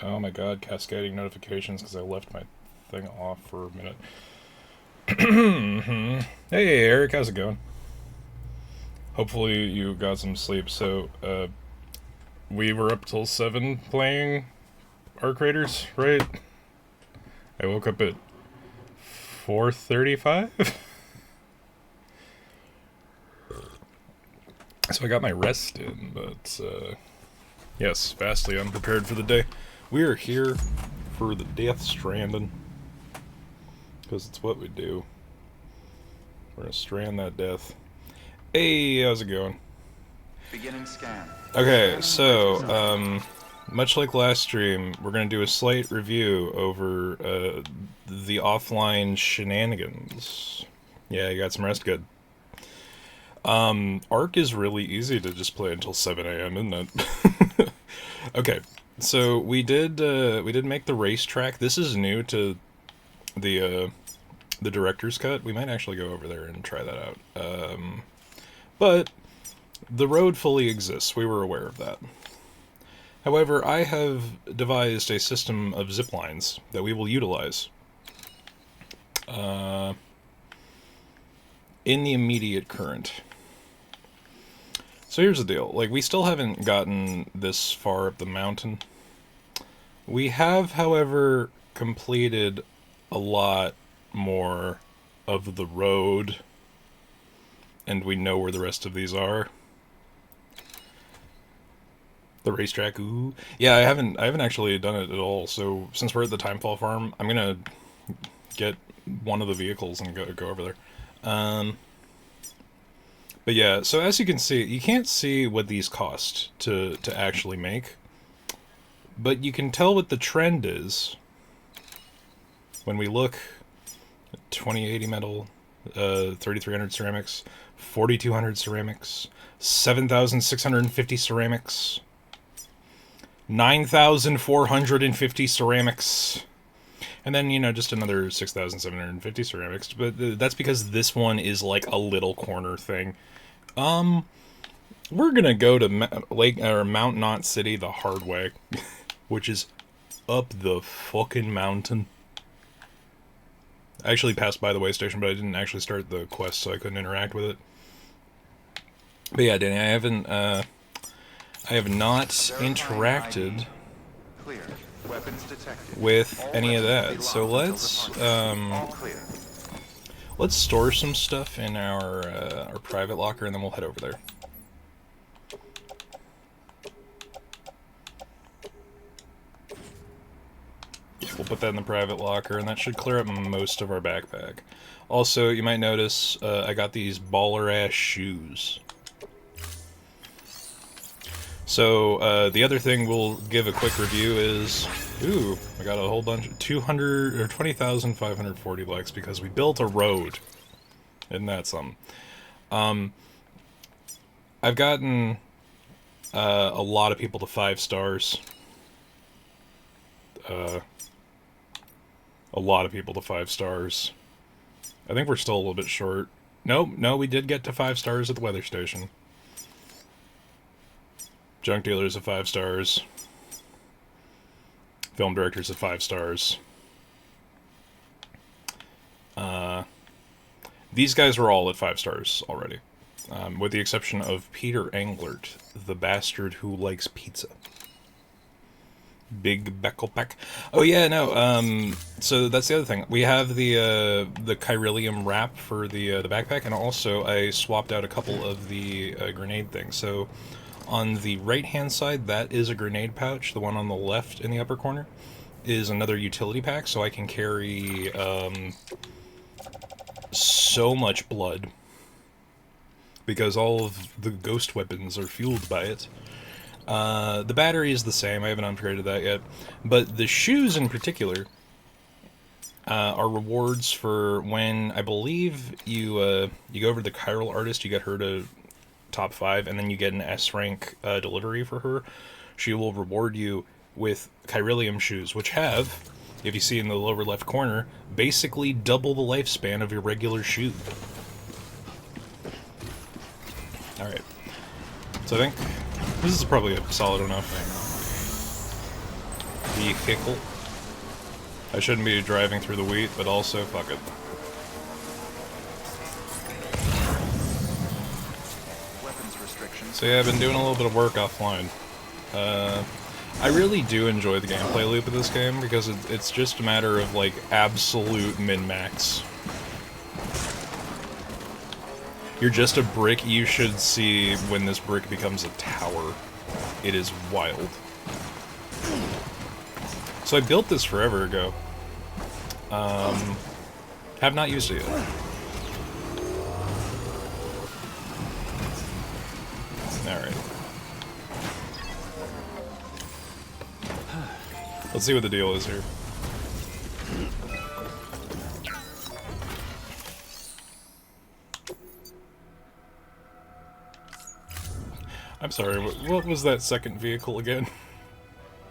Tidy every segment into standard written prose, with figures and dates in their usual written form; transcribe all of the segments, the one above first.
Oh my god, cascading notifications because I left my thing off for a minute. Hey Eric, how's it going? Hopefully you got some sleep. So, we were up till 7 playing Arc Raiders, right? I woke up at 4:35. So I got my rest in, but, yes, vastly unprepared for the day. We are here for the Death Stranding, because it's what we do. We're gonna strand that death. Hey, how's it going? Beginning scan. Okay, Scanning so, bridges up. much like last stream, we're going to do a slight review over the offline shenanigans. Yeah, you got some rest, good. Arc is really easy to just play until 7 a.m., isn't it? Okay, so we did make the racetrack. This is new to the director's cut. We might actually go over there and try that out. But the road fully exists. We were aware of that. However, I have devised a system of zip lines that we will utilize in the immediate current. So here's the deal. Like, we still haven't gotten this far up the mountain. We have, however, completed a lot more of the road, and we know where the rest of these are. The racetrack, ooh. Yeah, I haven't actually done it at all. So since we're at the Timefall farm, I'm gonna get one of the vehicles and go over there. But yeah, so as you can see, you can't see what these cost to actually make, but you can tell what the trend is when we look at 2080 metal, 3300 ceramics, 4200 ceramics, 7650 ceramics. 9,450 ceramics. And then, just another 6,750 ceramics. But that's because this one is like a little corner thing. We're gonna go to Mount Knot City the hard way, which is up the fucking mountain. I actually passed by the way station, but I didn't actually start the quest, so I couldn't interact with it. But yeah, Danny, I have not interacted with any of that. So let's store some stuff in our private locker, and then we'll head over there. We'll put that in the private locker, and that should clear up most of our backpack. Also, you might notice I got these baller-ass shoes. So, the other thing we'll give a quick review is... Ooh, I got a whole bunch of 200 or 20,540 likes because we built a road. Isn't that something? I've gotten a lot of people to 5 stars. A lot of people to 5 stars. I think we're still a little bit short. Nope, no, we did get to 5 stars at the weather station. Junk dealers at 5 stars. Film directors at 5 stars. These guys were all at 5 stars already. With the exception of Peter Englert, the bastard who likes pizza. Big Becklepack. Oh yeah, no, so that's the other thing. We have the Chiralium wrap for the backpack, and also I swapped out a couple of the grenade things. So on the right-hand side, that is a grenade pouch. The one on the left in the upper corner is another utility pack, so I can carry so much blood. Because all of the ghost weapons are fueled by it. The battery is the same, I haven't upgraded that yet. But the shoes in particular are rewards for when, I believe, you go over to the Chiral Artist, you get her to top 5, and then you get an S rank delivery for her. She will reward you with Chiralium shoes, which have, if you see in the lower left corner, basically double the lifespan of your regular shoe. Alright. So I think this is probably a solid enough vehicle. I shouldn't be driving through the wheat, but also, fuck it. Weapons restrictions. So yeah, I've been doing a little bit of work offline. I really do enjoy the gameplay loop of this game, because it's just a matter of, like, absolute min-max. You're just a brick. You should see when this brick becomes a tower. It is wild. So I built this forever ago. Have not used it yet. Alright. Let's see what the deal is here. I'm sorry, what was that second vehicle again?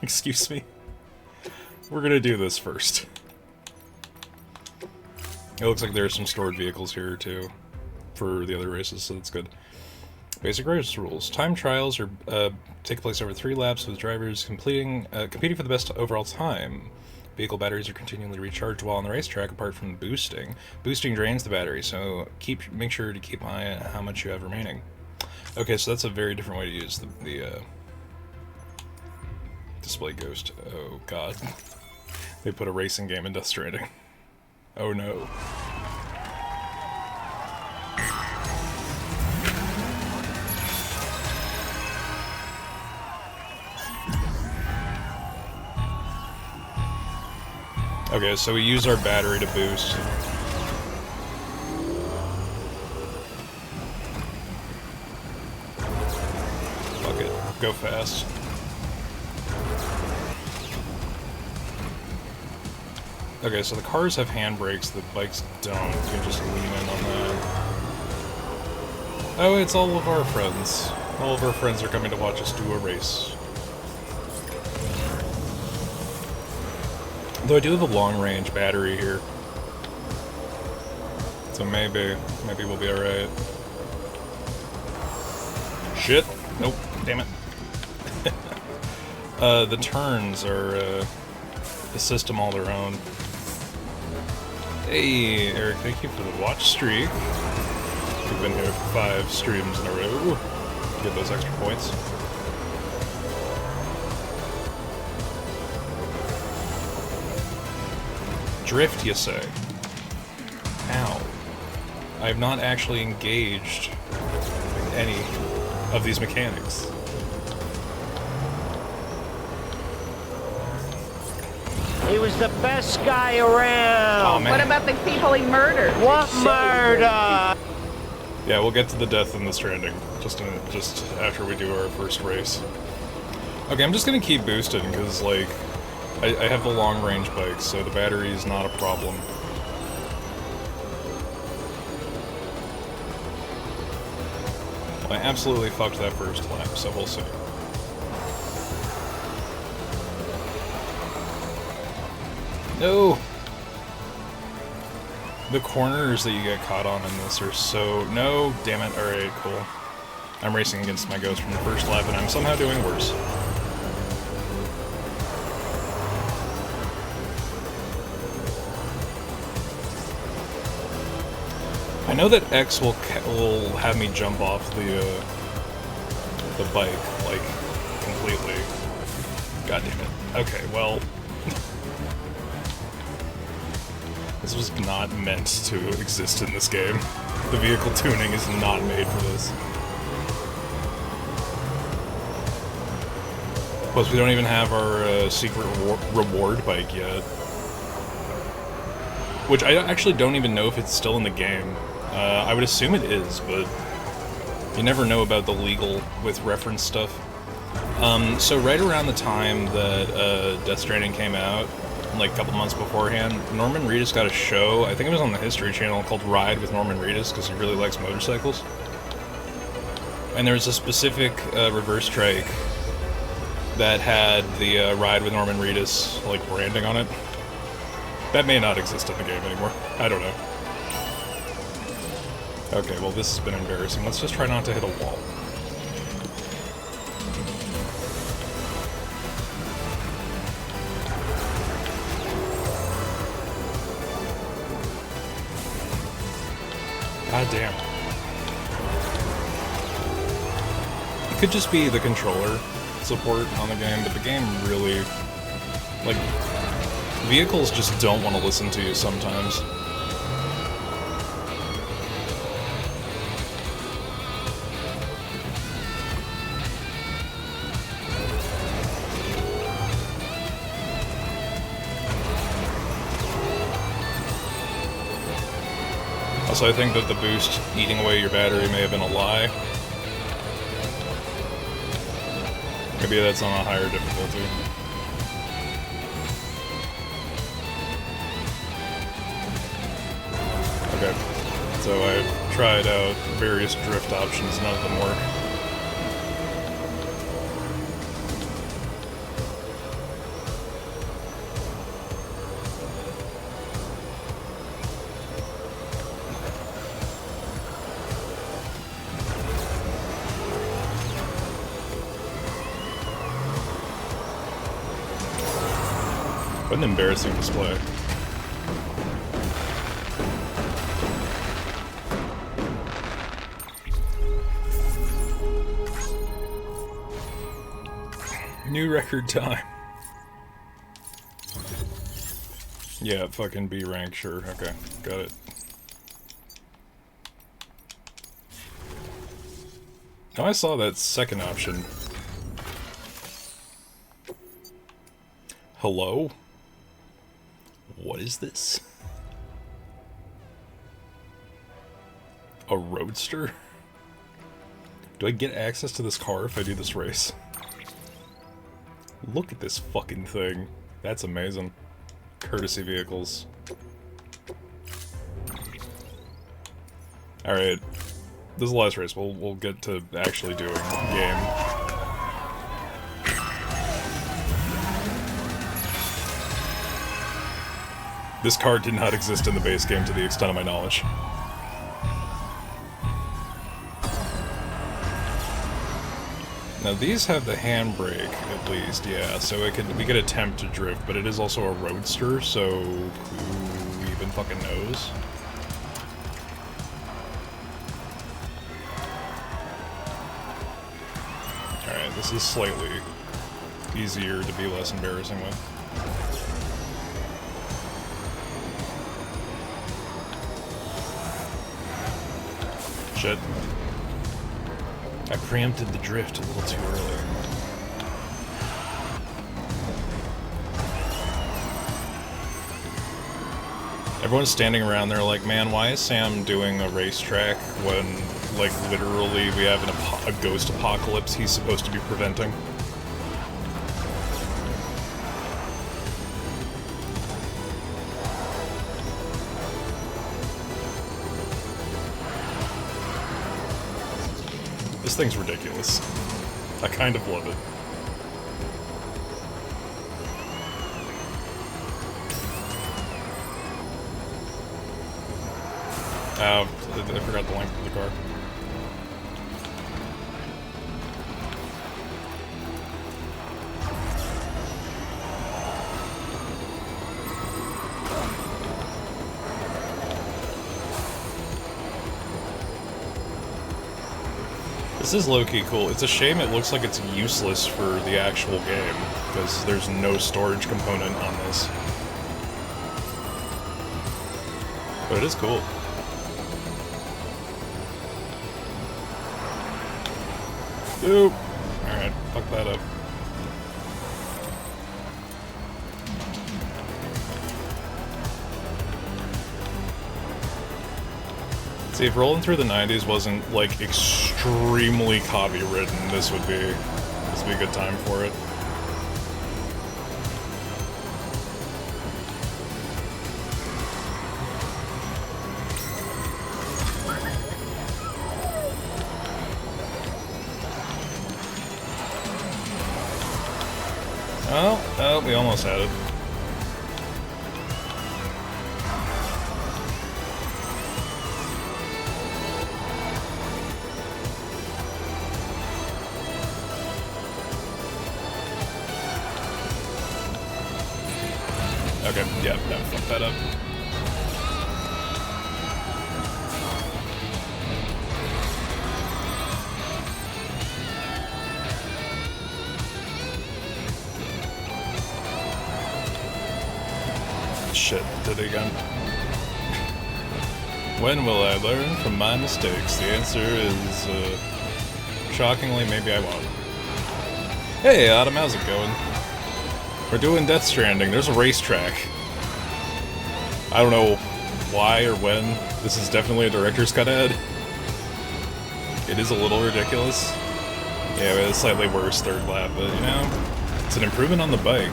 Excuse me. We're gonna do this first. It looks like there are some stored vehicles here, too, for the other races, so that's good. Basic race rules. Time trials are take place over 3 laps with drivers competing for the best overall time. Vehicle batteries are continually recharged while on the racetrack, apart from boosting. Boosting drains the battery, so make sure to keep an eye on how much you have remaining. Okay, so that's a very different way to use the display ghost. Oh god. They put a racing game in Death Stranding. Oh no. Okay, so we use our battery to boost. Fuck it. Go fast. Okay, so the cars have handbrakes, the bikes don't. You can just lean in on that. Oh, it's all of our friends. All of our friends are coming to watch us do a race. Though I do have a long-range battery here. So maybe we'll be alright. Shit! Nope, damn it. The turns are, the system all their own. Hey, Eric, thank you for the watch streak. We've been here for 5 streams in a row. Get those extra points. Drift, you say? Ow. I have not actually engaged with any of these mechanics. He was the best guy around. Oh, man. What about the people he murdered? What murder? Yeah, we'll get to the death in the Stranding just after we do our first race. Okay, I'm just gonna keep boosting because, like, I have the long-range bike, so the battery is not a problem. I absolutely fucked that first lap, so we'll see. No! The corners that you get caught on in this are so... No! Damn it. Alright, cool. I'm racing against my ghost from the first lap, and I'm somehow doing worse. I know that X will have me jump off the bike, like, completely. God damn it. Okay, well... This was not meant to exist in this game. The vehicle tuning is not made for this. Plus, we don't even have our secret reward bike yet. Which I actually don't even know if it's still in the game. I would assume it is, but you never know about the legal with reference stuff. So right around the time that Death Stranding came out, like a couple months beforehand, Norman Reedus got a show, I think it was on the History Channel, called Ride with Norman Reedus, because he really likes motorcycles. And there was a specific reverse trike that had the Ride with Norman Reedus, like, branding on it. That may not exist in the game anymore. I don't know. Okay, well this has been embarrassing. Let's just try not to hit a wall. damn. It could just be the controller support on the game, but the game really, like, vehicles just don't want to listen to you sometimes. Also, I think that the boost eating away your battery may have been a lie. Maybe that's on a higher difficulty. Okay, so I tried out various drift options, none of them work. What an embarrassing display. New record time. Yeah, fucking B rank, sure. Okay, got it. Oh, I saw that second option. Hello? What is this? A roadster? Do I get access to this car if I do this race? Look at this fucking thing. That's amazing. Courtesy vehicles. Alright. This is the last race. We'll get to actually doing game. This car did not exist in the base game to the extent of my knowledge. Now these have the handbrake, at least, yeah, so we could attempt to drift, but it is also a roadster, so who even fucking knows? Alright, this is slightly easier to be less embarrassing with. Shit. I preempted the drift a little too early. Everyone's standing around there like, man, why is Sam doing a racetrack when, like, literally we have a ghost apocalypse he's supposed to be preventing? This thing's ridiculous. I kind of love it. I forgot the length of the car. This is low-key cool. It's a shame it looks like it's useless for the actual game, because there's no storage component on this. But it is cool. Oop! Alright, fuck that up. See, if rolling through the 90s wasn't, like, extremely copy-ridden, this would be a good time for it. Oh, we almost had it. Okay, yeah, no, fuck that up. shit, did it again. When will I learn from my mistakes? The answer is, shockingly, maybe I won't. Hey, Adam, how's it going? We're doing Death Stranding. There's a racetrack. I don't know why or when. This is definitely a director's cut ad. It is a little ridiculous. Yeah, we had a slightly worse third lap, but, you know, it's an improvement on the bike.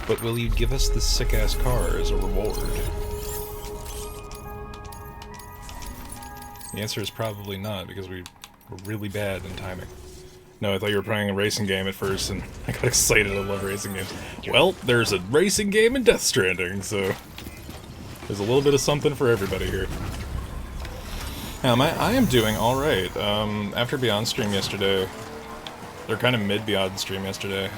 But will you give us this sick-ass car as a reward? The answer is probably not, because we were really bad in timing. No, I thought you were playing a racing game at first, and I got excited. I love racing games. Well, there's a racing game in Death Stranding, so there's a little bit of something for everybody here. Now, I am doing alright. After Beyond stream yesterday, or kind of mid-Beyond stream yesterday,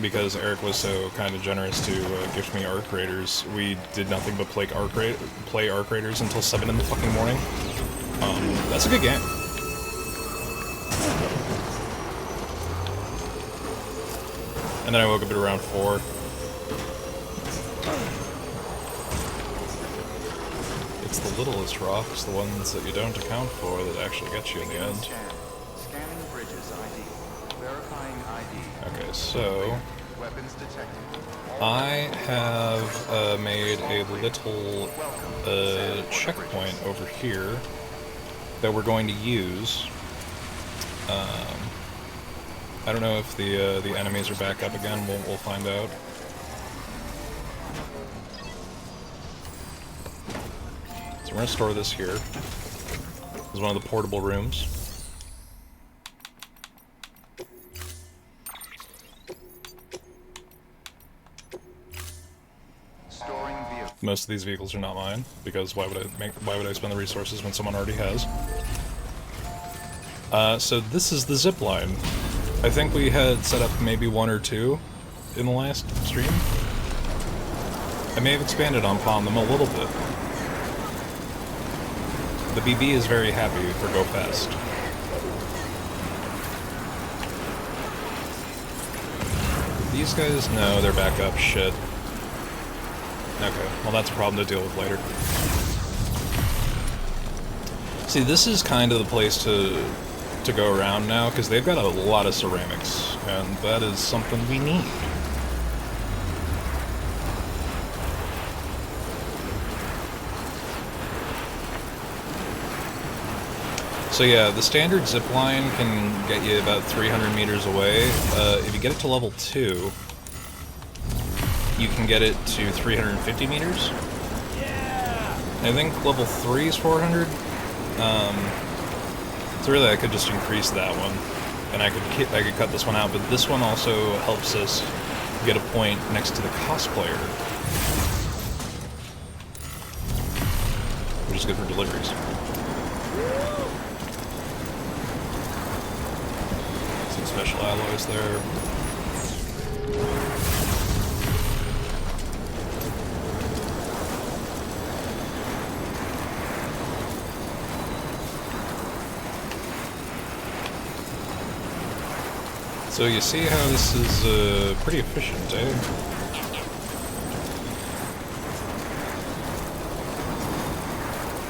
because Eric was so kind of generous to gift me Arc Raiders, we did nothing but play Arc Raiders until 7 in the fucking morning. That's a good game. And then I woke up at around 4. It's the littlest rocks, the ones that you don't account for, that actually get you in the end. Scanning bridges ID. Verifying ID. Okay, so Weapons detected. I have made a little checkpoint over here that we're going to use. I don't know if the enemies are back up again. We'll find out. So we're gonna store this here. This is one of the portable rooms. Storing vehicle. Most of these vehicles are not mine, because why would I spend the resources when someone already has? So this is the zip line. I think we had set up maybe 1 or 2 in the last stream. I may have expanded upon them a little bit. The BB is very happy for Go Fast. These guys, no, they're back up. Shit. Okay, well that's a problem to deal with later. See, this is kind of the place to go around now, because they've got a lot of ceramics, and that is something we need. So yeah, the standard zipline can get you about 300 meters away. If you get it to level 2, you can get it to 350 meters. Yeah. I think level 3 is 400. So really, I could just increase that one, and I could cut this one out. But this one also helps us get a point next to the cosplayer, which is good for deliveries. Some special alloys there. So you see how this is pretty efficient, eh?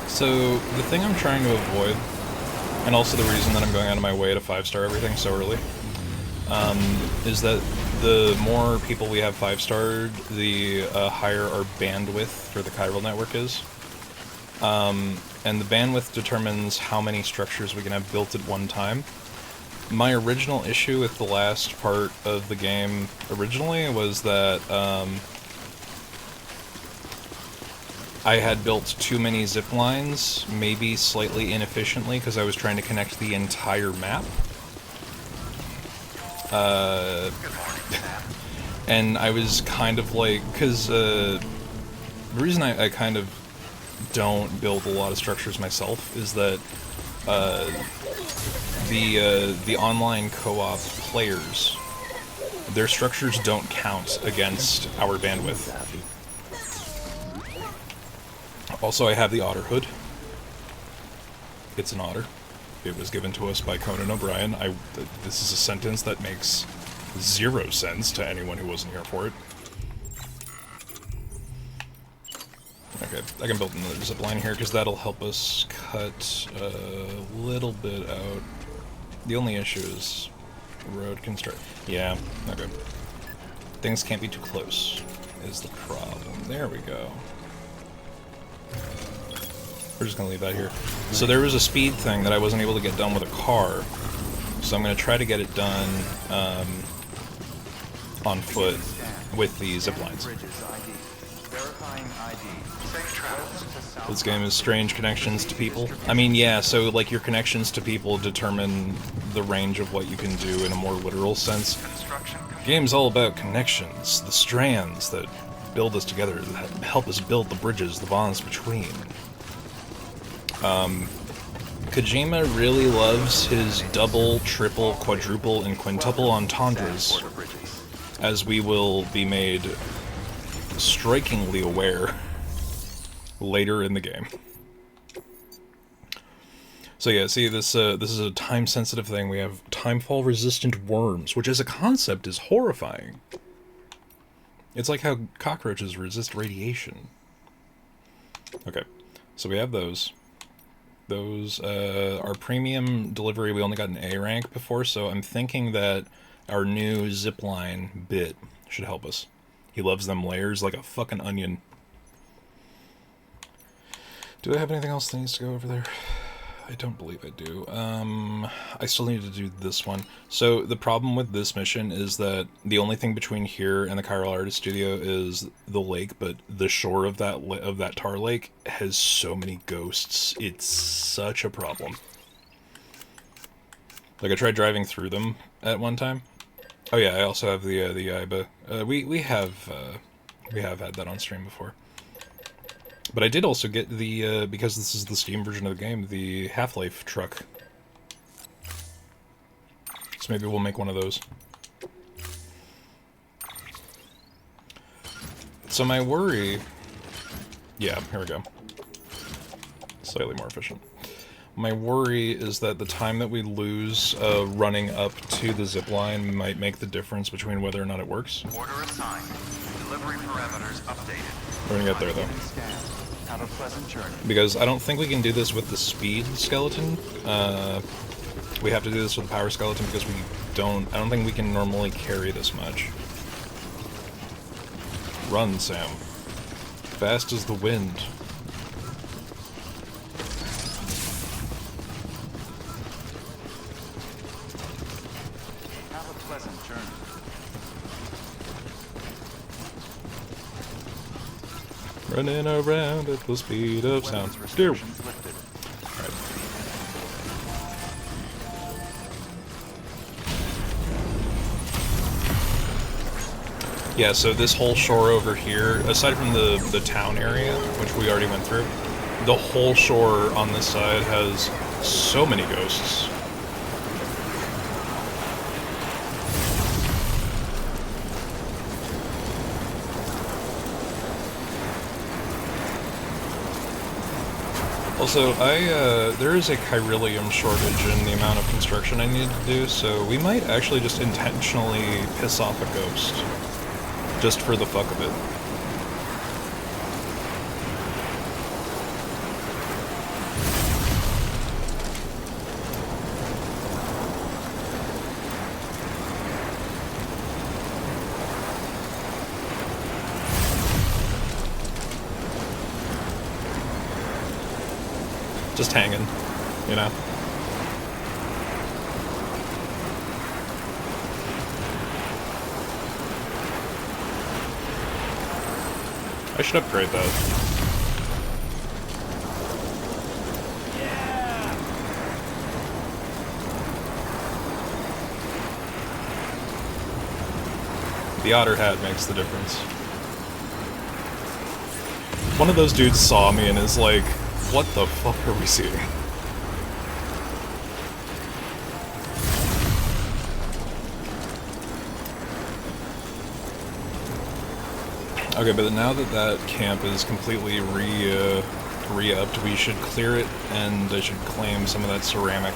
So the thing I'm trying to avoid, and also the reason that I'm going out of my way to 5-star everything so early, is that the more people we have 5-starred, the higher our bandwidth for the chiral network is. And the bandwidth determines how many structures we can have built at one time. My original issue with the last part of the game originally was that I had built too many zip lines, maybe slightly inefficiently, because I was trying to connect the entire map. And I was kind of like, because the reason I kind of don't build a lot of structures myself is that the online co-op players, their structures don't count against our bandwidth. Also, I have the otter hood. It's an otter. It was given to us by Conan O'Brien. This is a sentence that makes zero sense to anyone who wasn't here for it. Okay, I can build another zip line here because that'll help us cut a little bit out. The only issue is road construct. Yeah, okay. Things can't be too close is the problem. There we go. We're just gonna leave that here. So there was a speed thing that I wasn't able to get done with a car, so I'm gonna try to get it done on foot with the zip lines. This game is strange connections to people. I mean, yeah, so like your connections to people determine the range of what you can do in a more literal sense. The game's all about connections, the strands that build us together, that help us build the bridges, the bonds between. Kojima really loves his double, triple, quadruple, and quintuple entendres, as we will be made strikingly aware later in the game. So yeah, see, this is a time-sensitive thing. We have timefall-resistant worms, which as a concept is horrifying. It's like how cockroaches resist radiation. Okay, so we have those. Those, our premium delivery, we only got an A rank before, so I'm thinking that our new zipline bit should help us. He loves them layers like a fucking onion. Do I have anything else that needs to go over there? I don't believe I do. I still need to do this one. So the problem with this mission is that the only thing between here and the Chiral Artist Studio is the lake, but the shore of that tar lake has so many ghosts. It's such a problem. Like I tried driving through them at one time. Oh yeah, I also have the Iba. We have had that on stream before. But I did also get the, because this is the Steam version of the game, the Half-Life truck. So maybe we'll make one of those. So my worry... Yeah, here we go. Slightly more efficient. My worry is that the time that we lose running up to the zipline might make the difference between whether or not it works. Order assigned. Delivery parameters updated. We're gonna get there, though. Have a pleasant journey. Because I don't think we can do this with the speed skeleton. We have to do this with the power skeleton because I don't think we can normally carry this much. Run, Sam. Fast as the wind. Have a pleasant journey. Running around at the speed of sound. Alright. Yeah, so this whole shore over here, aside from the town area, which we already went through, the whole shore on this side has so many ghosts. Also, there is a chiralium shortage in the amount of construction I need to do, so we might actually just intentionally piss off a ghost. Just for the fuck of it. Just hanging, you know? I should upgrade that. Yeah. The otter hat makes the difference. One of those dudes saw me and is like, what the fuck are we seeing? Okay, but now that that camp is completely re-upped, we should clear it, and I should claim some of that ceramic,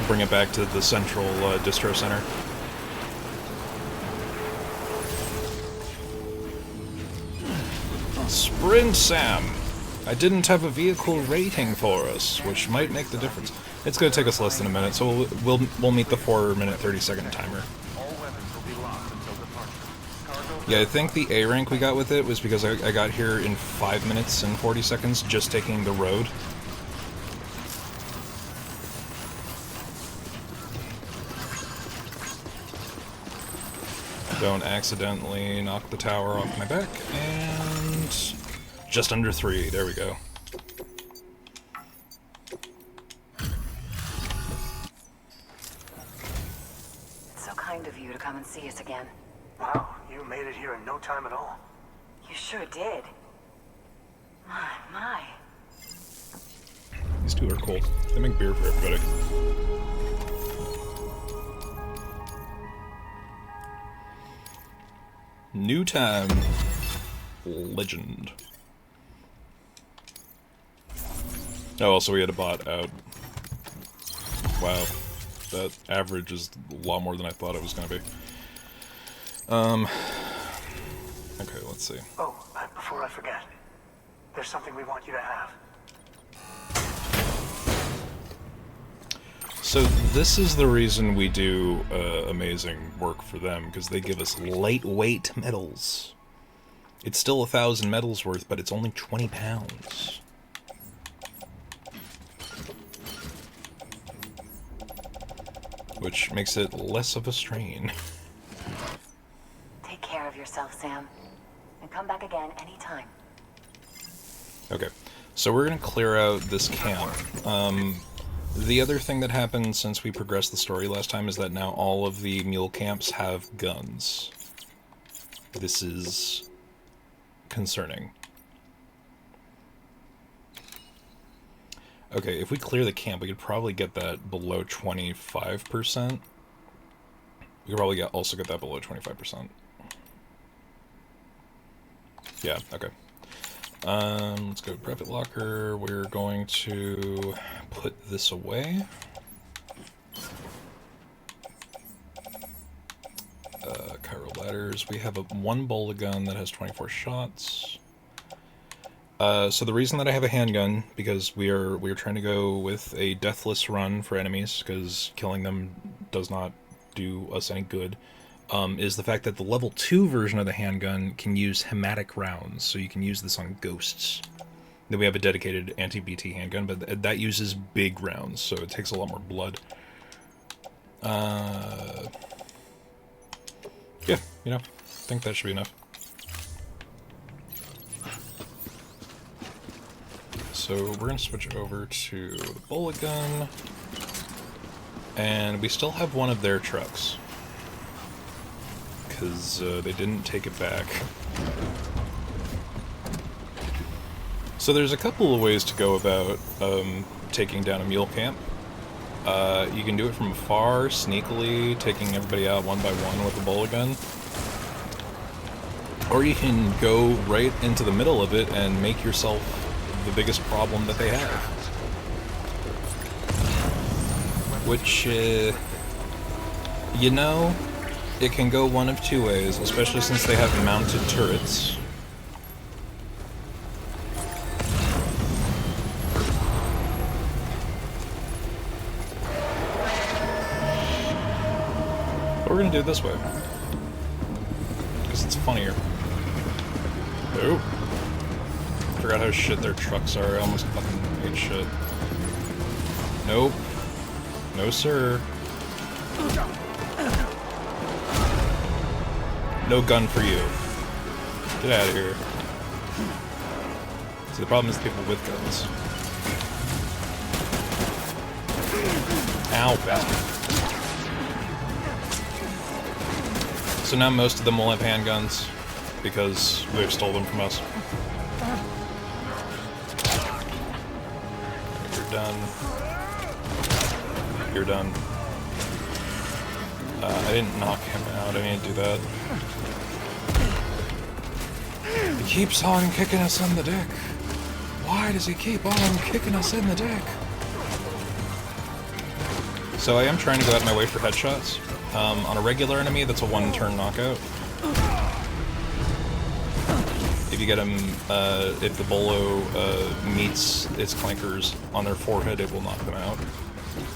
bring it back to the central distro center. Sprint, Sam! I didn't have a vehicle rating for us, which might make the difference. It's going to take us less than a minute, so we'll meet the 4-minute 30-second timer. Yeah, I think the A rank we got with it was because I got here in 5 minutes and 40 seconds just taking the road. Don't accidentally knock the tower off my back, and just under 3, there we go. It's so kind of you to come and see us again. Wow, you made it here in no time at all. You sure did. My. These two are cool. They make beer for everybody. New time. Legend. Oh, also we had a bot out. Wow. That average is a lot more than I thought it was going to be. Okay, let's see. Oh, before I forget, there's something we want you to have. So this is the reason we do amazing work for them, because they give us lightweight metals. It's still 1,000 metals worth, but it's only 20 pounds. Which makes it less of a strain. Take care of yourself, Sam. And come back again anytime. Okay, so we're gonna clear out this camp. The other thing that happened since we progressed the story last time is that now all of the mule camps have guns. This is concerning. Okay, if we clear the camp, we could probably get that below 25%. We could probably also get that below 25%. Yeah, okay. Let's go to Private Locker. We're going to put this away. Chiral ladders. We have one bola gun that has 24 shots. So the reason that I have a handgun, because we're trying to go with a deathless run for enemies, because killing them does not do us any good, is the fact that the level 2 version of the handgun can use hematic rounds, so you can use this on ghosts. Then we have a dedicated anti-BT handgun, but that uses big rounds, so it takes a lot more blood. Yeah, I think that should be enough. So we're going to switch over to the bola gun, and we still have one of their trucks, because they didn't take it back. So there's a couple of ways to go about taking down a mule camp. You can do it from afar, sneakily, taking everybody out one by one with a bola gun. Or you can go right into the middle of it and make yourself the biggest problem that they have. Which, it can go one of two ways, especially since they have mounted turrets. But we're gonna do it this way, because it's funnier. Oh. Forgot how shit their trucks are. I almost fucking ate shit. Nope. No, sir. No gun for you. Get out of here. See, the problem is the people with guns. Ow, bastard. So now most of them will have handguns, because they've stole them from us. Done. You're done. I didn't knock him out. I need to do that. He keeps on kicking us in the dick. Why does he keep on kicking us in the dick? So I am trying to go out of my way for headshots. On a regular enemy, that's a one-turn knockout. If you get them, if the bolo meets its clankers on their forehead, it will knock them out.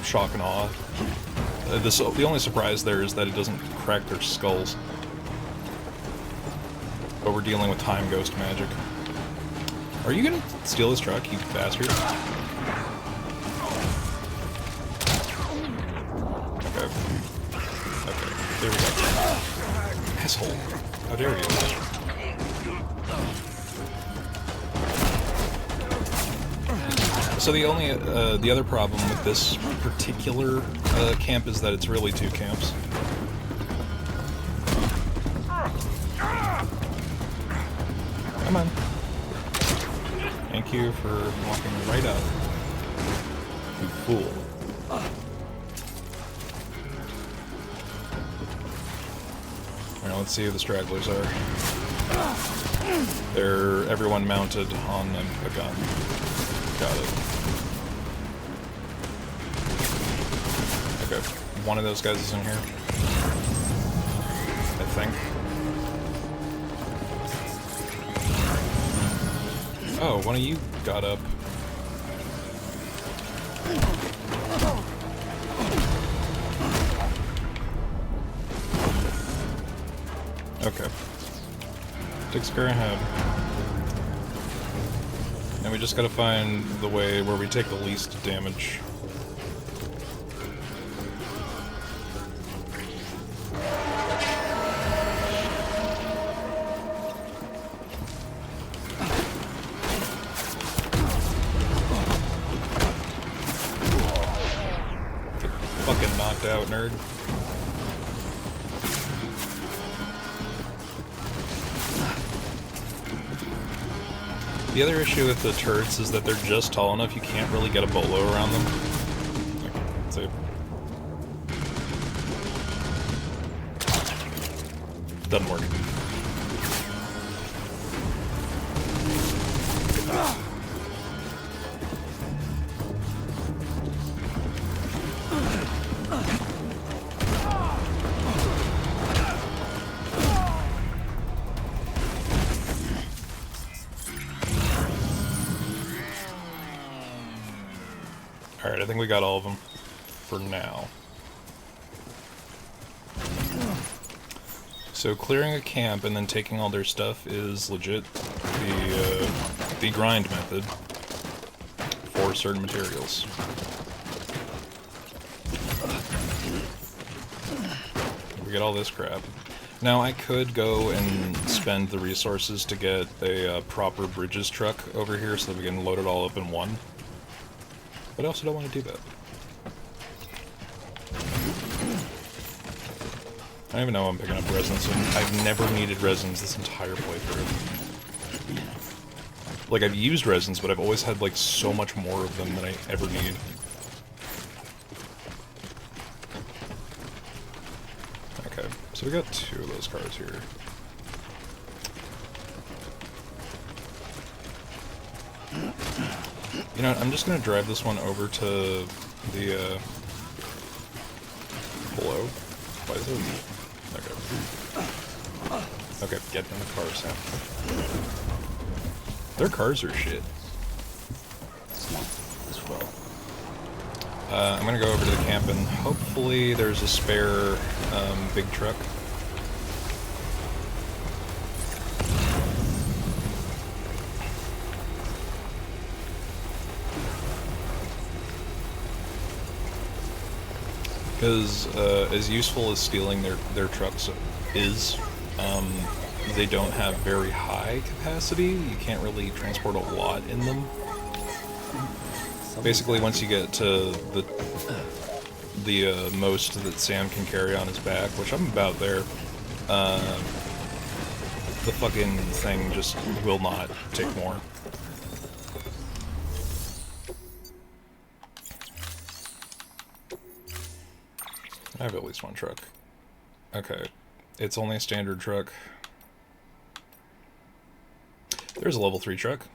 Shock and awe. The only surprise there is that it doesn't crack their skulls. But we're dealing with time ghost magic. Are you gonna steal this truck, you bastard? Okay. Okay, there we go. Asshole. How dare you? So the only, the other problem with this particular camp is that it's really two camps. Come on. Thank you for walking right up. You fool. Alright, let's see who the stragglers are. They're everyone mounted on a gun. Got it. Okay, one of those guys is in here. I think. Oh, one of you got up. Okay. Takes care of him. And we just gotta find the way where we take the least damage. Get fucking knocked out, nerd. The other issue with the turrets is that they're just tall enough you can't really get a bolo around them. So doesn't work. Alright, I think we got all of them for now. So clearing a camp and then taking all their stuff is legit the grind method for certain materials. We get all this crap. Now I could go and spend the resources to get a proper bridges truck over here so that we can load it all up in one. But I also don't want to do that. I don't even know I'm picking up resins, and I've never needed resins this entire playthrough. Like, I've used resins, but I've always had, like, so much more of them than I ever need. Okay, so we got 2 of those cars here. You know what, I'm just gonna drive this one over to the, below. Why is it? Okay. Okay, get in the car, Sam. Their cars are shit. As well. I'm gonna go over to the camp and hopefully there's a spare, big truck. Because as useful as stealing their trucks is, they don't have very high capacity. You can't really transport a lot in them. Basically, once you get to the most that Sam can carry on his back, which I'm about there, the fucking thing just will not take more. I have at least one truck. Okay. It's only a standard truck. There's a level 3 truck.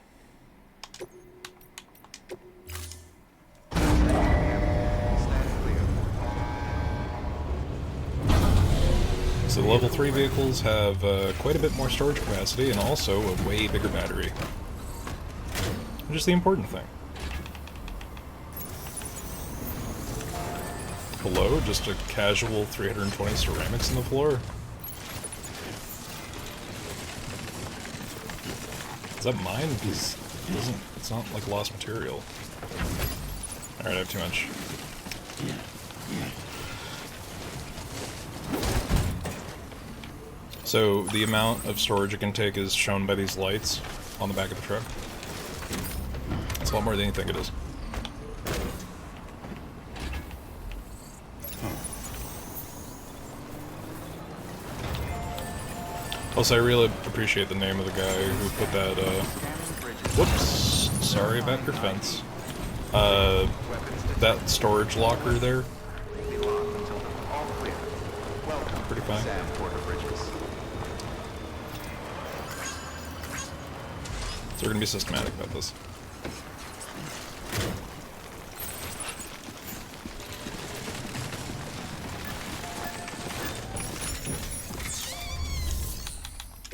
So the level 3 vehicles have quite a bit more storage capacity and also a way bigger battery. Which is the important thing. Below, just a casual 320 ceramics in the floor. Is that mine? Because it's not like lost material. Alright, I have too much. So the amount of storage it can take is shown by these lights on the back of the truck. It's a lot more than you think it is. Also, I really appreciate the name of the guy who put that, whoops, sorry about your fence. That storage locker there. Pretty fine. So we're gonna be systematic about this.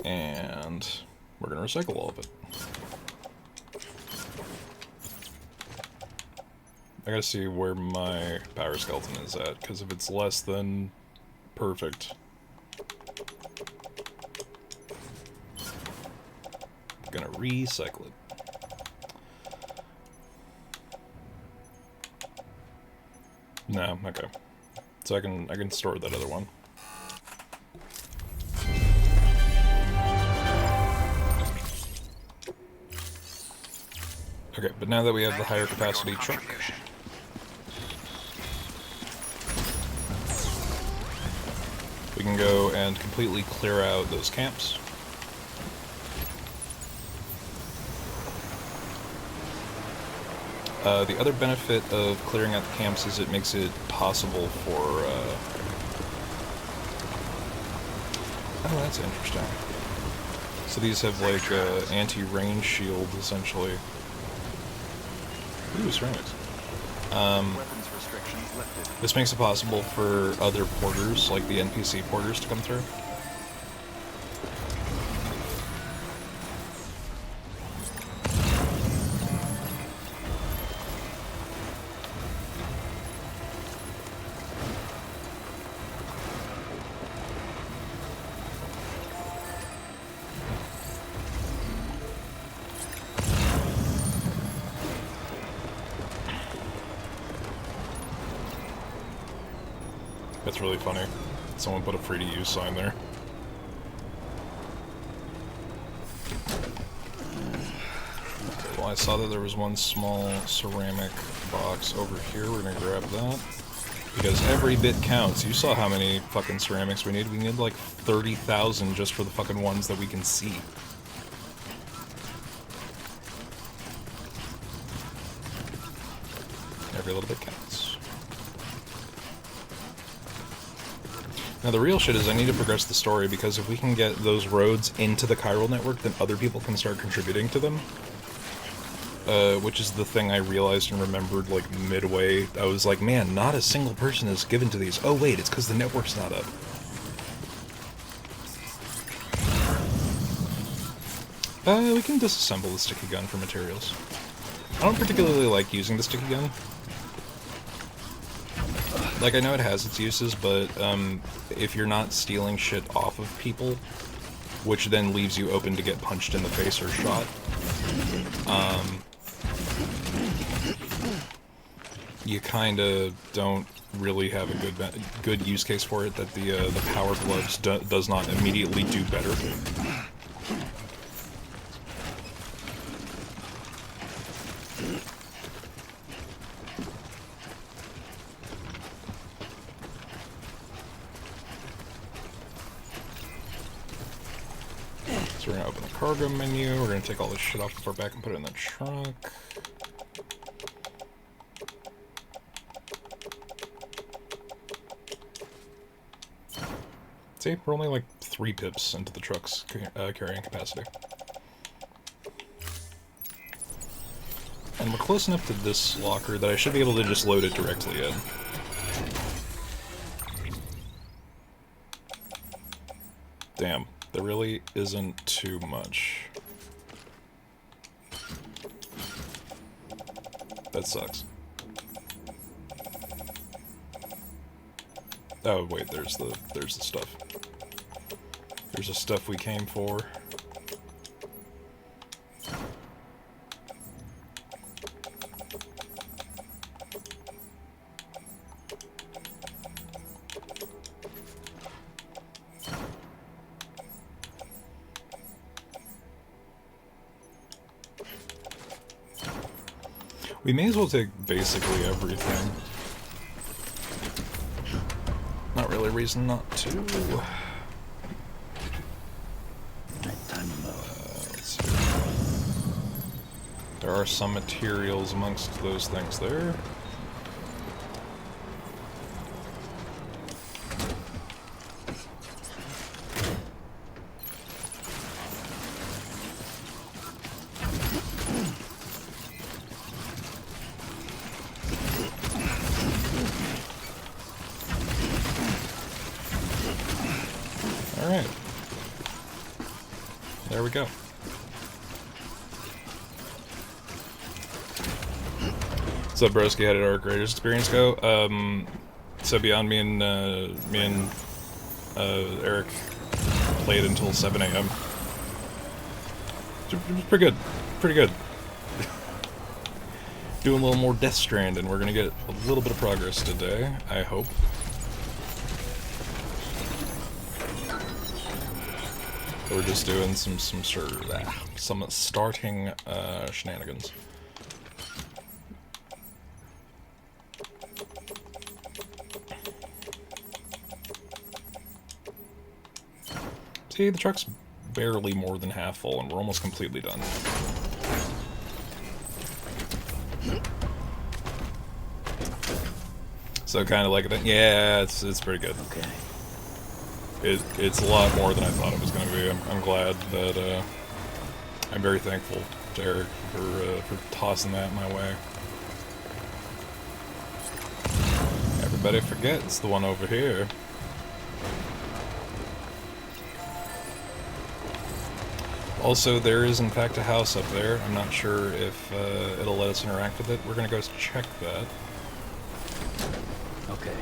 And we're gonna recycle all of it. I gotta see where my power skeleton is at, because if it's less than perfect, I'm gonna recycle it. No, okay. So I can store that other one. Okay, but now that we have the higher capacity truck, we can go and completely clear out those camps. The other benefit of clearing out the camps is it makes it possible for, oh, that's interesting. So these have like anti-range shield, essentially. Ooh, ceramics. This makes it possible for other porters, like the NPC porters, to come through. That's really funny. Someone put a free to use sign there. Okay, well, I saw that there was one small ceramic box over here. We're gonna grab that. Because every bit counts. You saw how many fucking ceramics we need. We need like 30,000 just for the fucking ones that we can see. Every little bit counts. Now the real shit is I need to progress the story, because if we can get those roads into the chiral network, then other people can start contributing to them. Which is the thing I realized and remembered like midway. I was like, man, not a single person is given to these. Oh wait, it's because the network's not up. We can disassemble the sticky gun for materials. I don't particularly like using the sticky gun. Like, I know it has its uses, but if you're not stealing shit off of people, which then leaves you open to get punched in the face or shot, you kind of don't really have a good use case for it, that the power gloves does not immediately do better. So we're gonna open the cargo menu, we're gonna take all this shit off of our back and put it in the trunk. See, we're only like 3 pips into the truck's carrying capacity. And we're close enough to this locker that I should be able to just load it directly in. Damn, there really isn't too much. That sucks. Oh wait, there's the stuff. There's the stuff we came for. We may as well take basically everything. Not really a reason not to. Let's see. There are some materials amongst those things there. Alright. There we go. What's up, broski? How did our greatest experience go? So beyond me and Eric played until 7 a.m. Pretty good. Pretty good. Doing a little more Death Stranding. We're gonna get a little bit of progress today, I hope. We're just doing some starting shenanigans. See, the truck's barely more than half full, and we're almost completely done. So kind of like that. Yeah, it's pretty good. Okay. It's a lot more than I thought it was going to be. I'm glad that, I'm very thankful to Eric for tossing that my way. Everybody forgets the one over here. Also, there is in fact a house up there. I'm not sure if it'll let us interact with it. We're going to go check that. Okay.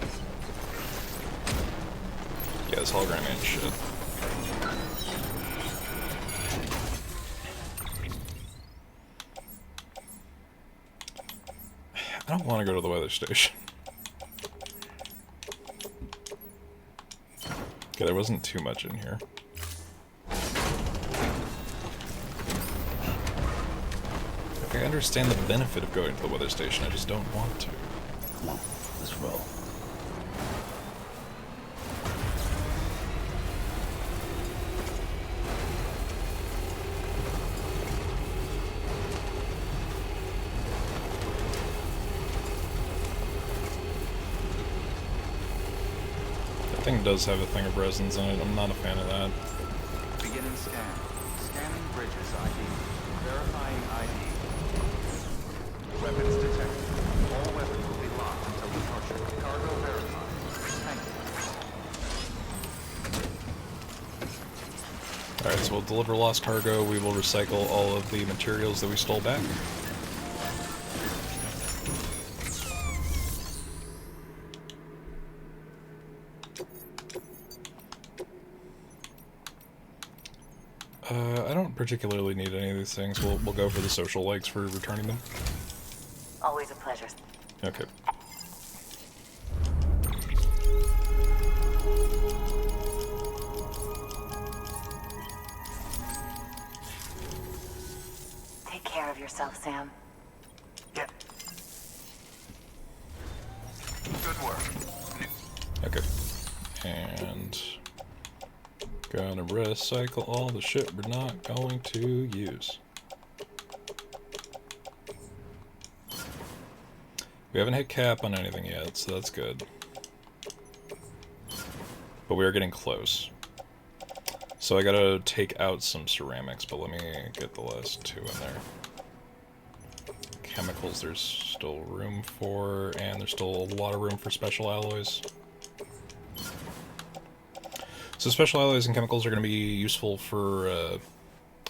Yeah, this hologram ain't shit. I don't want to go to the weather station. Okay, there wasn't too much in here. I understand the benefit of going to the weather station, I just don't want to. Come on, let's roll. That thing does have a thing of resins in it. I'm not a fan of that. Beginning scan. Scanning bridges ID. Verifying ID. Weapons detected. All weapons will be locked until departure. Cargo verified. Thank you. Alright, so we'll deliver lost cargo. We will recycle all of the materials that we stole back. I don't particularly need any of these things. We'll go for the social likes for returning them. Always a pleasure. Okay. Take care of yourself, Sam. Yeah. Good work. Okay. And gonna recycle all the shit we're not going to use. We haven't hit cap on anything yet, so that's good. But we are getting close. So I gotta take out some ceramics, but let me get the last two in there. Chemicals there's still room for, and there's still a lot of room for special alloys. So special alloys and chemicals are going to be useful for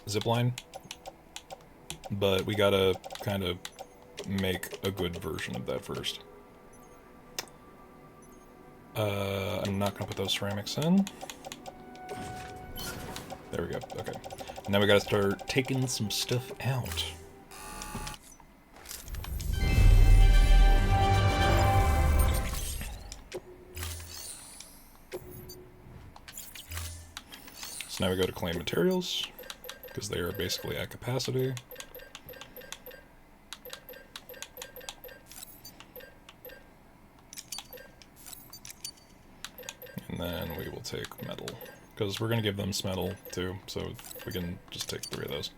zipline, but we gotta kind of make a good version of that first. I'm not going to put those ceramics in. There we go. Okay. Now we gotta start taking some stuff out. So now we go to claim materials, because they are basically at capacity. And then we will take metal, because we're going to give them some metal too, so we can just take 3 of those.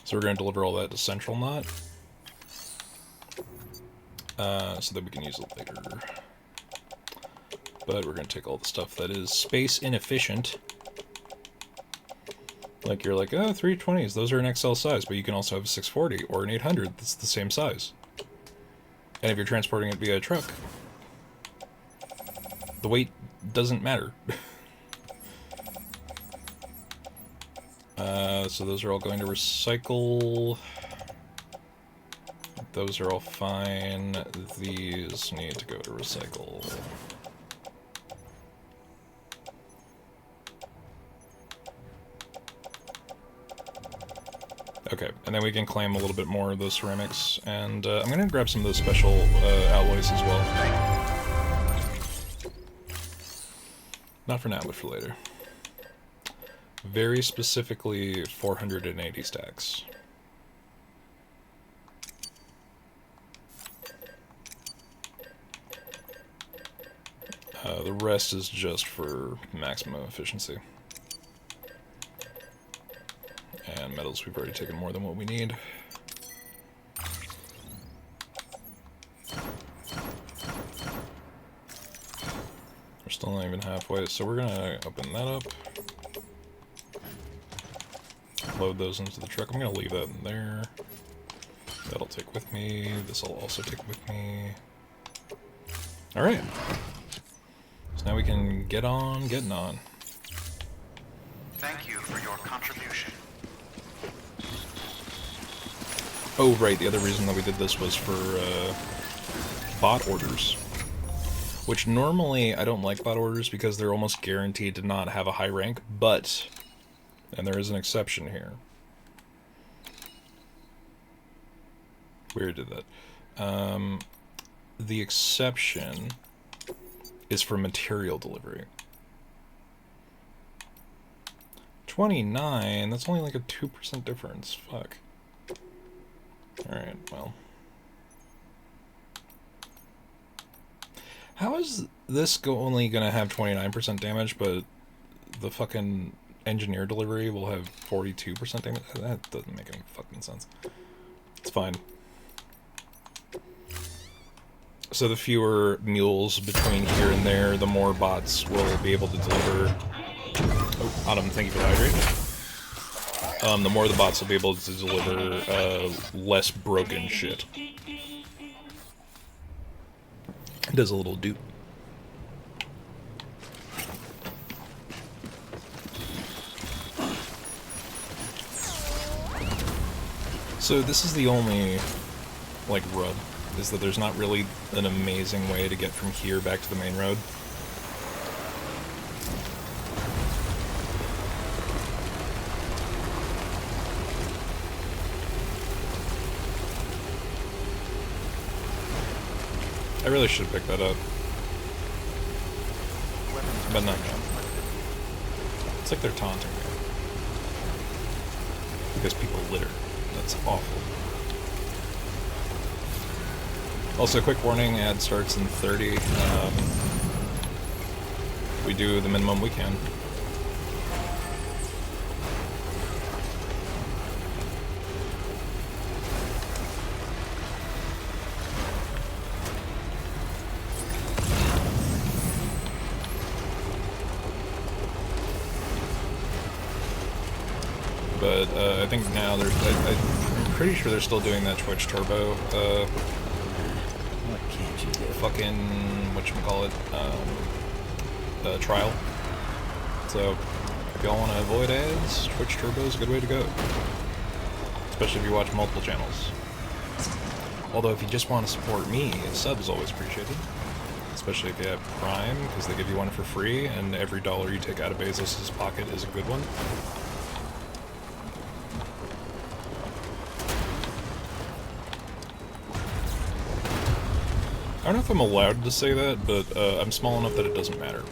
So we're going to deliver all that to Central Knot, so that we can use it later. But we're going to take all the stuff that is space inefficient. Like, you're like, oh, 320s, those are an XL size, but you can also have a 640 or an 800 that's the same size. And if you're transporting it via a truck, the weight doesn't matter. So those are all going to recycle. Those are all fine. These need to go to recycle. Okay, and then we can claim a little bit more of those ceramics, and I'm going to grab some of those special alloys as well. Not for now, but for later. Very specifically, 480 stacks. The rest is just for maximum efficiency. And metals, we've already taken more than what we need. We're still not even halfway, so we're gonna open that up. Load those into the truck. I'm gonna leave that in there. That'll take with me. This will also take with me. Alright. So now we can get on getting on. Thank you for your contribution. Oh, right, the other reason that we did this was for bot orders. Which normally I don't like bot orders because they're almost guaranteed to not have a high rank, but, and there is an exception here. Weird did that. The exception is for material delivery. 29, that's only like a 2% difference. Fuck. Alright, well. How is this only gonna have 29% damage, but the fucking engineer delivery will have 42% damage? That doesn't make any fucking sense. It's fine. So the fewer mules between here and there, the more bots will be able to deliver. Oh, Autumn, thank you for the hydrate. The more the bots will be able to deliver less broken shit. It does a little dupe. So this is the only, like, rub, is that there's not really an amazing way to get from here back to the main road. I really should have picked that up. But not now. It's like they're taunting me. Because people litter. That's awful. Also, quick warning, ad starts in 30. We do the minimum we can. But I think now I'm pretty sure they're still doing that Twitch Turbo. What can't you do? Fucking whatchamacallit, trial. So if y'all want to avoid ads, Twitch Turbo is a good way to go. Especially if you watch multiple channels. Although if you just want to support me, a sub is always appreciated. Especially if you have Prime, because they give you one for free, and every dollar you take out of Bezos' pocket is a good one. I don't know if I'm allowed to say that, but I'm small enough that it doesn't matter.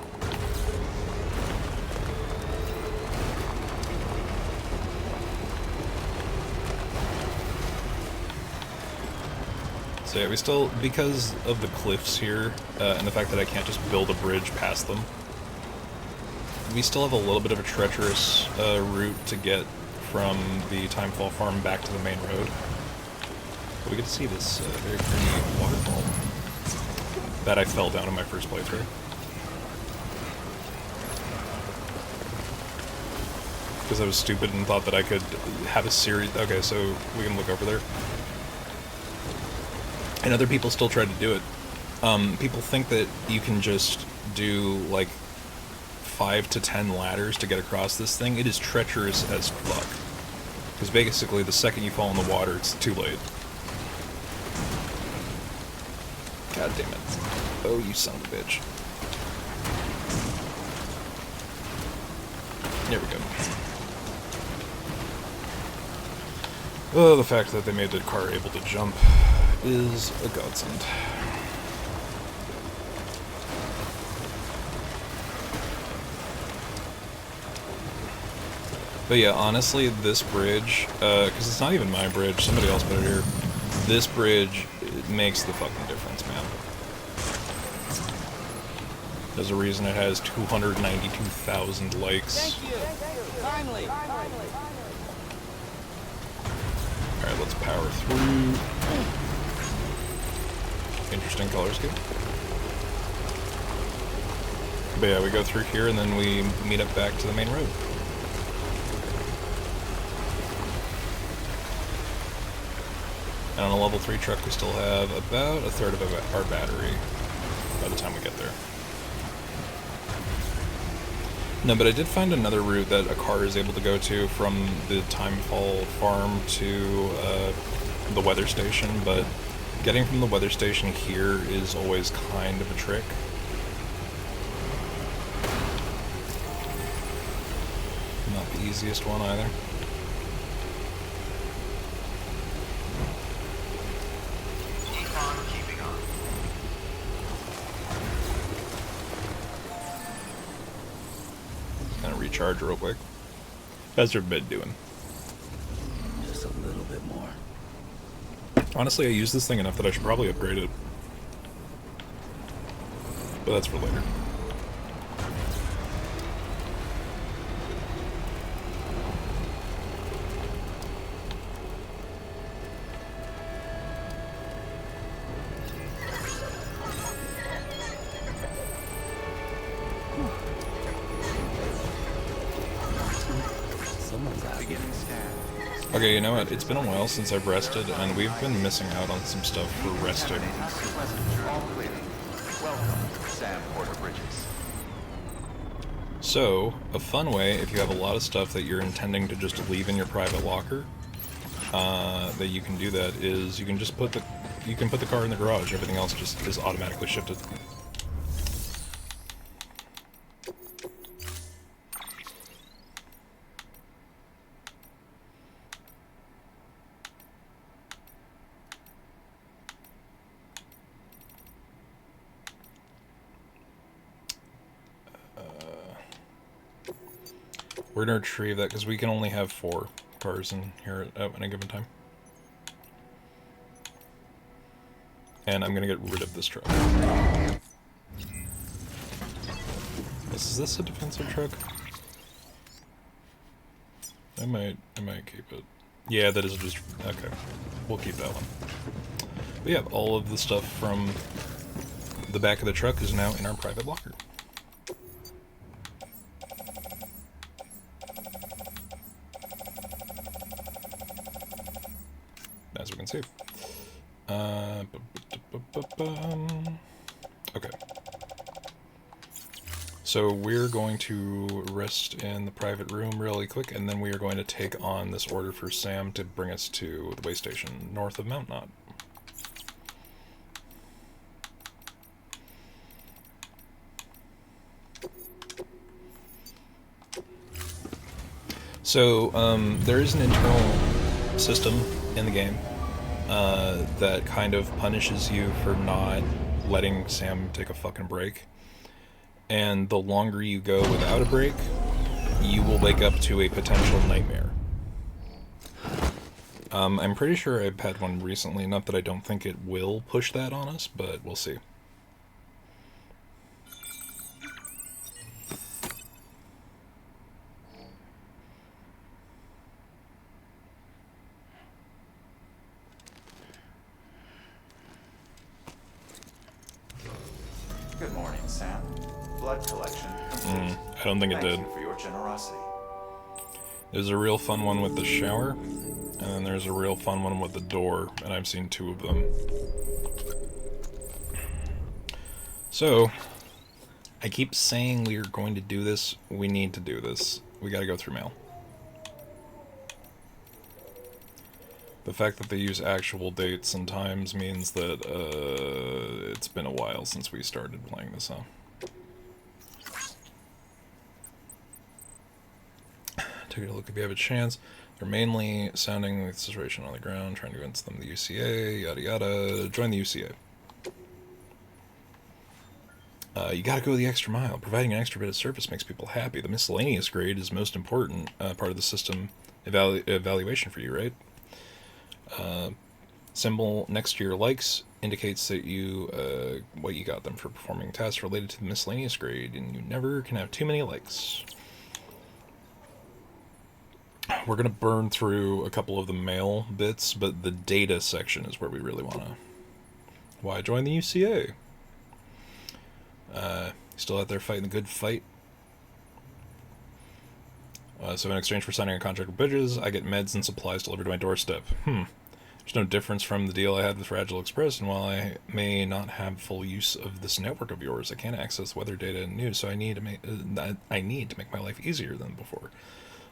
So yeah, we still, because of the cliffs here, and the fact that I can't just build a bridge past them, we still have a little bit of a treacherous route to get from the Timefall farm back to the main road. But we get to see this very pretty waterfall that I fell down in my first playthrough. Because I was stupid and thought that I could have a series. Okay, so we can look over there. And other people still try to do it. People think that you can just do like 5 to 10 ladders to get across this thing. It is treacherous as fuck. Because basically the second you fall in the water, it's too late. God damn it. Oh, you son of a bitch. There we go. Oh, the fact that they made the car able to jump is a godsend. But yeah, honestly, this bridge, because it's not even my bridge, somebody else put it here, this bridge makes the fucking difference, man. There's a reason it has 292,000 likes. Thank you. Finally. Alright, let's power through. Interesting color scheme. But yeah, we go through here and then we meet up back to the main road. And on a level 3 truck we still have about a third of our battery by the time we get there. No, but I did find another route that a car is able to go to from the Timefall farm to the weather station, but getting from the weather station here is always kind of a trick. Not the easiest one either. Keep on keeping on. Kind of recharge real quick. How's your bed doing? Just a little bit more. Honestly, I use this thing enough that I should probably upgrade it. But that's for later. Someone's out. Beginning scan. Okay, you know what? It's been a while since I've rested, and we've been missing out on some stuff for resting. Pleasant all clear. Welcome, Sam Porter Bridges. So, a fun way, if you have a lot of stuff that you're intending to just leave in your private locker, that you can do that is you can just put the car in the garage. Everything else just is automatically shifted. We're gonna retrieve that because we can only have 4 cars in here at any given time. And I'm gonna get rid of this truck. Is this a defensive truck? I might keep it. Yeah, that is just okay. We'll keep that one. We have all of the stuff from the back of the truck is now in our private locker. as we can see. Okay. So we're going to rest in the private room really quick, and then we are going to take on this order for Sam to bring us to the way station north of Mount Knot. So, there is an internal system in the game that kind of punishes you for not letting Sam take a fucking break. And the longer you go without a break, you will wake up to a potential nightmare. I'm pretty sure I've had one recently, not that I don't think it will push that on us, but we'll see. Good morning, Sam. Blood collection complete. I don't think it did. Thank you for your generosity. There's a real fun one with the shower, and then there's a real fun one with the door, and I've seen 2 of them. So, I keep saying we're going to do this. We need to do this. We gotta go through mail. The fact that they use actual dates and times means that it's been a while since we started playing this, huh? Take a look if you have a chance. They're mainly sounding the situation on the ground, trying to convince them the UCA, yada yada. Join the UCA. You gotta go the extra mile. Providing an extra bit of service makes people happy. The miscellaneous grade is most important part of the system evaluation for you, right? Symbol next to your likes indicates that you what you got them for performing tasks related to the miscellaneous grade, and you never can have too many likes. We're gonna burn through a couple of the mail bits, but the data section is where we really wanna. Why join the UCA? Still out there fighting the good fight. So in exchange for signing a contract with Bridges, I get meds and supplies delivered to my doorstep. There's no difference from the deal I had with Fragile Express, and while I may not have full use of this network of yours, I can't access weather data and news, so I need to make my life easier than before.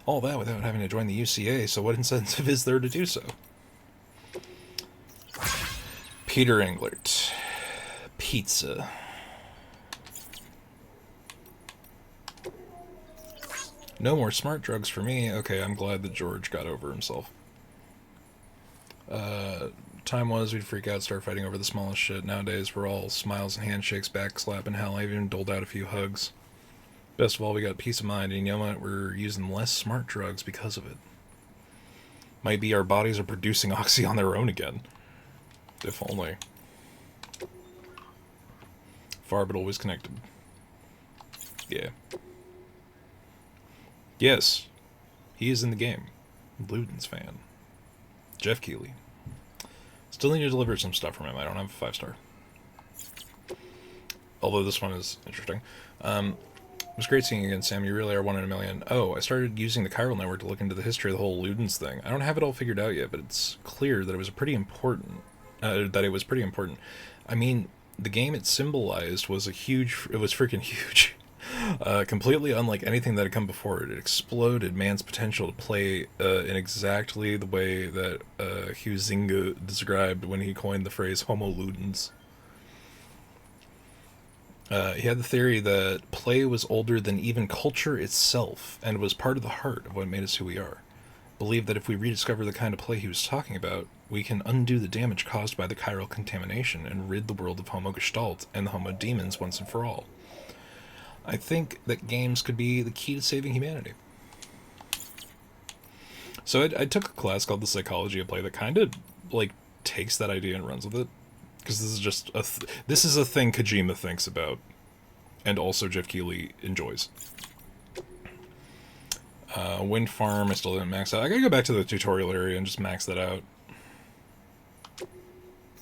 All that without having to join the UCA, so what incentive is there to do so? Peter Englert. Pizza. No more smart drugs for me. Okay, I'm glad that George got over himself. Time was we'd freak out, start fighting over the smallest shit. Nowadays, we're all smiles and handshakes, back slapping. Hell, I even doled out a few hugs. Best of all, we got peace of mind, and you know what? We're using less smart drugs because of it. Might be our bodies are producing oxy on their own again. If only. Far but always connected. Yeah. Yes, he is in the game. Luden's fan. Jeff Keighley. Still need to deliver some stuff from him. I don't have a 5-star. Although this one is interesting. It was great seeing you again, Sam. You really are 1 in a million. Oh, I started using the chiral network to look into the history of the whole Ludens thing. I don't have it all figured out yet, but it's clear that it was pretty important. I mean, the game it symbolized was it was freaking huge. Completely unlike anything that had come before it. It exploded man's potential to play in exactly the way that Huizinga described when he coined the phrase Homo Ludens. He had the theory that play was older than even culture itself, and was part of the heart of what made us who we are. Believed that if we rediscover the kind of play he was talking about, we can undo the damage caused by the chiral contamination and rid the world of Homo Gestalt and the Homo Demons once and for all. I think that games could be the key to saving humanity. So I took a class called The Psychology of Play that kind of, like, takes that idea and runs with it. Because this is just this is a thing Kojima thinks about, and also Jeff Keighley enjoys. Wind Farm, I still didn't max out. I gotta go back to the tutorial area and just max that out.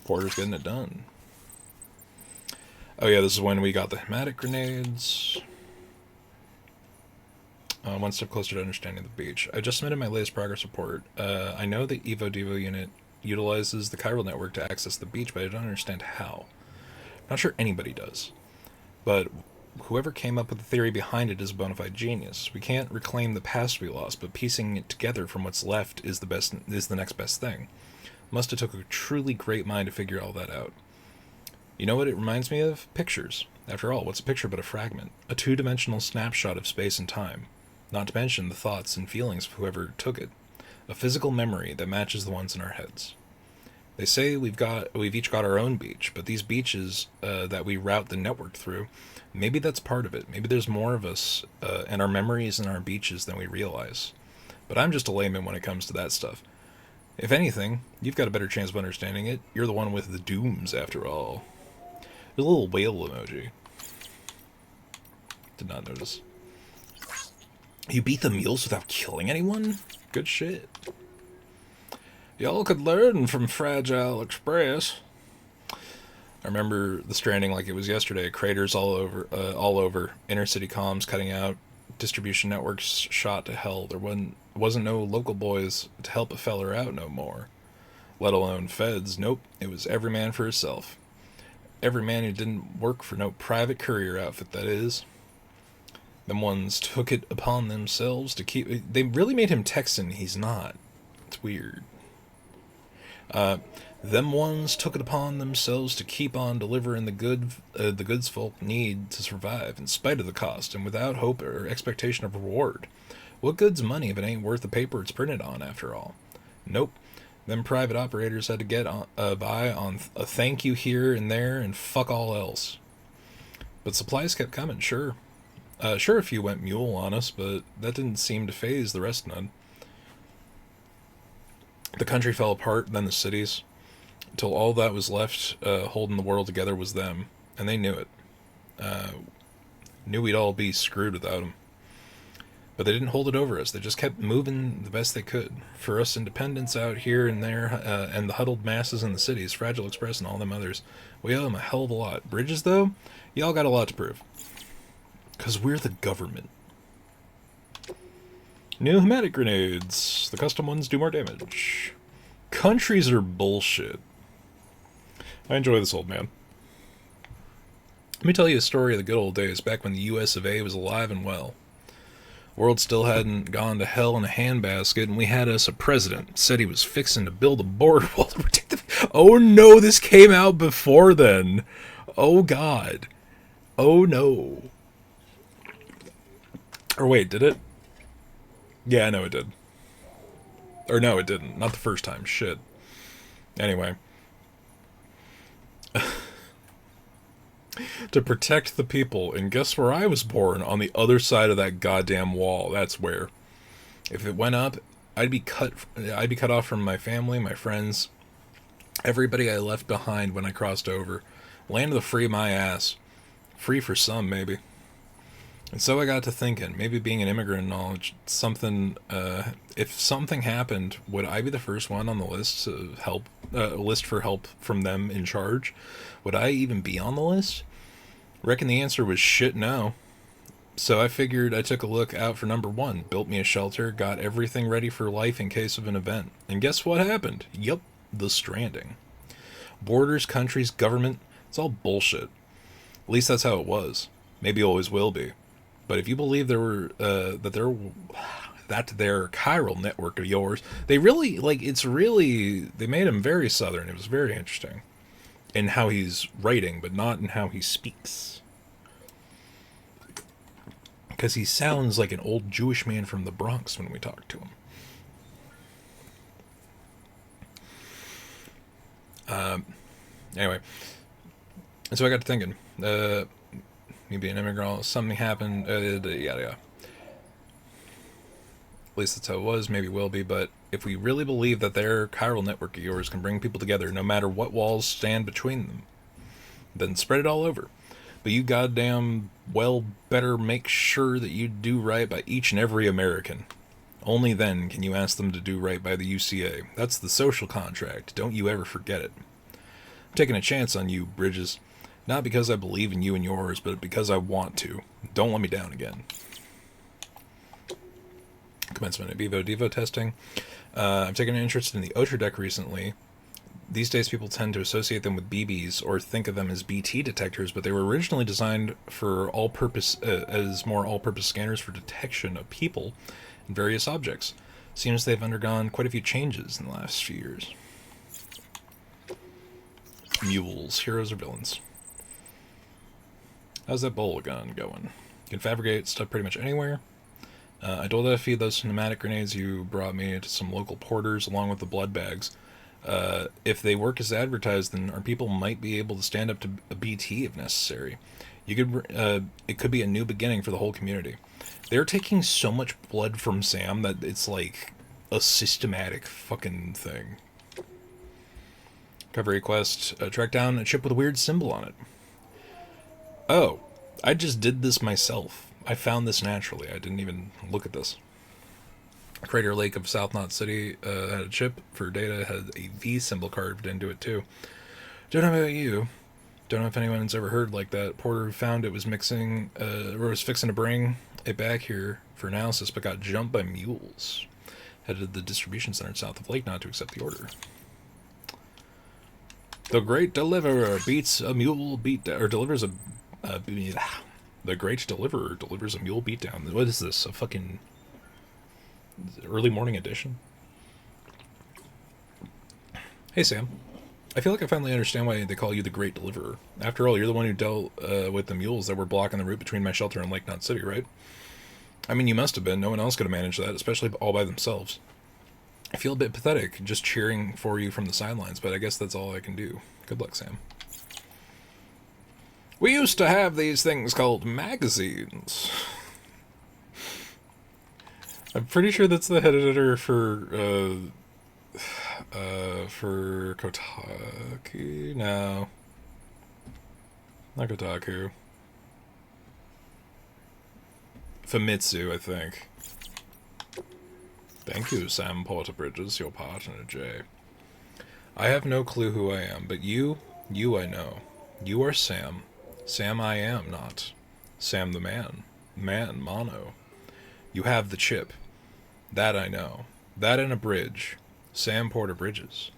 Porter's getting it done. Oh yeah, this is when we got the hematic grenades. One step closer to understanding the beach. I just submitted my latest progress report. I know the Evo Devo unit utilizes the chiral network to access the beach, but I don't understand how. I'm not sure anybody does. But whoever came up with the theory behind it is a bona fide genius. We can't reclaim the past we lost, but piecing it together from what's left is the next best thing. Must have took a truly great mind to figure all that out. You know what it reminds me of? Pictures. After all, what's a picture but a fragment? A two-dimensional snapshot of space and time. Not to mention the thoughts and feelings of whoever took it. A physical memory that matches the ones in our heads. They say we've each got our own beach, but these beaches that we route the network through, maybe that's part of it. Maybe there's more of us and our memories and our beaches than we realize. But I'm just a layman when it comes to that stuff. If anything, you've got a better chance of understanding it. You're the one with the dooms, after all. There's a little whale emoji. Did not notice. You beat the mules without killing anyone? Good shit. Y'all could learn from Fragile Express. I remember the Stranding like it was yesterday. Craters all over. Inner city comms cutting out. Distribution networks shot to hell. There wasn't no local boys to help a feller out no more. Let alone feds. Nope. It was every man for himself. Every man who didn't work for no private courier outfit, that is. Them ones took it upon themselves to keep... They really made him Texan. He's not. It's weird. Them ones took it upon themselves to keep on delivering the goods folk need to survive, in spite of the cost, and without hope or expectation of reward. What good's money if it ain't worth the paper it's printed on, after all? Nope. Them private operators had to get by on a thank you here and there, and fuck all else. But supplies kept coming, sure. Sure, a few went mule on us, but that didn't seem to faze the rest none. The country fell apart, then the cities, until all that was left holding the world together was them, and they knew it. Knew we'd all be screwed without them. But they didn't hold it over us. They just kept moving the best they could. For us independents out here and there, and the huddled masses in the cities, Fragile Express and all them others, we owe them a hell of a lot. Bridges, though, y'all got a lot to prove. 'Cause we're the government. Pneumatic grenades. The custom ones do more damage. Countries are bullshit. I enjoy this old man. Let me tell you a story of the good old days, back when the US of A was alive and well. World still hadn't gone to hell in a handbasket, and we had us a president. Said he was fixing to build a border wall to protect the... Oh no, this came out before then. Oh god. Oh no. Or wait, did it? Yeah, I know it did. Or no, it didn't. Not the first time. Shit. Anyway. To protect the people. And guess where I was born? On the other side of that goddamn wall. That's where. If it went up, I'd be cut off from my family, my friends, everybody I left behind when I crossed over. Land of the free, my ass. Free for some, maybe. And so I got to thinking, maybe being an immigrant and all, something, if something happened, would I be the first one on the list to help, list for help from them in charge? Would I even be on the list? Reckon the answer was shit no. So I figured I took a look out for number one, built me a shelter, got everything ready for life in case of an event. And guess what happened? Yup, the Stranding. Borders, countries, government, it's all bullshit. At least that's how it was. Maybe always will be. But if you believe their chiral network of yours, they really, they made him very southern. It was very interesting in how he's writing, but not in how he speaks. Because he sounds like an old Jewish man from the Bronx when we talk to him. Anyway, and so I got to thinking, maybe an immigrant, something happened, yada yada. At least that's how it was, maybe will be, but if we really believe that their chiral network of yours can bring people together no matter what walls stand between them, then spread it all over. But you goddamn well better make sure that you do right by each and every American. Only then can you ask them to do right by the UCA. That's the social contract. Don't you ever forget it. I'm taking a chance on you, Bridges. Not because I believe in you and yours, but because I want to. Don't let me down again. Commencement of Evo Devo testing. I'm taking an interest in the Otra deck recently. These days people tend to associate them with BBs or think of them as BT detectors, but they were originally designed for all-purpose as more all-purpose scanners for detection of people and various objects. Seems they've undergone quite a few changes in the last few years. Mules, heroes or villains? How's that bowl gun going? You can fabricate stuff pretty much anywhere. I told her to feed those pneumatic grenades you brought me to some local porters along with the blood bags. If they work as advertised, then our people might be able to stand up to a BT if necessary. You could, it could be a new beginning for the whole community. They're taking so much blood from Sam that it's like a systematic fucking thing. Cover request, track down a chip with a weird symbol on it. Oh, I just did this myself. I found this naturally. I didn't even look at this. Crater Lake of South Knot City had a chip for data, had a V symbol carved into it too. Don't know about you. Don't know if anyone's ever heard like that. Porter who found it was mixing, or was fixing to bring it back here for analysis, but got jumped by mules. Headed to the distribution center south of Lake Knot to accept the order. The Great Deliverer beats a mule beatdown, or delivers a. The Great Deliverer delivers a mule beatdown. What is this? A fucking early morning edition? Hey Sam, I feel like I finally understand why they call you the Great Deliverer. After all, you're the one who dealt with the mules that were blocking the route between my shelter and Lake Knot City, right? I mean, you must have been. No one else could have managed that, especially all by themselves. I feel a bit pathetic just cheering for you from the sidelines, but I guess that's all I can do. Good luck, Sam. We used to have these things called magazines. I'm pretty sure that's the head editor for Kotaku. No. Not Kotaku. Famitsu, I think. Thank you, Sam Porter Bridges, your partner, Jay. I have no clue who I am, but you I know. You are Sam. Sam I am not. Sam the man. Man, mono. You have the chip. That I know. That and a bridge. Sam Porter Bridges.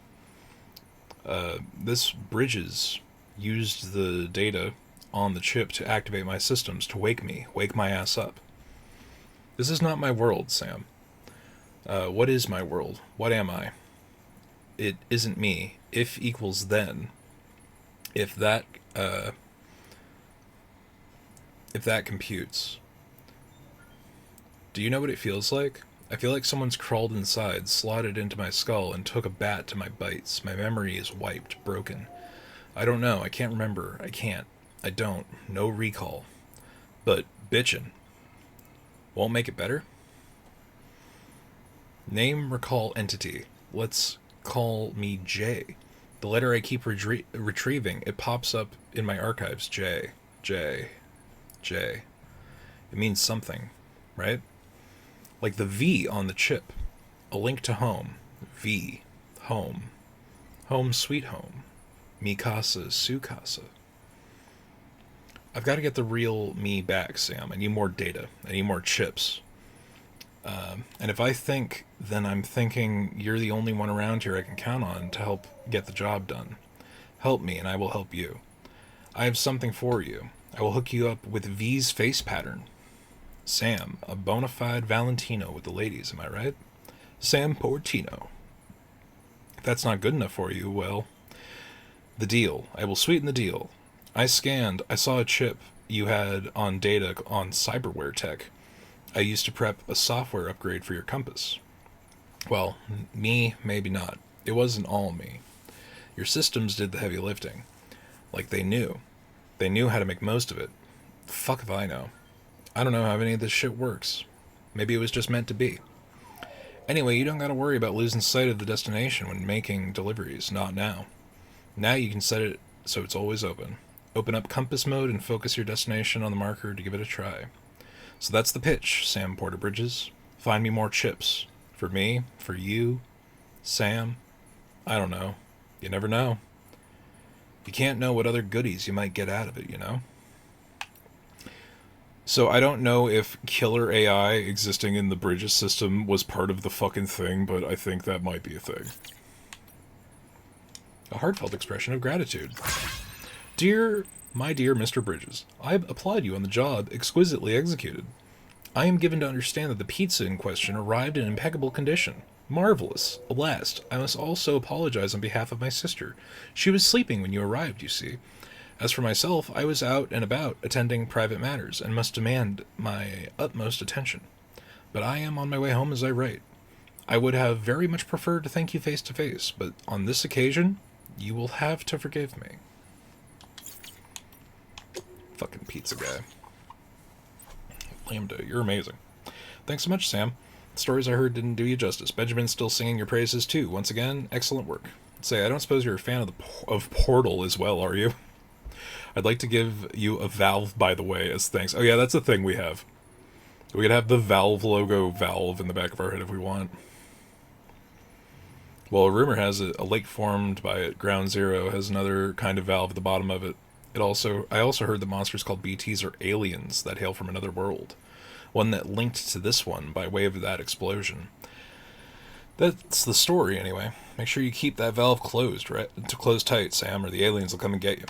This Bridges used the data on the chip to activate my systems to wake my ass up. This is not my world, Sam. What is my world? What am I? It isn't me. If equals then. If that computes. Do you know what it feels like? I feel like someone's crawled inside, slotted into my skull, and took a bat to my bites. My memory is wiped, broken. I don't know. I can't remember. I can't. I don't. No recall. But bitchin'. Won't make it better? Name, recall, entity. Let's call me J. The letter I keep retrieving, it pops up in my archives. J. J. J. It means something, right? Like the V on the chip. A link to home. V. Home. Home sweet home. Mi casa, su casa. I've got to get the real me back, Sam. I need more data. I need more chips. And if I think, then I'm thinking you're the only one around here I can count on to help get the job done. Help me, and I will help you. I have something for you. I will hook you up with V's face pattern. Sam, a bona fide Valentino with the ladies, am I right? Sam Portino. If that's not good enough for you, well, the deal. I will sweeten the deal. I saw a chip you had on data on cyberware tech. I used to prep a software upgrade for your compass. Well, me, maybe not. It wasn't all me. Your systems did the heavy lifting. Like they knew. They knew how to make most of it. Fuck if I know. I don't know how any of this shit works. Maybe it was just meant to be. Anyway, you don't gotta worry about losing sight of the destination when making deliveries. Not now. Now you can set it so it's always open. Open up compass mode and focus your destination on the marker to give it a try. So that's the pitch, Sam Porter Bridges. Find me more chips. For me, for you, Sam. I don't know. You never know. You can't know what other goodies you might get out of it, you know? So I don't know if killer AI existing in the Bridges system was part of the fucking thing, but I think that might be a thing. A heartfelt expression of gratitude. My dear Mr. Bridges, I applaud you on the job exquisitely executed. I am given to understand that the pizza in question arrived in impeccable condition. Marvelous. Alas, I must also apologize on behalf of my sister. She was sleeping when you arrived, you see. As for myself, I was out and about attending private matters and must demand my utmost attention. But I am on my way home as I write. I would have very much preferred to thank you face to face, but on this occasion, you will have to forgive me. Fucking pizza guy. Lambda, you're amazing. Thanks so much, Sam. The stories I heard didn't do you justice. Benjamin's still singing your praises too. Once again, excellent work. Say, I don't suppose you're a fan of Portal as well, are you? I'd like to give you a Valve, by the way, as thanks. Oh yeah, that's a thing we have. We could have the Valve logo Valve in the back of our head if we want. Well, a rumor has it a lake formed by it, Ground Zero, has another kind of valve at the bottom of it. I also heard that monsters called BTs are aliens that hail from another world. One that linked to this one by way of that explosion. That's the story, anyway. Make sure you keep that valve closed, right? To close tight, Sam, or the aliens will come and get you.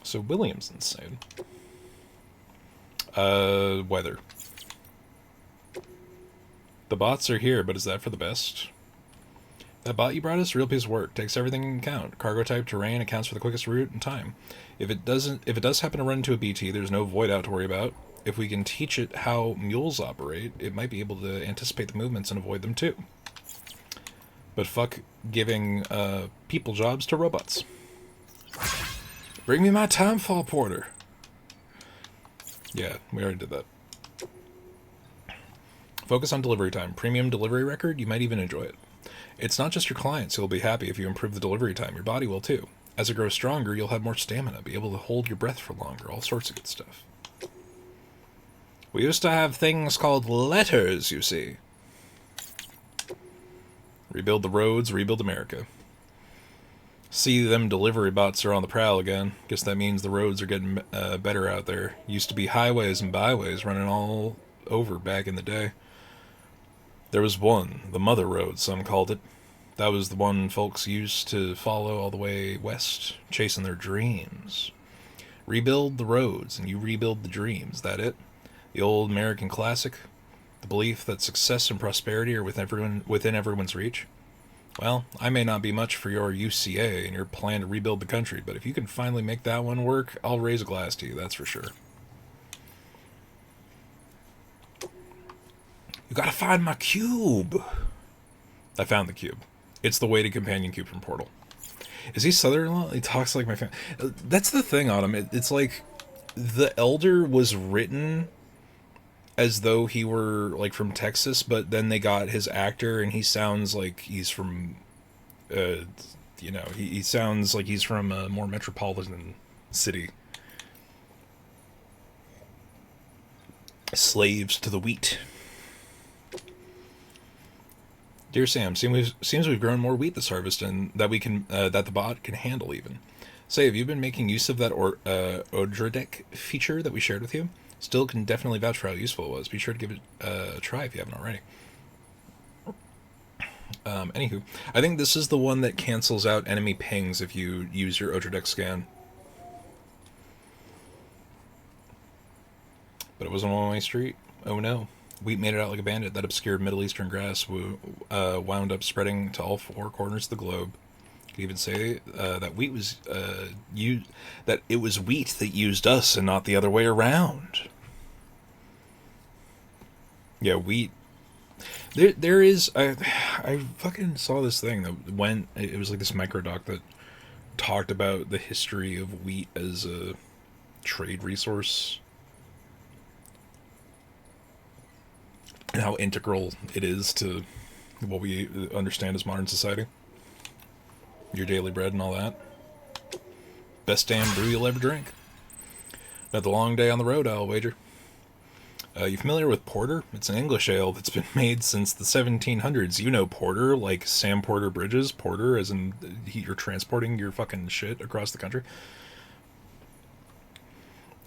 So William's insane. Weather. The bots are here, but is that for the best? That bot you brought us, real piece of work. Takes everything into account. Cargo type, terrain, accounts for the quickest route and time. If it does happen to run into a BT, there's no void out to worry about. If we can teach it how mules operate, it might be able to anticipate the movements and avoid them too. But fuck giving people jobs to robots. Bring me my Timefall porter. Yeah, we already did that. Focus on delivery time. Premium delivery record, you might even enjoy it. It's not just your clients who will be happy if you improve the delivery time. Your body will too. As it grows stronger, you'll have more stamina, be able to hold your breath for longer, all sorts of good stuff. We used to have things called letters, you see. Rebuild the roads, rebuild America. See, them delivery bots are on the prowl again. Guess that means the roads are getting better out there. Used to be highways and byways running all over back in the day. There was one, the Mother Road, some called it. That was the one folks used to follow all the way west, chasing their dreams. Rebuild the roads, and you rebuild the dreams. That it? The old American classic? The belief that success and prosperity are within everyone's reach? Well, I may not be much for your UCA and your plan to rebuild the country, but if you can finally make that one work, I'll raise a glass to you, that's for sure. You gotta find my cube! I found the cube. It's the weighted companion cube from Portal. Is he Southern? He talks like my family. That's the thing on him. It's like the Elder was written as though he were like from Texas, but then they got his actor and he sounds like he's from, he sounds like he's from a more metropolitan city. Slaves to the wheat. Dear Sam, seems we've grown more wheat this harvest, and that that the bot can handle even. Say, have you been making use of that Odradek feature that we shared with you? Still can definitely vouch for how useful it was. Be sure to give it a try if you haven't already. Anywho, I think this is the one that cancels out enemy pings if you use your Odradek scan. But it wasn't a one-way street. Oh no. Wheat made it out like a bandit. That obscure Middle Eastern grass wound up spreading to all four corners of the globe. You could even say that wheat was that it was wheat that used us and not the other way around. Yeah, wheat. There is I fucking saw this thing that went. It was like this microdoc that talked about the history of wheat as a trade resource. And how integral it is to what we understand as modern society. Your daily bread and all that. Best damn brew you'll ever drink. Another long day on the road, I'll wager. You familiar with porter? It's an English ale that's been made since the 1700s. You know porter, like Sam Porter Bridges. Porter, as in you're transporting your fucking shit across the country.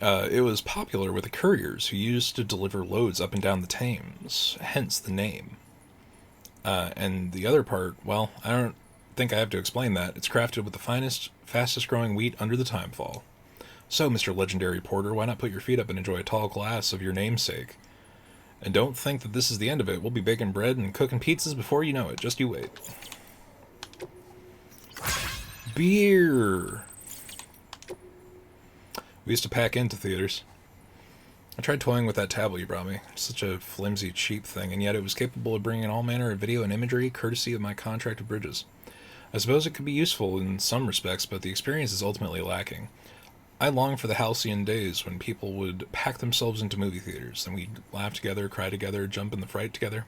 It was popular with the couriers who used to deliver loads up and down the Thames, hence the name. And the other part, well, I don't think I have to explain that. It's crafted with the finest, fastest growing wheat under the Timefall. So, Mr. Legendary Porter, why not put your feet up and enjoy a tall glass of your namesake? And don't think that this is the end of it. We'll be baking bread and cooking pizzas before you know it. Just you wait. Beer! We used to pack into theaters. I tried toying with that tablet you brought me. It's such a flimsy, cheap thing, and yet it was capable of bringing all manner of video and imagery, courtesy of my contract with Bridges. I suppose it could be useful in some respects, but the experience is ultimately lacking. I long for the halcyon days when people would pack themselves into movie theaters, and we'd laugh together, cry together, jump in the fright together.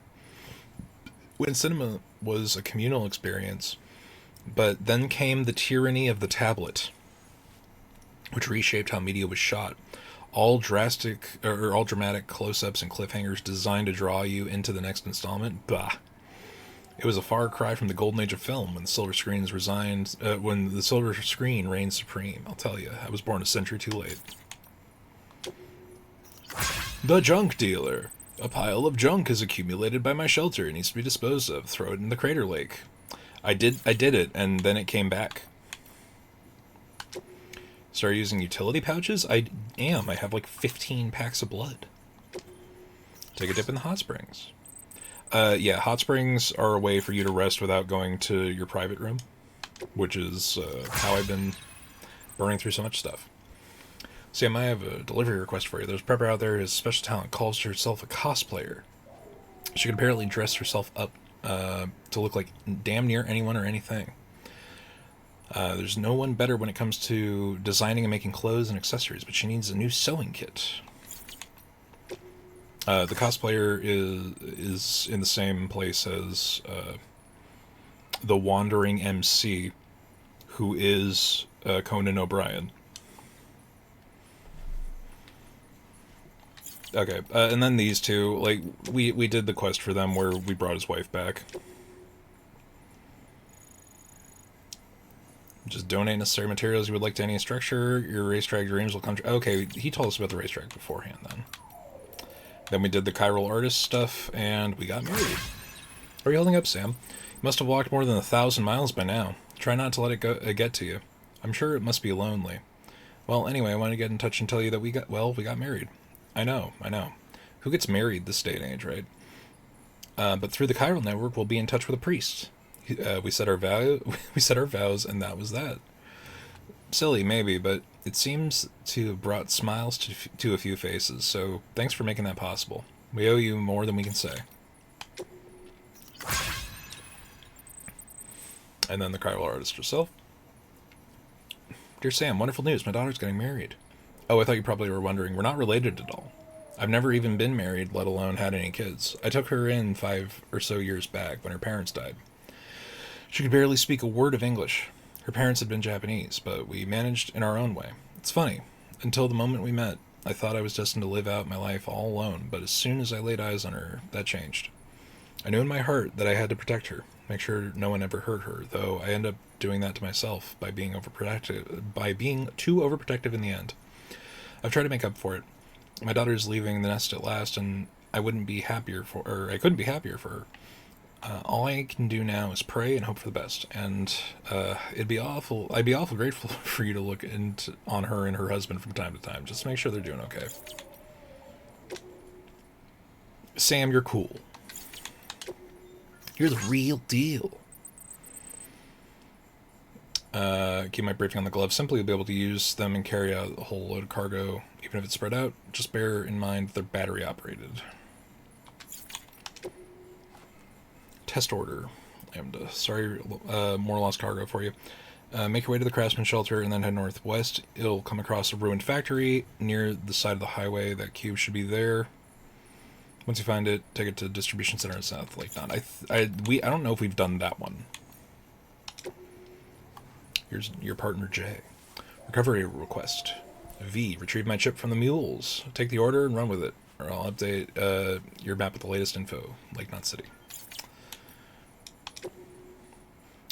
When cinema was a communal experience, but then came the tyranny of the tablet, which reshaped how media was shot. All dramatic close-ups and cliffhangers designed to draw you into the next installment. Bah. It was a far cry from the golden age of film when the silver screen reigned supreme. I'll tell you, I was born a century too late. The junk dealer. A pile of junk is accumulated by my shelter. It needs to be disposed of. Throw it in the crater lake. I did it, and then it came back. Start using utility pouches? I am. I have like 15 packs of blood. Take a dip in the hot springs. Yeah, hot springs are a way for you to rest without going to your private room, which is how I've been burning through so much stuff. Sam, I have a delivery request for you. There's a prepper out there who has special talent, calls herself a cosplayer. She can apparently dress herself up to look like damn near anyone or anything. There's no one better when it comes to designing and making clothes and accessories, but she needs a new sewing kit. The cosplayer is in the same place as the wandering MC, who is Conan O'Brien. Okay, and then these two, like, we did the quest for them where we brought his wife back. Just donate necessary materials you would like to any structure. Your racetrack dreams will come true. Okay, he told us about the racetrack beforehand then. Then we did the chiral artist stuff, and we got married. Are you holding up, Sam? You must have walked more than 1,000 miles by now. Try not to let it get to you. I'm sure it must be lonely. Well, anyway, I wanted to get in touch and tell you that we got married. I know. Who gets married this day and age, right? But through the chiral network, we'll be in touch with a priest. We said our vows, and that was that. Silly, maybe, but it seems to have brought smiles to a few faces, so thanks for making that possible. We owe you more than we can say. And then the chiral artist herself. Dear Sam, wonderful news. My daughter's getting married. Oh, I thought you probably were wondering. We're not related at all. I've never even been married, let alone had any kids. I took her in 5 or so years back when her parents died. She could barely speak a word of English. Her parents had been Japanese, but we managed in our own way. It's funny. Until the moment we met, I thought I was destined to live out my life all alone, but as soon as I laid eyes on her, that changed. I knew in my heart that I had to protect her, make sure no one ever hurt her, though I ended up doing that to myself by being too overprotective in the end. I've tried to make up for it. My daughter's leaving the nest at last, and I couldn't be happier for her. All I can do now is pray and hope for the best, and I'd be awful grateful for you to look on her and her husband from time to time, just to make sure they're doing okay. Sam, you're cool. You're the real deal. Keep my briefing on the gloves. Simply be able to use them and carry out a whole load of cargo, even if it's spread out. Just bear in mind they're battery operated. Test order. Lambda. Sorry, more lost cargo for you. Make your way to the Craftsman shelter and then head northwest. It'll come across a ruined factory near the side of the highway. That cube should be there. Once you find it, take it to the distribution center in South Lake Knot. I don't know if we've done that one. Here's your partner, Jay. Recovery request. V. Retrieve my chip from the mules. Take the order and run with it, or I'll update your map with the latest info. Lake Knot City.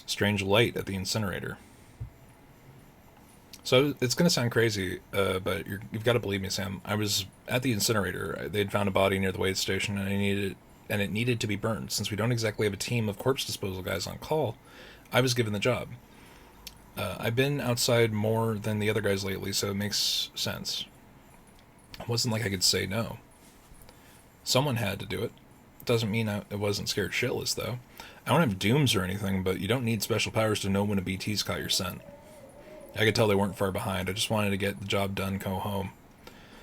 Strange light at the incinerator. So it's going to sound crazy, but you've got to believe me, Sam. I was at the incinerator. They'd found a body near the weigh station, and it needed to be burned. Since we don't exactly have a team of corpse disposal guys on call, I was given the job. I've been outside more than the other guys lately, so it makes sense. It wasn't like I could say no. Someone had to do it. Doesn't mean I wasn't scared shitless, though. I don't have dooms or anything, but you don't need special powers to know when a BT's caught your scent. I could tell they weren't far behind. I just wanted to get the job done, go home.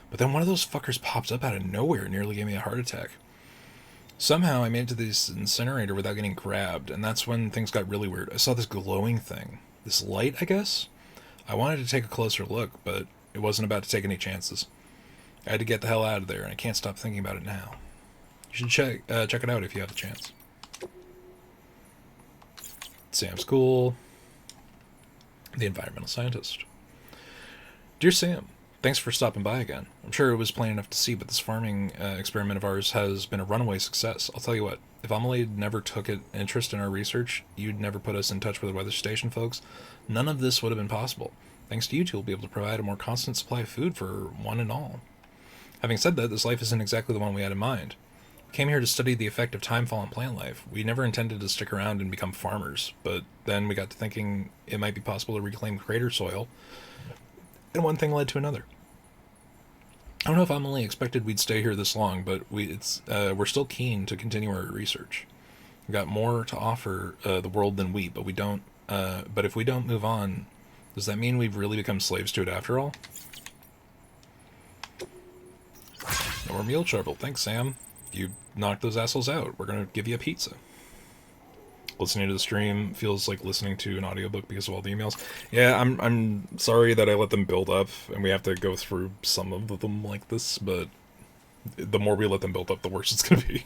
But then one of those fuckers popped up out of nowhere and nearly gave me a heart attack. Somehow I made it to this incinerator without getting grabbed, and that's when things got really weird. I saw this glowing thing. This light, I guess? I wanted to take a closer look, but it wasn't about to take any chances. I had to get the hell out of there, and I can't stop thinking about it now. You should check it out if you have the chance. Sam's cool. The environmental scientist. Dear Sam, thanks for stopping by again. I'm sure it was plain enough to see, but this farming experiment of ours has been a runaway success. I'll tell you what, if Amelie never took an interest in our research, you'd never put us in touch with the weather station folks, none of this would have been possible. Thanks to you two, we'll be able to provide a more constant supply of food for one and all. Having said that, this life isn't exactly the one we had in mind. We came here to study the effect of timefall on plant life. We never intended to stick around and become farmers, but then we got to thinking it might be possible to reclaim crater soil, and one thing led to another. I don't know if Emily expected we'd stay here this long, but we're still keen to continue our research. We've got more to offer the world than wheat, but we don't. But if we don't move on, does that mean we've really become slaves to it after all? No more meal trouble. Thanks, Sam. You knocked those assholes out. We're gonna give you a pizza. Listening to the stream feels like listening to an audiobook because of all the emails. Yeah, I'm sorry that I let them build up and we have to go through some of them like this, but the more we let them build up, the worse it's gonna be.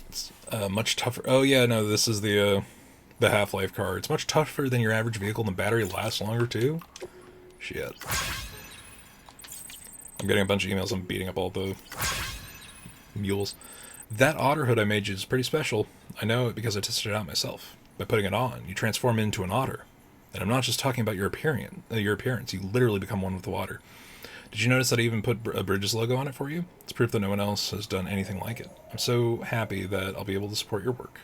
It's much tougher. Oh yeah, no, this is the Half-Life car. It's much tougher than your average vehicle and the battery lasts longer too. Shit. I'm getting a bunch of emails. I'm beating up all the mules. That otter hood I made you is pretty special. I know it because I tested it out myself. By putting it on, you transform into an otter. And I'm not just talking about your appearance. You literally become one with the water. Did you notice that I even put a Bridges logo on it for you? It's proof that no one else has done anything like it. I'm so happy that I'll be able to support your work.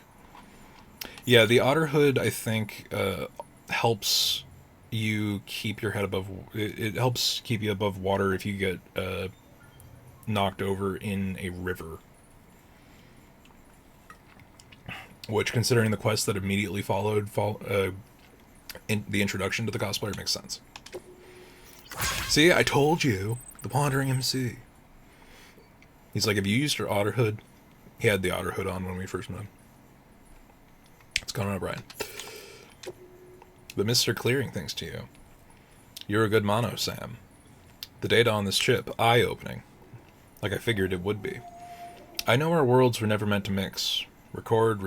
Yeah, the otter hood, I think, helps you keep your head above... It helps keep you above water if you get knocked over in a river. Which, considering the quest that immediately followed in the introduction to the cosplayer, makes sense. See, I told you, the Wandering MC. He's like, have you used your otter hood? He had the otter hood on when we first met him. What's going on, Brian? The mists are clearing thanks to you. You're a good mono, Sam. The data on this chip, eye-opening. Like I figured it would be. I know our worlds were never meant to mix. Record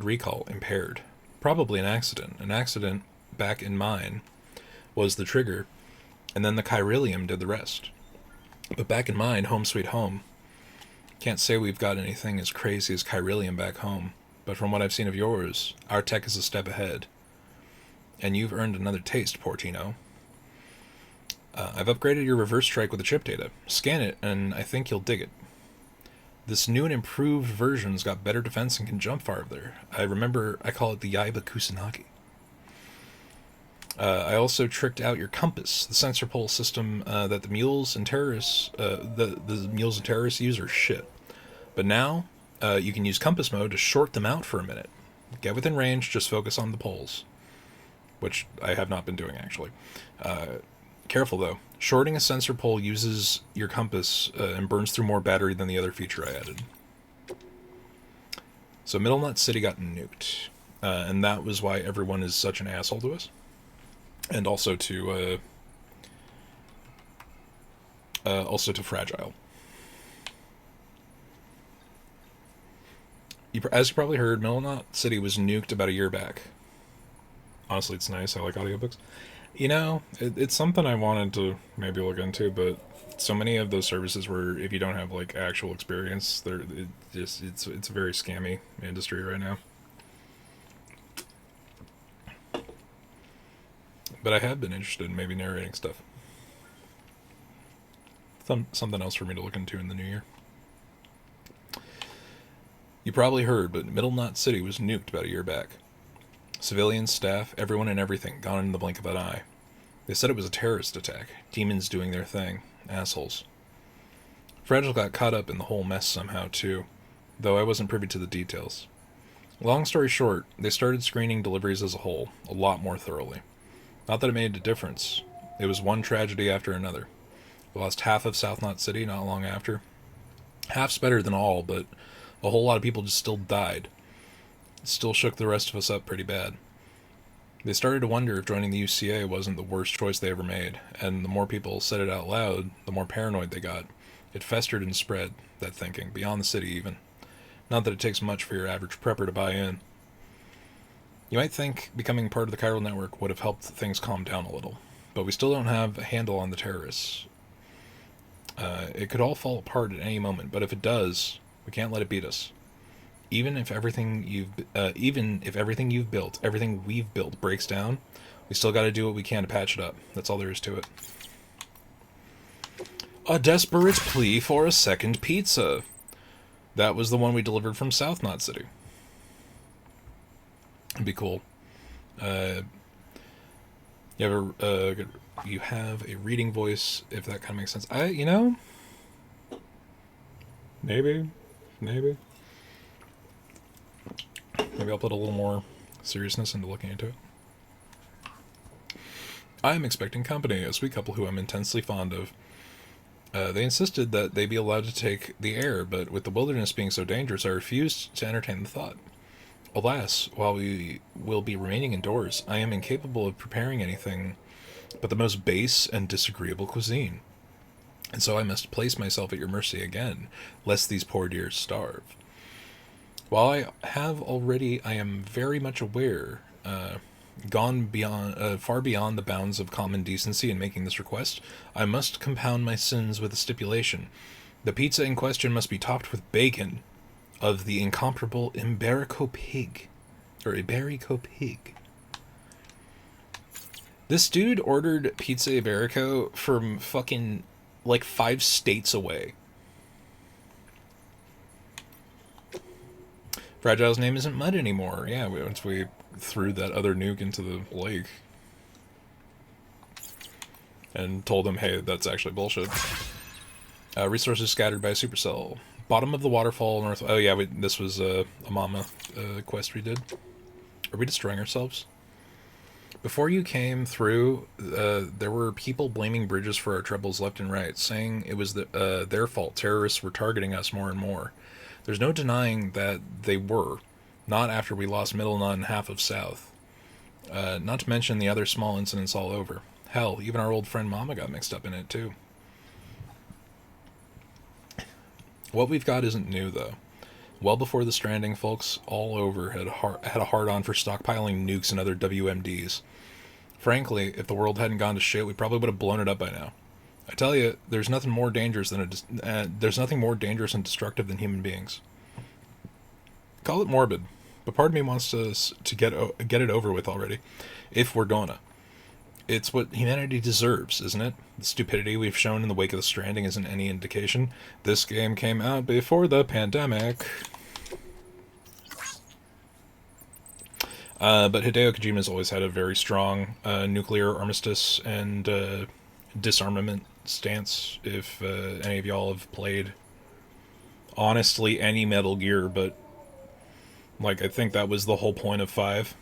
recall impaired. Probably an accident. An accident back in mine was the trigger, and then the chiralium did the rest. But back in mine, home sweet home. Can't say we've got anything as crazy as chiralium back home, but from what I've seen of yours, our tech is a step ahead. And you've earned another taste, Portino. I've upgraded your reverse strike with the chip data. Scan it, and I think you'll dig it. This new and improved version's got better defense and can jump farther. I remember I call it the Yaiba Kusanagi. I also tricked out your compass, the sensor pole system that the mules and terrorists, the mules and terrorists use are shit. But now you can use compass mode to short them out for a minute. Get within range, just focus on the poles, which I have not been doing actually. Careful though. Shorting a sensor pole uses your compass and burns through more battery than the other feature I added. So Middle Nut City got nuked, and that was why everyone is such an asshole to us. And also to Fragile. As you probably heard, Middle Nut City was nuked about a year back. Honestly, it's nice. I like audiobooks. You know, it's something I wanted to maybe look into, but so many of those services where if you don't have like actual experience, it's a very scammy industry right now. But I have been interested in maybe narrating stuff. Something else for me to look into in the new year. You probably heard, but Middle Knot City was nuked about a year back. Civilians, staff, everyone and everything gone in the blink of an eye. They said it was a terrorist attack. Demons doing their thing. Assholes. Fragile got caught up in the whole mess somehow, too, though I wasn't privy to the details. Long story short, they started screening deliveries as a whole, a lot more thoroughly. Not that it made a difference. It was one tragedy after another. We lost half of South Knot City not long after. Half's better than all, but a whole lot of people just still died. It still shook the rest of us up pretty bad. They started to wonder if joining the UCA wasn't the worst choice they ever made, and the more people said it out loud, the more paranoid they got. It festered and spread, that thinking, beyond the city even. Not that it takes much for your average prepper to buy in. You might think becoming part of the chiral network would have helped things calm down a little, but we still don't have a handle on the terrorists. It could all fall apart at any moment, but if it does, we can't let it beat us. Even if everything you've built, everything we've built breaks down, we still got to do what we can to patch it up. That's all there is to it. A desperate plea for a second pizza. That was the one we delivered from South Knot City. It'd be cool. You have a reading voice, if that kind of makes sense. Maybe. Maybe I'll put a little more seriousness into looking into it. I am expecting company, a sweet couple who I'm intensely fond of. They insisted that they be allowed to take the air, but with the wilderness being so dangerous, I refused to entertain the thought. Alas, while we will be remaining indoors, I am incapable of preparing anything but the most base and disagreeable cuisine. And so I must place myself at your mercy again, lest these poor dears starve. While I am very much aware, gone beyond, far beyond the bounds of common decency in making this request, I must compound my sins with a stipulation. The pizza in question must be topped with bacon of the incomparable Iberico pig. This dude ordered pizza Iberico from fucking, 5 states away. Fragile's name isn't Mud anymore. Yeah, once we threw that other nuke into the lake. And told them, hey, that's actually bullshit. Resources scattered by a supercell. Bottom of the waterfall north... Oh yeah, this was a mama quest we did. Are we destroying ourselves? Before you came through, there were people blaming Bridges for our troubles left and right, saying it was their fault. Terrorists were targeting us more and more. There's no denying that they were, not after we lost Middle Knot and half of South. Not to mention the other small incidents all over. Hell, even our old friend Mama got mixed up in it too. What we've got isn't new, though. Well before the Stranding, folks all over had a hard-on for stockpiling nukes and other WMDs. Frankly, if the world hadn't gone to shit, we probably would have blown it up by now. I tell you, there's nothing more dangerous and destructive than human beings. Call it morbid, but part of me wants to get it over with already, if we're gonna. It's what humanity deserves, isn't it? The stupidity we've shown in the wake of the Stranding isn't any indication. This game came out before the pandemic. But Hideo Kojima's always had a very strong nuclear armistice and disarmament stance, if any of y'all have played, honestly, any Metal Gear, but I think that was the whole point of 5.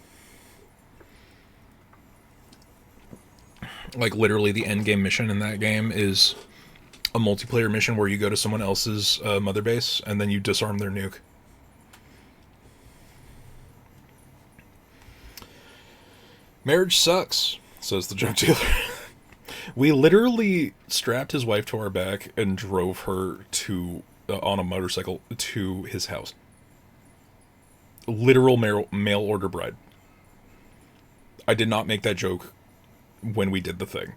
Literally the end game mission in that game is a multiplayer mission where you go to someone else's mother base and then you disarm their nuke. Marriage sucks, says the drug dealer. We literally strapped his wife to our back and drove her on a motorcycle to his house. Literal mail order bride. I did not make that joke when we did the thing.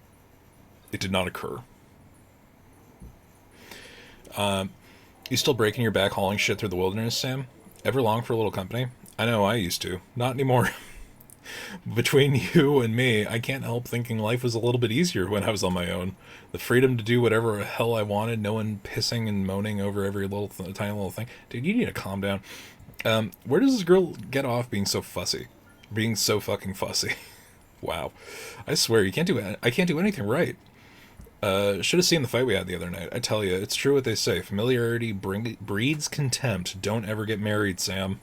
It did not occur. You still breaking your back hauling shit through the wilderness, Sam? Ever long for a little company? I know, I used to. Not anymore. Between you and me, I can't help thinking life was a little bit easier when I was on my own. The freedom to do whatever the hell I wanted, no one pissing and moaning over every tiny little thing. Dude, you need to calm down. Where does this girl get off being so fussy? Being so fucking fussy. Wow. I swear, you can't do it. I can't do anything right. Should have seen the fight we had the other night. I tell you, it's true what they say. Familiarity breeds contempt. Don't ever get married, Sam.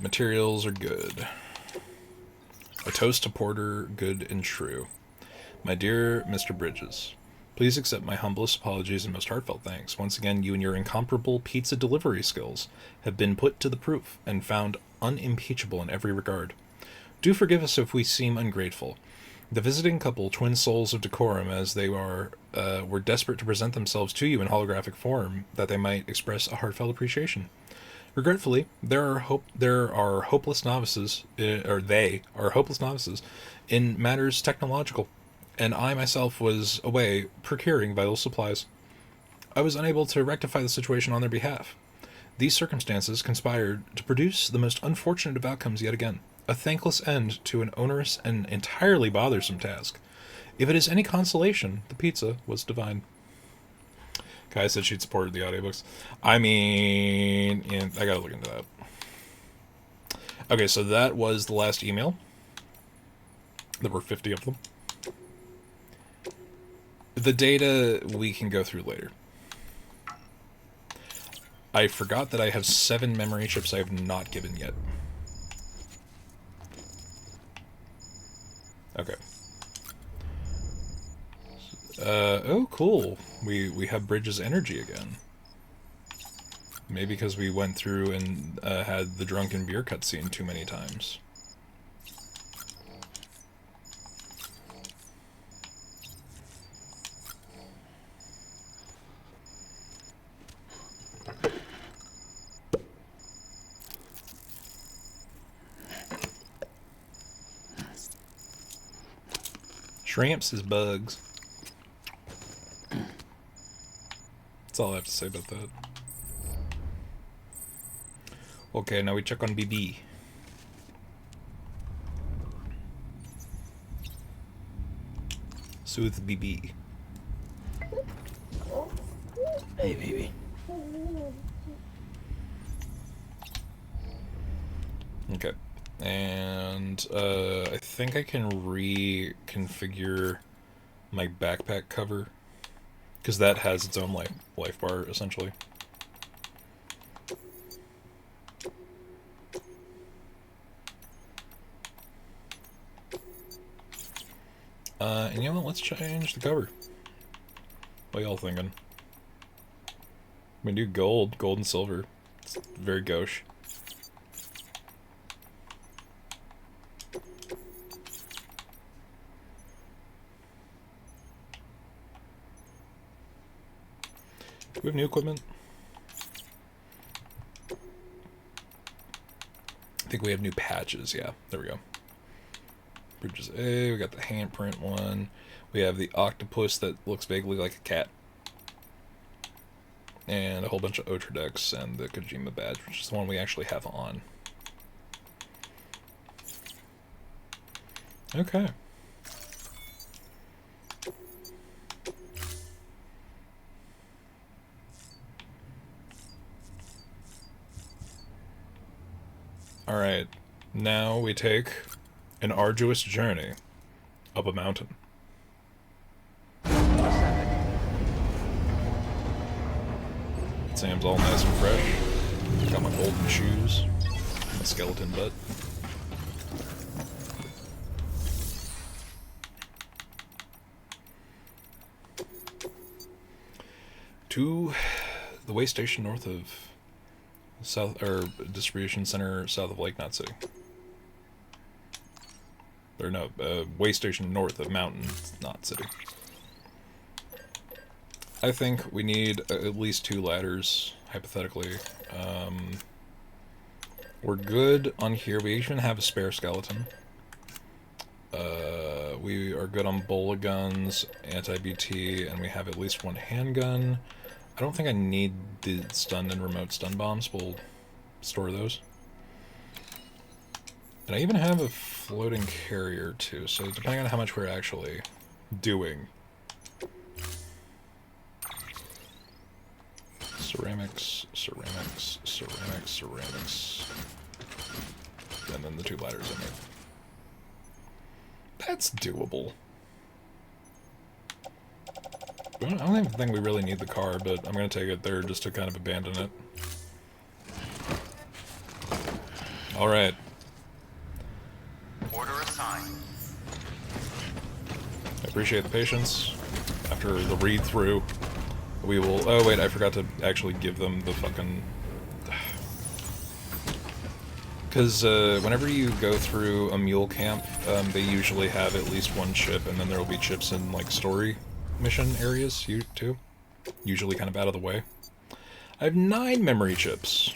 Materials are good. A toast to Porter, good and true. My dear Mr. Bridges, please accept my humblest apologies and most heartfelt thanks. Once again, you and your incomparable pizza delivery skills have been put to the proof and found unimpeachable in every regard. Do forgive us if we seem ungrateful. The visiting couple, twin souls of decorum as they were desperate to present themselves to you in holographic form that they might express a heartfelt appreciation. Regretfully, there are hopeless novices, they are hopeless novices in matters technological, and I myself was away procuring vital supplies. I was unable to rectify the situation on their behalf. These circumstances conspired to produce the most unfortunate of outcomes yet again, a thankless end to an onerous and entirely bothersome task. If it is any consolation, the pizza was divine. Kai said she'd supported the audiobooks. I mean, yeah, I gotta look into that. Okay, so that was the last email. There were 50 of them. The data we can go through later. I forgot that I have 7 memory chips I have not given yet. Okay. Oh, cool. We have Bridges energy again. Maybe because we went through and had the drunken beer cutscene too many times. Shrimps is bugs. That's all I have to say about that. Okay, now we check on BB. Soothe BB. Hey, baby. Okay. And I think I can reconfigure my backpack cover, because that has its own life bar, essentially. And you know what? Let's change the cover. What y'all thinking? We do gold and silver. It's very gauche. Do we have new equipment? I think we have new patches, yeah. There we go. Bridges A, we got the handprint one. We have the octopus that looks vaguely like a cat. And a whole bunch of Otrodex and the Kojima badge, which is the one we actually have on. Okay. Alright, now we take an arduous journey up a mountain. Sam's all nice and fresh. Got my golden shoes, my skeleton butt. To the way station north of distribution center south of Lake Knot City. Or no, way station north of Mountain Knot City. I think we need at least 2 ladders, hypothetically. We're good on here. We even have a spare skeleton. We are good on bola guns, anti-BT, and we have at least 1 handgun. I don't think I need the stun and remote stun bombs. We'll store those. And I even have a floating carrier too, so depending on how much we're actually doing. ceramics, ceramics, ceramics, ceramics. And then the 2 ladders I made. That's doable. I don't even think we really need the car, but I'm going to take it there just to kind of abandon it. Alright. Order assigned. I appreciate the patience. After the read-through, we will... Oh, wait, I forgot to actually give them the fucking... Because whenever you go through a mule camp, they usually have at least 1 chip, and then there will be chips in, like, story mission areas, too. Usually kind of out of the way. I have 9 memory chips.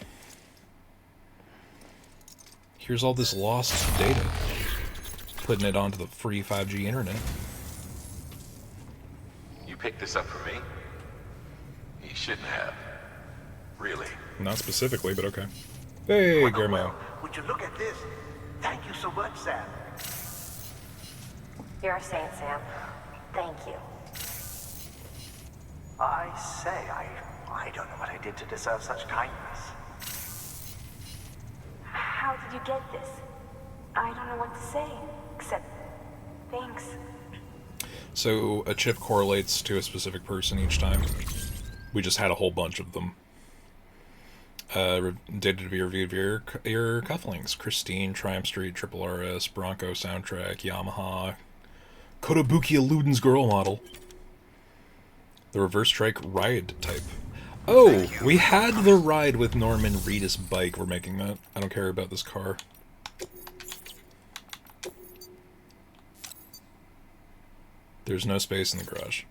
Here's all this lost data. Putting it onto the free 5G internet. You picked this up for me? You shouldn't have. Really. Not specifically, but okay. Hey, Well, Guillermo. well, would you look at this? Thank you so much, Sam. You're a saint, Sam. Thank you. I say, I don't know what I did to deserve such kindness. How did you get this? I don't know what to say, except thanks. So, a chip correlates to a specific person each time. We just had a whole bunch of them. Data to be reviewed via your cufflinks. Christine, Triumph Street, Triple RS, Bronco soundtrack, Yamaha, Kotobukiya Luden's girl model. The reverse strike ride type. Oh, we had the ride with Norman Reedus' bike. We're making that. I don't care about this car. There's no space in the garage.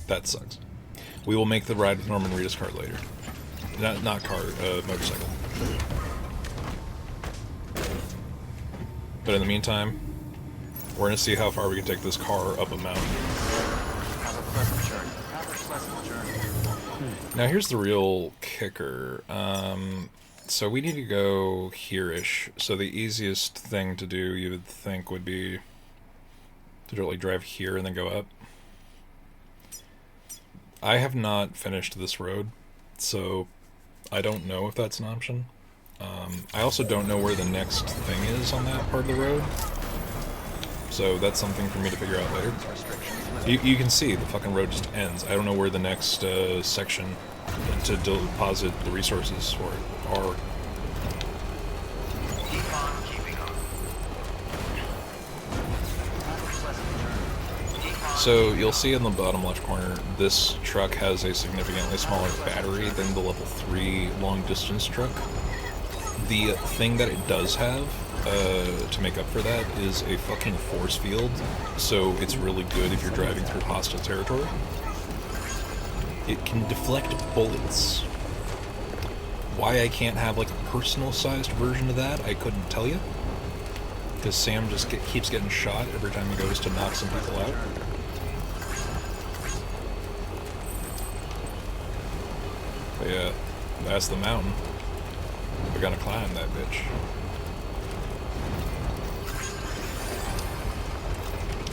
That sucks. We will make the ride with Norman Reedus' car later. Not car, motorcycle. But in the meantime, we're gonna see how far we can take this car up a mountain. Have a pleasant journey. Have a pleasant journey. Now here's the real kicker. So we need to go here-ish. So the easiest thing to do, you would think, would be to like drive here and then go up. I have not finished this road, so I don't know if that's an option. I also don't know where the next thing is on that part of the road, so that's something for me to figure out later. You can see the fucking road just ends. I don't know where the next section to deposit the resources for it are. Keep on keeping on. So you'll see in the bottom left corner, this truck has a significantly smaller battery than the level 3 long distance truck. The thing that it does have to make up for that is a fucking force field, so it's really good if you're driving through hostile territory. It can deflect bullets. Why I can't have like a personal sized version of that, I couldn't tell you. Because Sam just keeps getting shot every time he goes to knock some people out. But yeah, that's the mountain. We're gonna climb that bitch.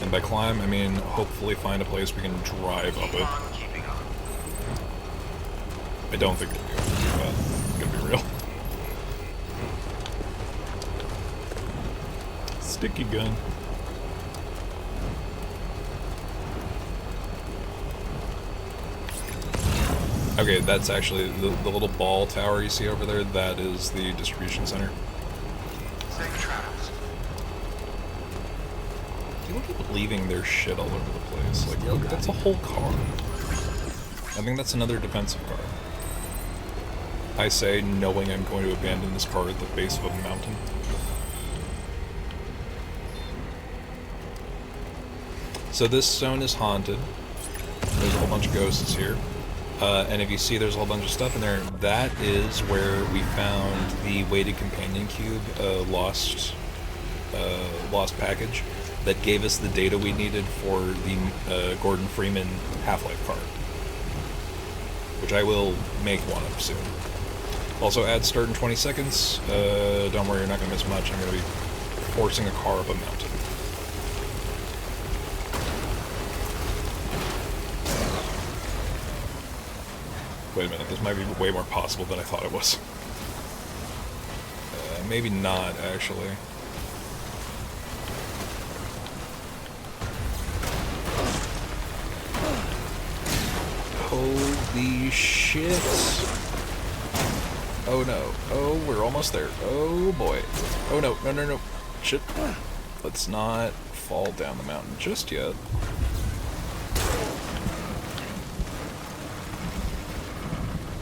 And by climb, I mean hopefully find a place we can drive up it. I don't think we'll be able to do that. I'm gonna be real. Sticky gun. Okay, that's actually the little ball tower you see over there. That is the distribution center. Safe travels. People keep leaving their shit all over the place. Like, look, that's a whole car. I think that's another defensive car. I say, knowing I'm going to abandon this car at the base of a mountain. So this zone is haunted. There's a whole bunch of ghosts here. And if you see there's a whole bunch of stuff in there, that is where we found the weighted companion cube, lost package, that gave us the data we needed for the Gordon Freeman Half-Life card. Which I will make one of soon. Also, ads start in 20 seconds. Don't worry, you're not going to miss much. I'm going to be forcing a car up a mountain. Wait a minute, this might be way more possible than I thought it was. Maybe not, actually. Holy shit! Oh no. Oh, we're almost there. Oh boy. Oh no, no, no, no. Shit. Let's not fall down the mountain just yet.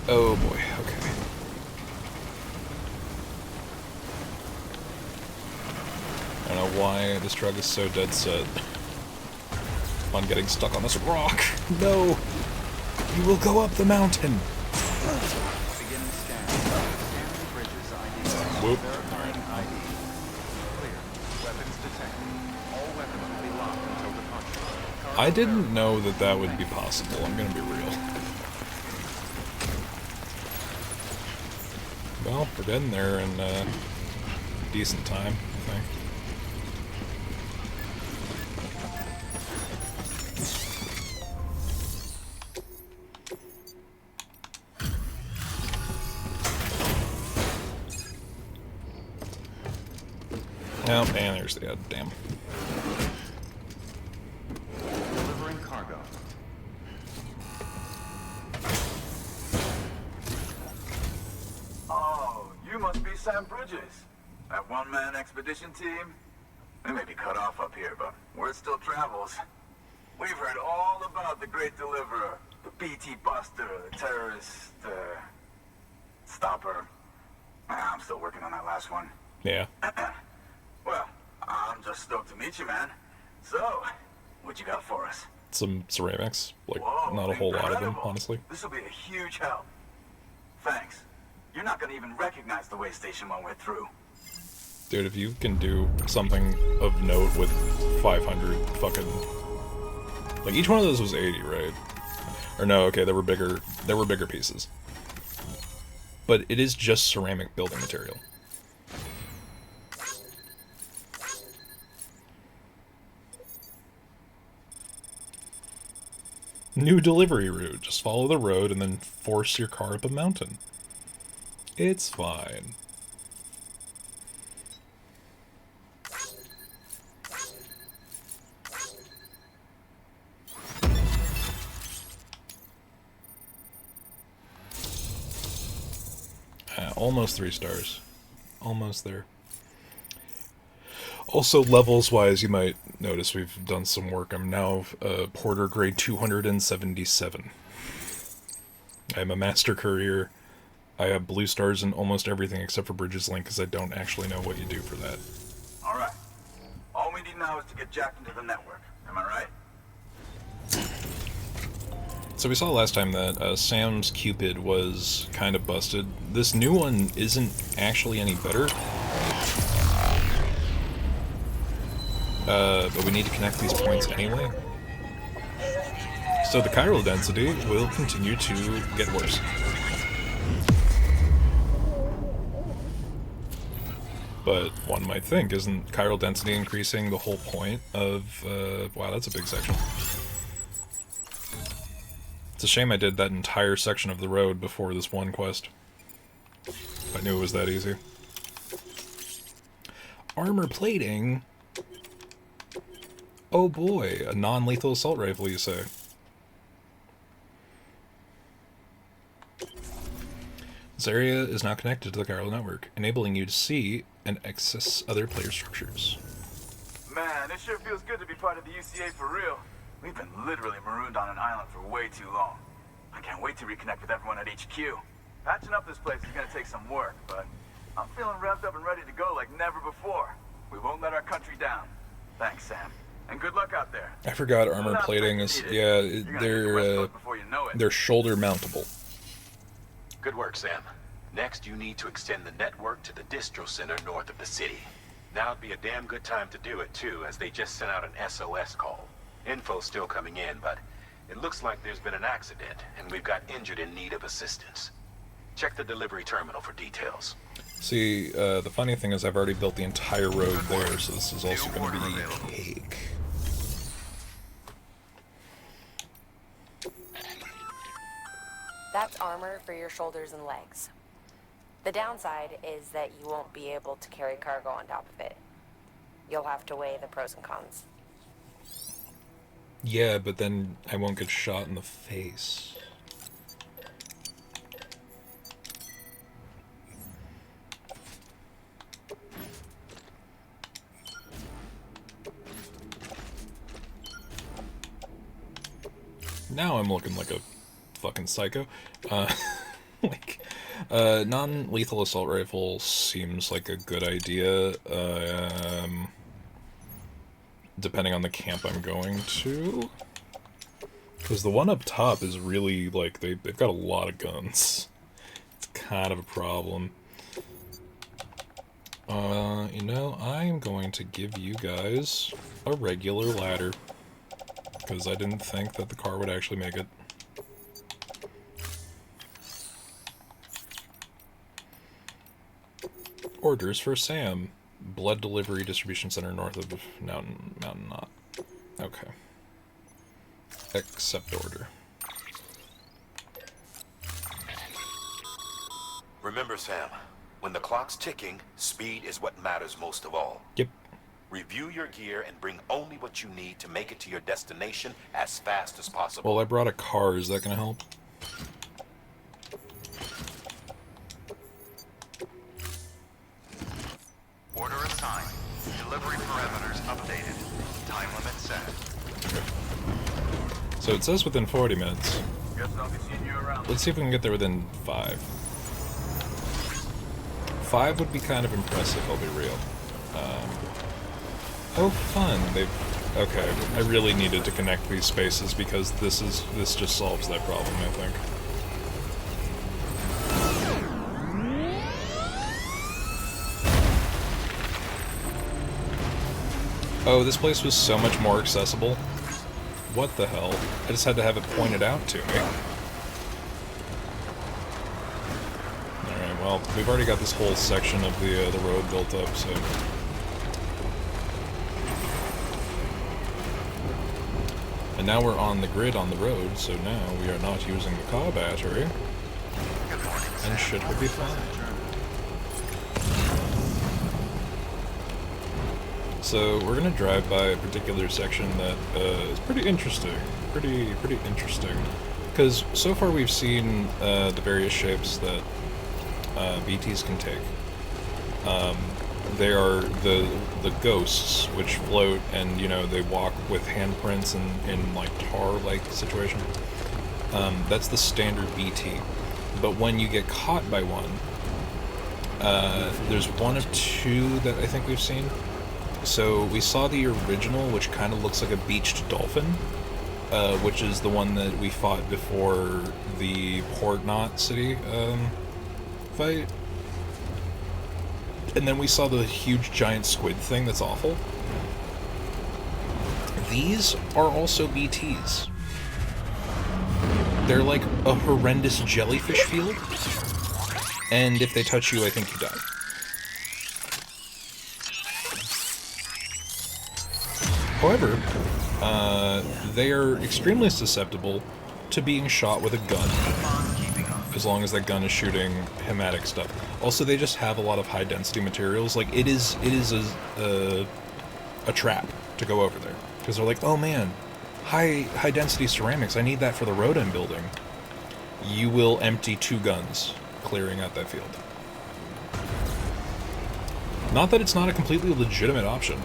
Oh boy, okay. I don't know why this truck is so dead set on getting stuck on this rock. No! You will go up the mountain! Beginning scan. Scanning bridges ID. Whoop. Verifying ID. Clear. Weapons detected. All weapons will be locked until departure. Cargo I didn't verified. know that that would be possible, I'm gonna be real. Well, we're getting there in decent time, I think. Oh, man, there's the damn. Delivering cargo. Oh, you must be Sam Bridges. That one-man expedition team? We may be cut off up here, but word still travels. We've heard all about the Great Deliverer, the BT Buster, the terrorist, stopper. I'm still working on that last one. Yeah. Well, I'm just stoked to meet you, man. So, what you got for us? Some ceramics. Like, Whoa, not a whole lot of them, incredible. honestly. This will be a huge help. Thanks. You're not gonna even recognize the way station when we're through. Dude, if you can do something of note with 500 fucking... Like, each one of those was 80, right? Or no, okay, there were bigger pieces. But it is just ceramic building material. New delivery route. Just follow the road and then force your car up a mountain. It's fine. Almost 3 stars. Almost there. Also, levels-wise, you might notice we've done some work. I'm now Porter grade 277. I'm a Master Courier. I have blue stars in almost everything except for Bridges Link, because I don't actually know what you do for that. Alright. All we need now is to get jacked into the network. Am I right? So we saw last time that Sam's Cupid was kind of busted. This new one isn't actually any better. But we need to connect these points anyway. So the chiral density will continue to get worse. But one might think, isn't chiral density increasing the whole point of... wow, that's a big section. It's a shame I did that entire section of the road before this one quest. I knew it was that easy. Armor plating? Oh boy, a non-lethal assault rifle, you say? This area is now connected to the chiral network, enabling you to see and access other player structures. Man, it sure feels good to be part of the UCA for real. We've been literally marooned on an island for way too long. I can't wait to reconnect with everyone at HQ. Patching up this place is gonna take some work, but I'm feeling revved up and ready to go like never before. We won't let our country down. Thanks, Sam. And good luck out there. I forgot armor plating is... yeah, they're shoulder mountable. Good work, Sam. Next, you need to extend the network to the distro center north of the city. Now would be a damn good time to do it, too, as they just sent out an SOS call. Info's still coming in, but it looks like there's been an accident, and we've got injured in need of assistance. Check the delivery terminal for details. See, the funny thing is I've already built the entire road there, so this is also going to be cake. That's armor for your shoulders and legs. The downside is that you won't be able to carry cargo on top of it. You'll have to weigh the pros and cons. Yeah, but then I won't get shot in the face. Now I'm looking like a fucking psycho. Like, non-lethal assault rifle seems like a good idea, depending on the camp I'm going to. Because the one up top is really, like, they've got a lot of guns. It's kind of a problem. You know, I'm going to give you guys a regular ladder. Because I didn't think that the car would actually make it. Orders for Sam. Blood delivery distribution center north of Mountain Knot. Okay. Accept order. Remember, Sam, when the clock's ticking, speed is what matters most of all. Yep. Review your gear and bring only what you need to make it to your destination as fast as possible. Well, I brought a car. Is that going to help? Order assigned. Delivery parameters updated. Time limit set. So it says within 40 minutes. Guess I'll be seeing you around. Let's see if we can get there within 5. 5 would be kind of impressive, I'll be real. Oh, fun. Okay, I really needed to connect these spaces because this just solves that problem, I think. Oh, this place was so much more accessible. What the hell? I just had to have it pointed out to me. Alright, well, we've already got this whole section of the road built up, so... And now we're on the grid on the road, so now we are not using the car battery. And shit will be fine. So we're gonna drive by a particular section that is pretty interesting. Pretty interesting. Because so far we've seen the various shapes that BTs can take. They are the ghosts, which float and, you know, they walk with handprints and in like tar-like situation. That's the standard BT. But when you get caught by one, there's one of 2 that I think we've seen. So we saw the original, which kind of looks like a beached dolphin, which is the one that we fought before the Port Knot City fight. And then we saw the huge giant squid thing that's awful. These are also BTs. They're like a horrendous jellyfish field. And if they touch you, I think you die. However, they are extremely susceptible to being shot with a gun, as long as that gun is shooting hematic stuff. Also, they just have a lot of high-density materials. Like, it is a trap to go over there. Because they're like, oh man, high-density ceramics, I need that for the road I'm building. You will empty 2 guns, clearing out that field. Not that it's not a completely legitimate option.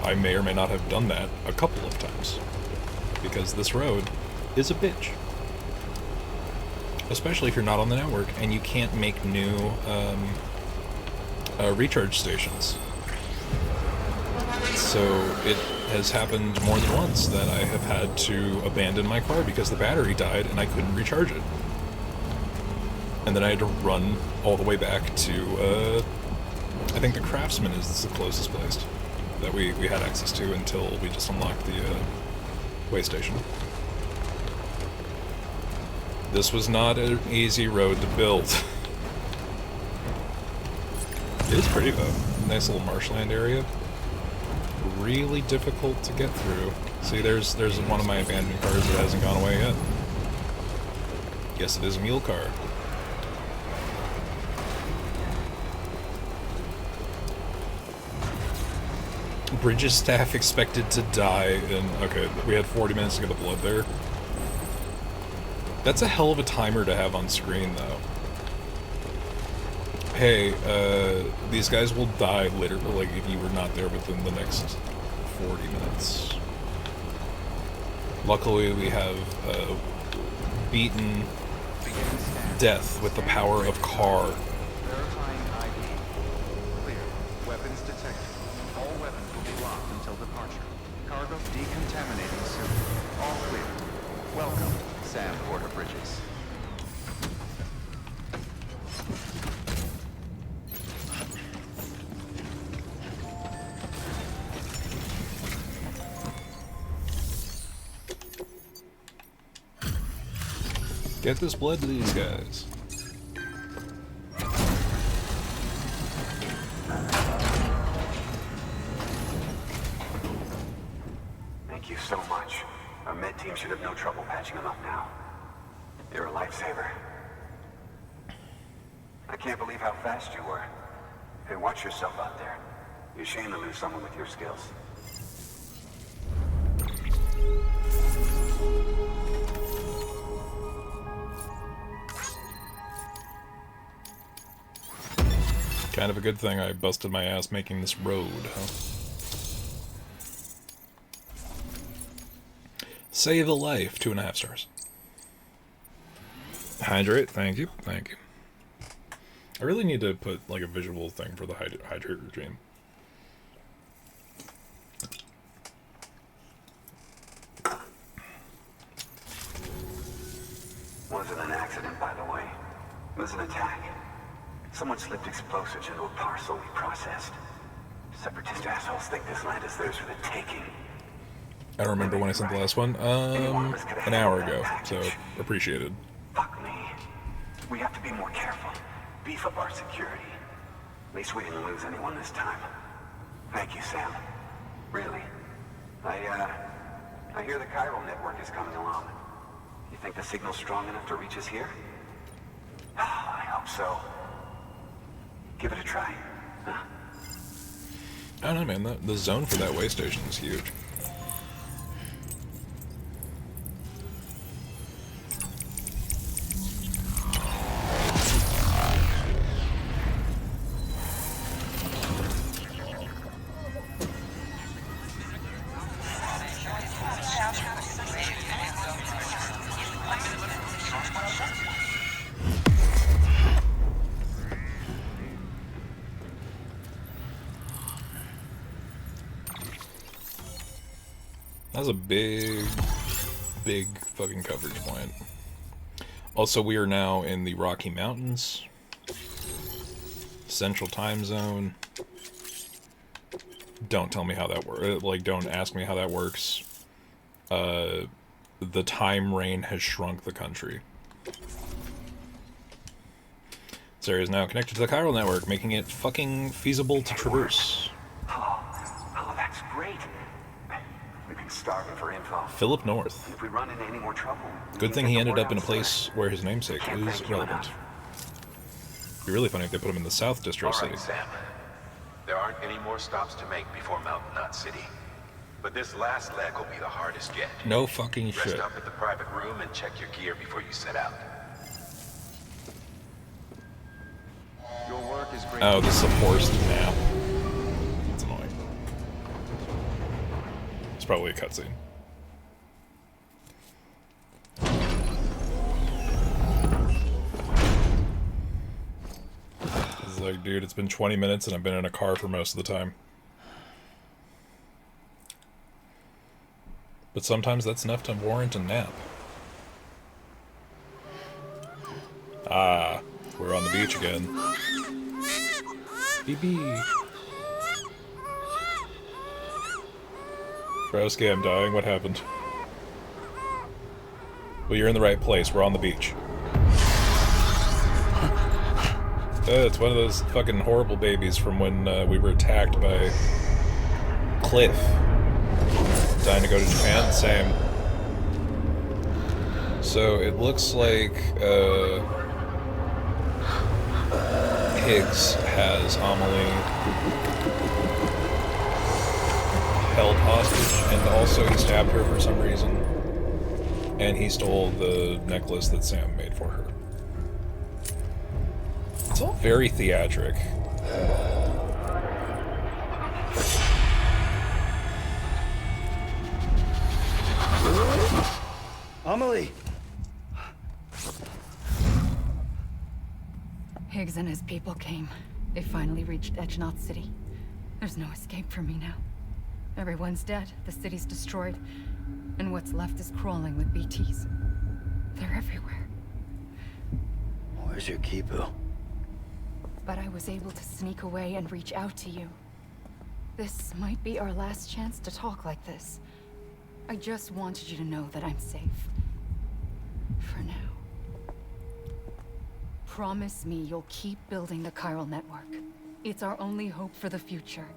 I may or may not have done that a couple of times. Because this road is a bitch. Especially if you're not on the network and you can't make new recharge stations. So it has happened more than once that I have had to abandon my car because the battery died and I couldn't recharge it. And then I had to run all the way back to, I think the Craftsman is the closest place that we had access to until we just unlocked the way station. This was not an easy road to build. It is pretty though. Nice little marshland area. Really difficult to get through. See, there's one of my abandoned cars that hasn't gone away yet. Yes, it is a mule car. Bridges staff expected to die in... Okay, we had 40 minutes to get the blood there. That's a hell of a timer to have on screen, though. Hey, these guys will die literally, like, if you were not there within the next 40 minutes. Luckily, we have beaten death with the power of car. Verifying ID. Clear. Weapons detected. All weapons will be locked until departure. Cargo decontaminating soon. All clear. Welcome, Sam Porter Bridges. Get this blood to these guys. Thank you so much. Our med team should have no trouble patching him up now. You're a lifesaver. I can't believe how fast you were. Hey, watch yourself out there. You're ashamed to lose someone with your skills. Kind of a good thing I busted my ass making this road, huh? Save a life, 2.5 stars. Hydrate, thank you, thank you. I really need to put like a visual thing for the hydrate regime. Wasn't an accident, by the way. It was an attack. Someone slipped explosives into a parcel we processed. Separatist assholes think this land is theirs for the taking. I don't remember when I sent the last one. An hour ago, so appreciated. Fuck me. We have to be more careful. Beef up our security. At least we didn't lose anyone this time. Thank you, Sam. Really. I hear the chiral network is coming along. You think the signal's strong enough to reach us here? I hope so. Give it a try. Huh? I don't know, man. The zone for that way station is huge. That's a big fucking coverage point. Also, we are now in the Rocky Mountains. Central Time Zone. Don't tell me how that works. Like, don't ask me how that works. The time rain has shrunk the country. This area is now connected to the chiral network, making it fucking feasible to traverse. Oh, that's great. We've been starving for info. Philip North. If we run into any more trouble... Good thing he ended up in a place where his namesake is relevant. It'd be really funny if they put him in the South Distro City. All right, Sam. There aren't any more stops to make before Mountain Knot City. But this last leg will be the hardest yet. No fucking shit. Rest up at the private room and check your gear before you set out. Your work is great. Oh, this is a forced nap. It's annoying. It's probably a cutscene. It's like, dude, it's been 20 minutes and I've been in a car for most of the time. But sometimes that's enough to warrant a nap. Ah, we're on the beach again. BB. Broski, I'm dying. What happened? Well, you're in the right place. We're on the beach. It's one of those fucking horrible babies from when we were attacked by Cliff. Dying to go to Japan? Same. So it looks like Higgs has Amelie held hostage, and also he stabbed her for some reason, and he stole the necklace that Sam made for her. It's all very theatric. Amelie! Higgs and his people came. They finally reached Edgenaught City. There's no escape for me now. Everyone's dead, the city's destroyed, and what's left is crawling with BTs. They're everywhere. Where's your Kipu? But I was able to sneak away and reach out to you. This might be our last chance to talk like this. I just wanted you to know that I'm safe. For now. Promise me you'll keep building the chiral network. It's our only hope for the future.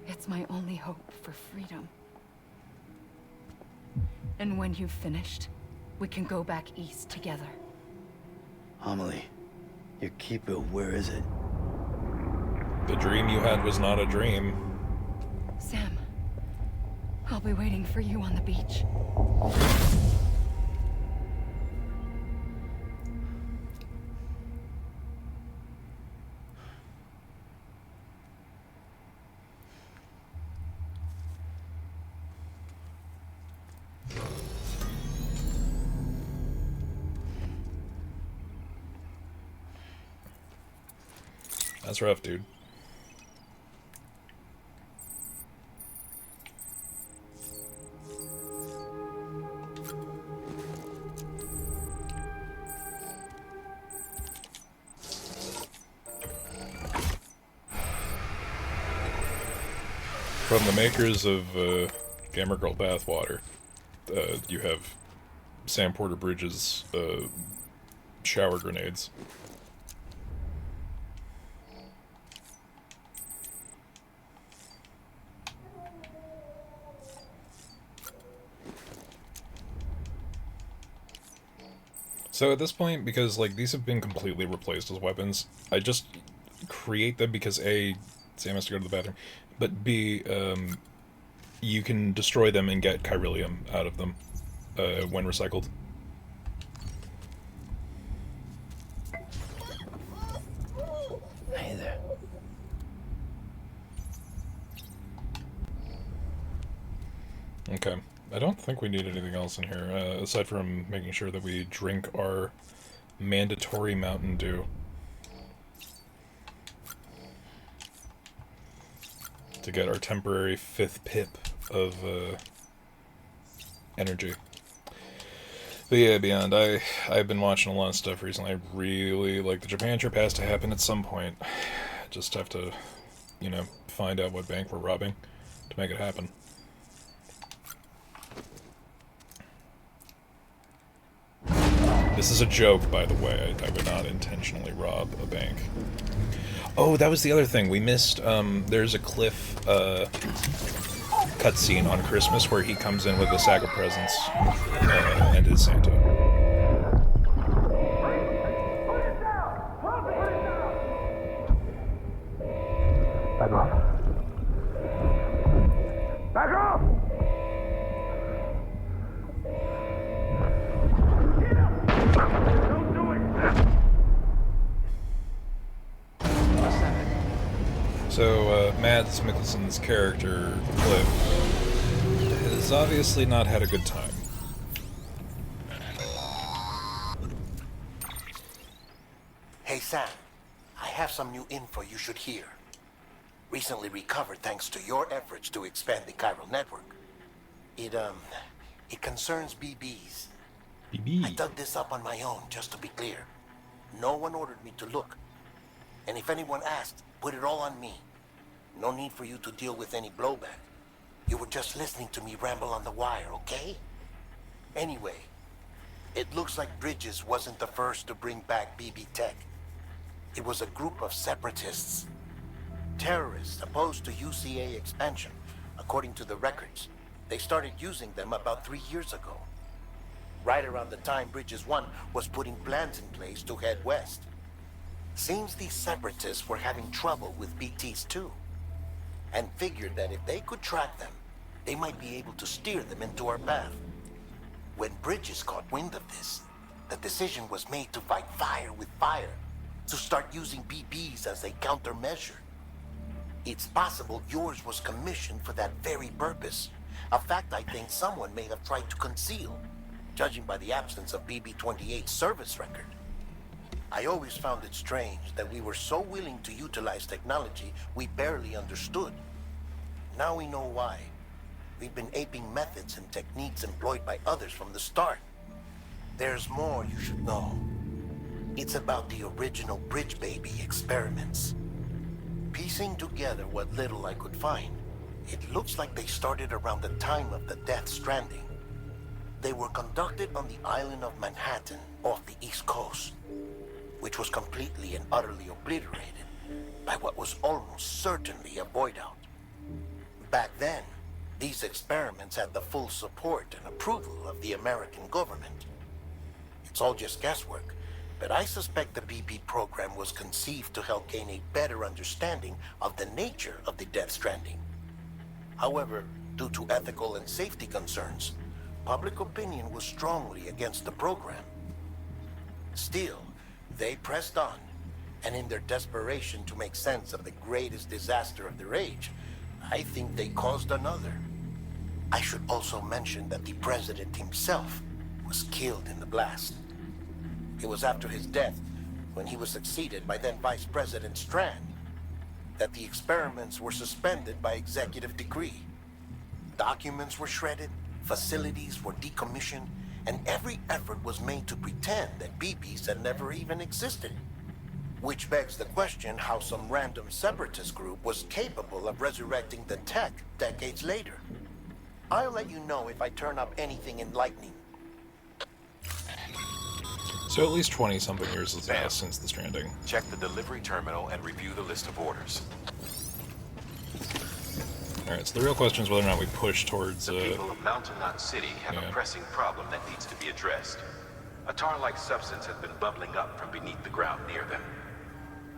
It's my only hope for freedom. And when you've finished, we can go back east together. Amelie, your Kipu, where is it? The dream you had was not a dream. Sam, I'll be waiting for you on the beach. That's rough, dude. From the makers of Gamer Girl Bathwater, you have Sam Porter Bridges' shower grenades. So at this point, because like these have been completely replaced as weapons, I just create them because A, Sam has to go to the bathroom, but B, you can destroy them and get chiralium out of them when recycled. Hey there. Okay. I don't think we need anything else in here, aside from making sure that we drink our mandatory Mountain Dew. To get our temporary 5th pip of energy. But yeah, beyond, I've been watching a lot of stuff recently. I really like the Japan trip has to happen at some point. Just have to, you know, find out what bank we're robbing to make it happen. This is a joke, by the way. I would not intentionally rob a bank. Oh, that was the other thing. We missed, there's a Cliff cutscene on Christmas where he comes in with a sack of presents and is Santa. Back off. Back off! Don't do it! So, Mads Mikkelsen's character, Cliff, has obviously not had a good time. Hey Sam, I have some new info you should hear. Recently recovered thanks to your efforts to expand the chiral network. It concerns BBs. BB? I dug this up on my own, just to be clear. No one ordered me to look. And if anyone asked, put it all on me. No need for you to deal with any blowback. You were just listening to me ramble on the wire, okay? Anyway, it looks like Bridges wasn't the first to bring back BB tech. It was a group of separatists. Terrorists opposed to UCA expansion, according to the records. They started using them about 3 years ago. right around the time Bridges 1 was putting plans in place to head west. Seems these separatists were having trouble with BTs too, and figured that if they could track them, they might be able to steer them into our path. When Bridges caught wind of this, the decision was made to fight fire with fire, to start using BBs as a countermeasure. It's possible yours was commissioned for that very purpose, a fact I think someone may have tried to conceal, judging by the absence of BB-28's service record. I always found it strange that we were so willing to utilize technology we barely understood. Now we know why. We've been aping methods and techniques employed by others from the start. There's more you should know. It's about the original Bridge Baby experiments. Piecing together what little I could find, it looks like they started around the time of the Death Stranding. They were conducted on the island of Manhattan off the East Coast, which was completely and utterly obliterated by what was almost certainly a void out. Back then, these experiments had the full support and approval of the American government. It's all just guesswork, but I suspect the BB program was conceived to help gain a better understanding of the nature of the Death Stranding. However, due to ethical and safety concerns, public opinion was strongly against the program. Still, they pressed on, and in their desperation to make sense of the greatest disaster of their age, I think they caused another. I should also mention that the president himself was killed in the blast. It was after his death, when he was succeeded by then Vice President Strand, that the experiments were suspended by executive decree. Documents were shredded, facilities were decommissioned, and every effort was made to pretend that BBs had never even existed. Which begs the question how some random separatist group was capable of resurrecting the tech decades later. I'll let you know if I turn up anything enlightening. So at least 20-something years has passed since the Stranding. Check the delivery terminal and review the list of orders. Alright, so the real question is whether or not we push towards... The people of Mountain Knot City have a pressing problem that needs to be addressed. A tar-like substance has been bubbling up from beneath the ground near them.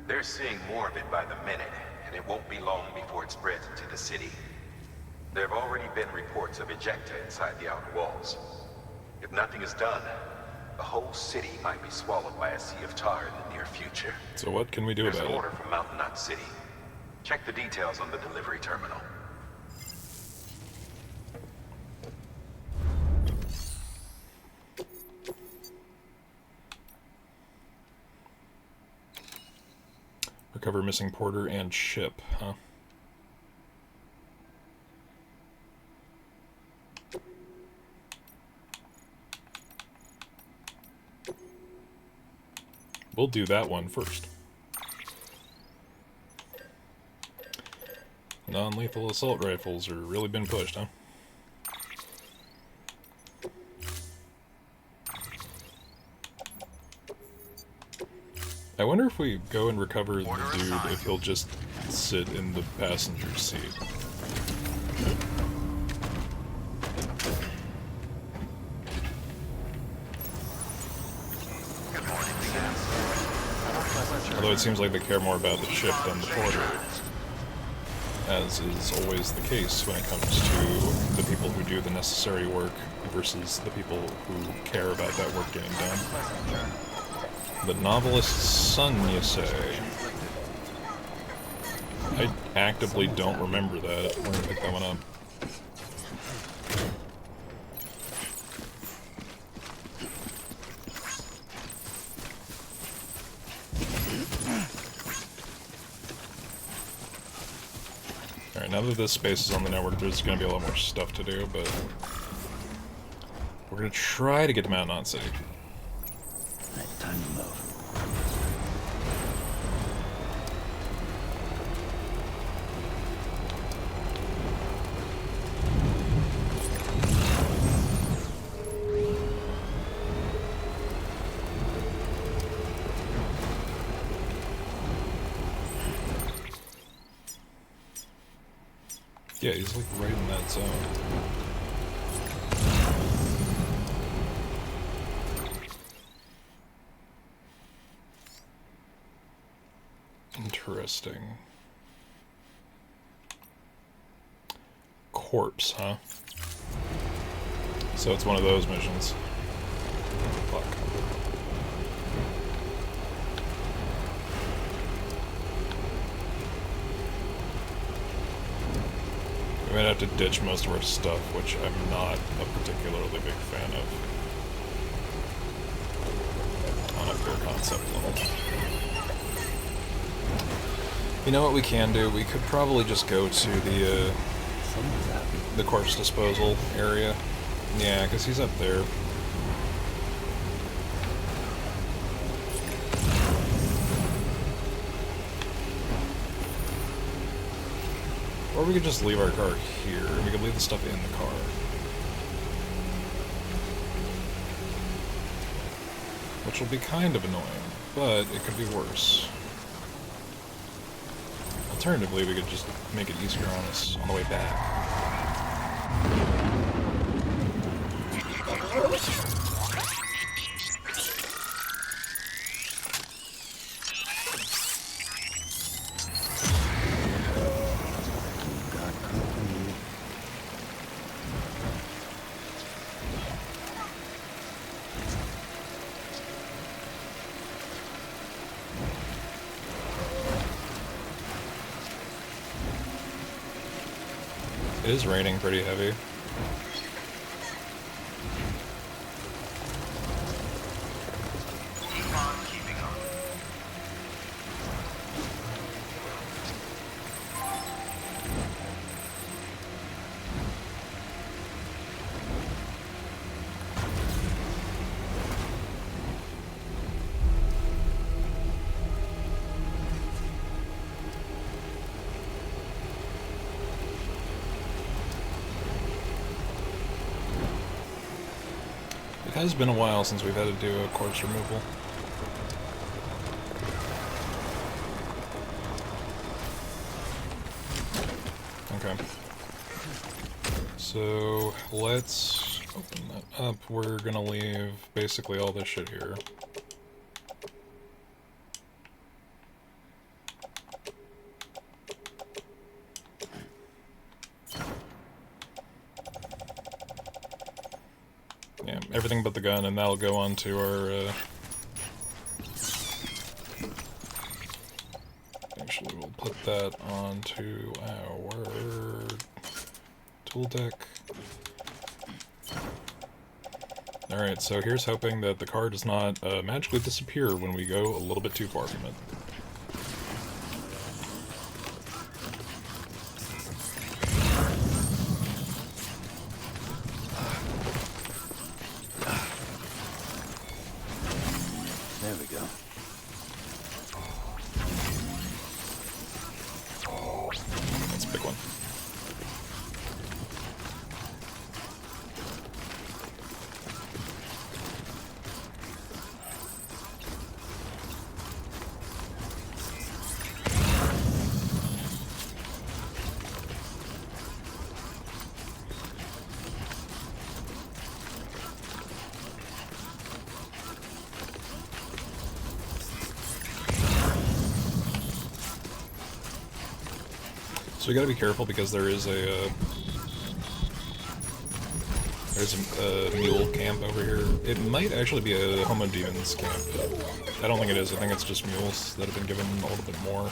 They're seeing more of it by the minute, and it won't be long before it spreads into the city. There have already been reports of ejecta inside the outer walls. If nothing is done, the whole city might be swallowed by a sea of tar in the near future. So what can we do There's about an it? order from Mountain Knot City. Check the details on the delivery terminal. Recover missing porter and ship, huh? We'll do that one first. Non-lethal assault rifles are really been pushed, huh? I wonder if we go and recover the dude, if he'll just sit in the passenger seat. Although it seems like they care more about the ship than the porter, as is always the case when it comes to the people who do the necessary work versus the people who care about that work getting done. The novelist's son, you say? I actively don't remember that. We're gonna pick that one up. Alright, now that this space is on the network, there's gonna be a lot more stuff to do, but we're gonna try to get to Mountain Knot City. Right, time to move. Yeah, he's like right in that zone. Interesting. Corpse, huh? So it's one of those missions. Fuck. We might have to ditch most of our stuff, which I'm not a particularly big fan of. On a pure concept level. You know what we can do? We could probably just go to the corpse disposal area. Yeah, because he's up there. Or we could just leave our car here, and we could leave the stuff in the car. Which will be kind of annoying, but it could be worse. Alternatively, we could just make it easier on us on the way back. It is raining pretty heavy. It has been a while since we've had to do a corpse removal. Okay. So, let's open that up. We're gonna leave basically all this shit here. Yeah, everything but the gun, and that'll go on to our, Actually, we'll put that onto our tool deck. Alright, so here's hoping that the car does not magically disappear when we go a little bit too far from it. There we go. That's a big one. So we gotta be careful because there is a mule camp over here. It might actually be a Homo Demons camp. I don't think it is. I think it's just mules that have been given a little bit more.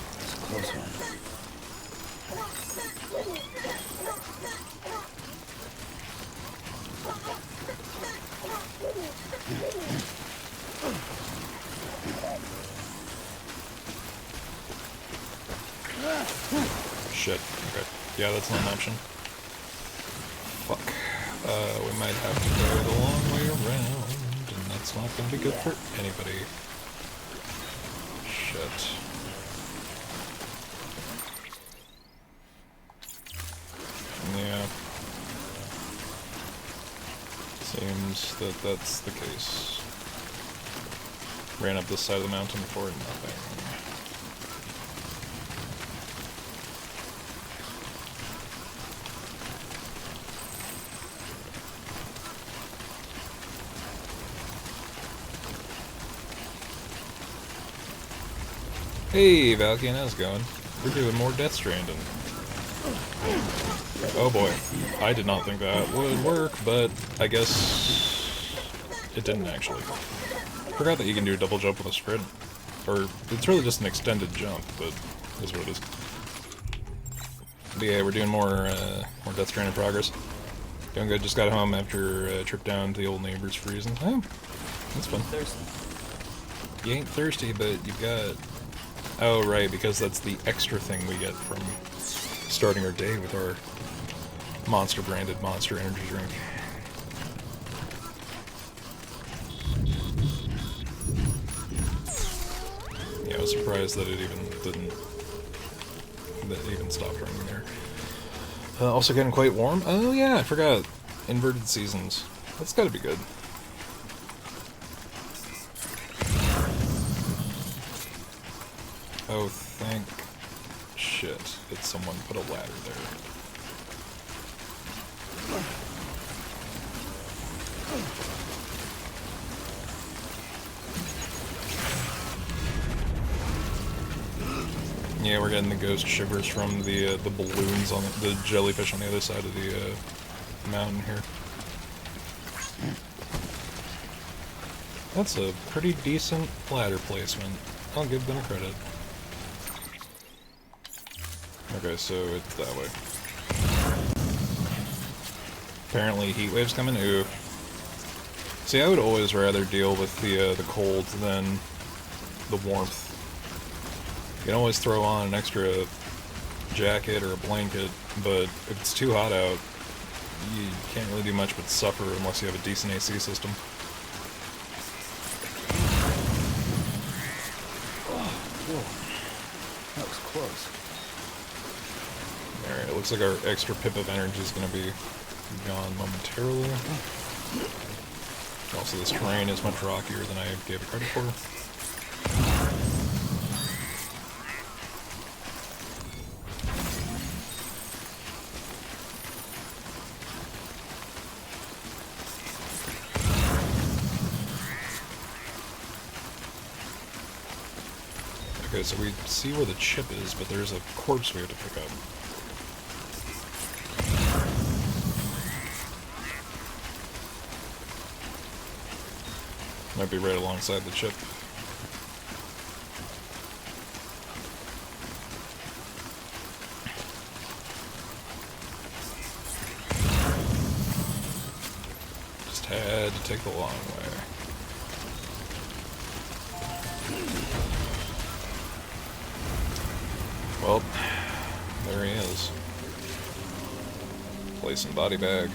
That's a close one. Shit. Okay. Yeah, that's not an option. Fuck. We might have to go the long way around, and that's not gonna be good for anybody. Shit. Yeah. Seems that that's the case. Ran up this side of the mountain for nothing. Hey, Valkian, how's it going? We're doing more Death Stranding. Oh boy, I did not think that would work, but I guess it didn't actually. Forgot that you can do a double jump with a sprint. Or, it's really just an extended jump, but is what it is. But yeah, we're doing more Death Stranding progress. Doing good, just got home after a trip down to the old neighbors for reasons. Oh, that's fun. You ain't thirsty, but you've got... Oh, right, because that's the extra thing we get from starting our day with our Monster-branded Monster energy drink. Yeah, I was surprised that it even stopped running there. Also getting quite warm. Oh yeah, I forgot. Inverted seasons. That's gotta be good. Oh, thank shit that someone put a ladder there. Yeah, we're getting the ghost shivers from the balloons on the jellyfish on the other side of the mountain here. That's a pretty decent ladder placement. I'll give them credit. Okay, so it's that way. Apparently heat waves coming. Ooh. See, I would always rather deal with the cold than the warmth. You can always throw on an extra jacket or a blanket, but if it's too hot out, you can't really do much but suffer unless you have a decent AC system. Whoa. That was close. Alright, it looks like our extra pip of energy is going to be gone momentarily. Also, this terrain is much rockier than I gave it credit for. Okay, so we see where the chip is, but there's a corpse we have to pick up. Might be right alongside the chip. Just had to take the long way. Well, there he is. Placing body bag.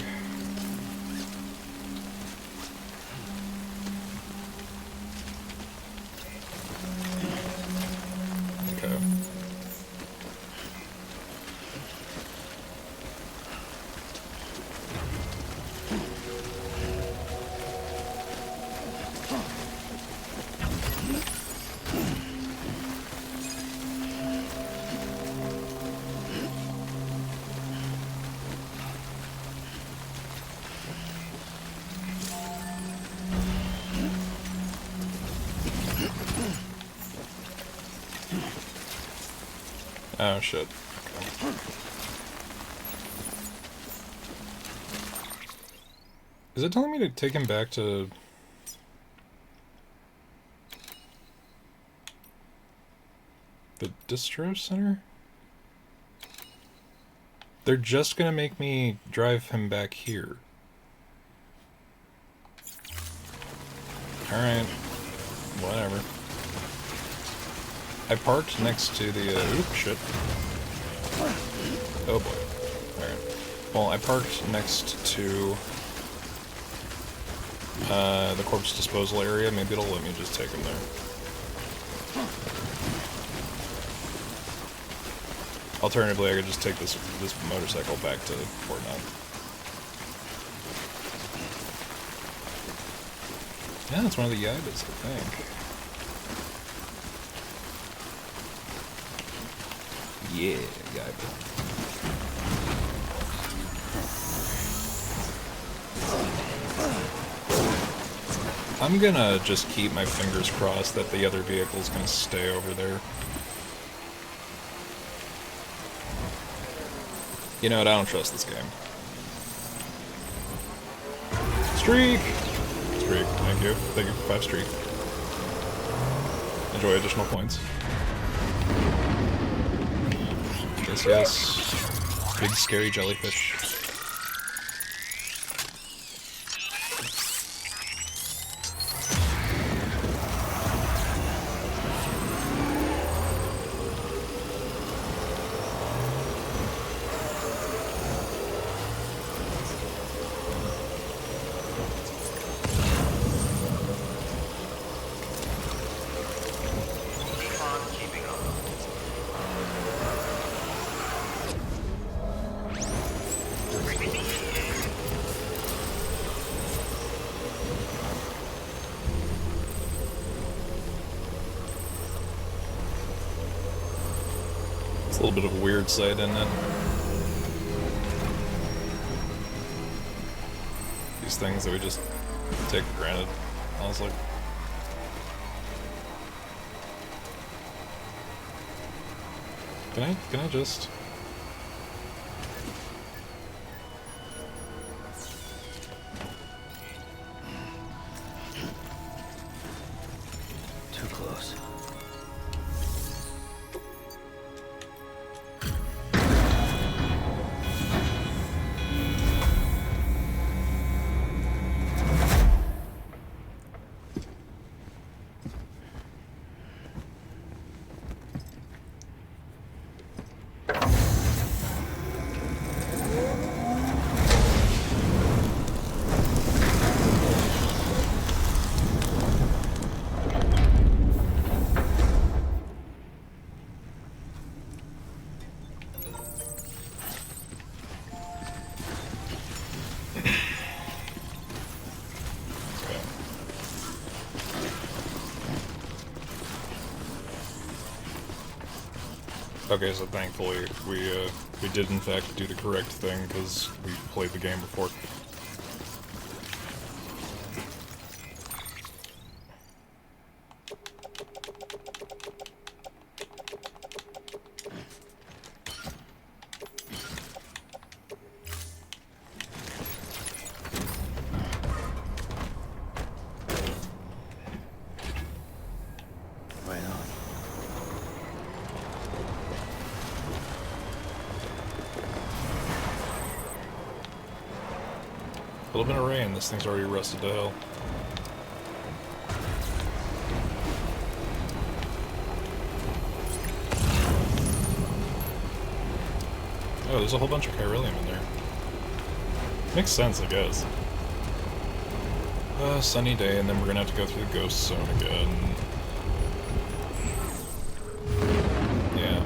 Okay. Oh shit. Okay. Is it telling me to take him back to... the distro center? They're just gonna make me drive him back here. Alright. Whatever. I parked next to the, oops, shit. Oh boy. Alright. Well, I parked next to, the corpse disposal area. Maybe it'll let me just take him there. Alternatively, I could just take this motorcycle back to Fort Knox. Yeah, it's one of the Yibas, I think. Yeah, Yiba. I'm gonna just keep my fingers crossed that the other vehicle's gonna stay over there. You know what? I don't trust this game. Streak! Streak. Thank you. Thank you for 5 streak. Enjoy additional points. Yes, yes. Big scary jellyfish. A little bit of a weird sight, isn't it? These things that we just take for granted, honestly. Can I just... Too close. Okay, so thankfully we did in fact do the correct thing because we played the game before. Right on. A little bit of rain, this thing's already rusted to hell. Oh, there's a whole bunch of chiralium in there. Makes sense, I guess. Sunny day, and then we're gonna have to go through the ghost zone again. Yeah.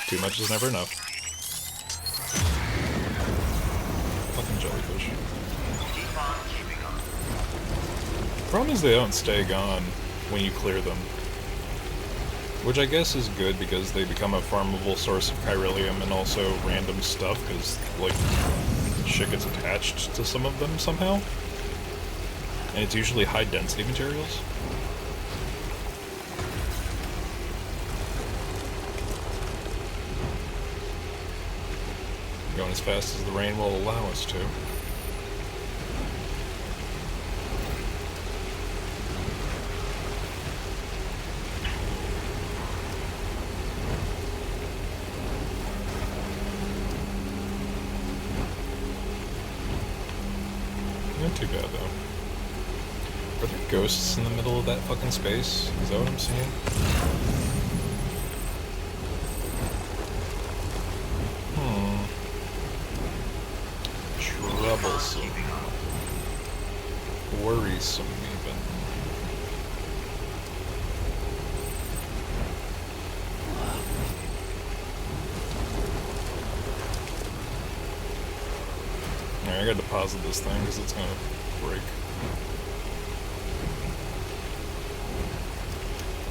Too much is never enough. Fucking jellyfish. Problem is they don't stay gone when you clear them. Which I guess is good because they become a farmable source of chiralium and also random stuff because, like, shit gets attached to some of them somehow. And it's usually high density materials. Going as fast as the rain will allow us to. Not too bad, though. Are there ghosts in the middle of that fucking space? Is that what I'm seeing? Troublesome. Worrisome, even. Alright, I gotta deposit this thing because it's gonna break.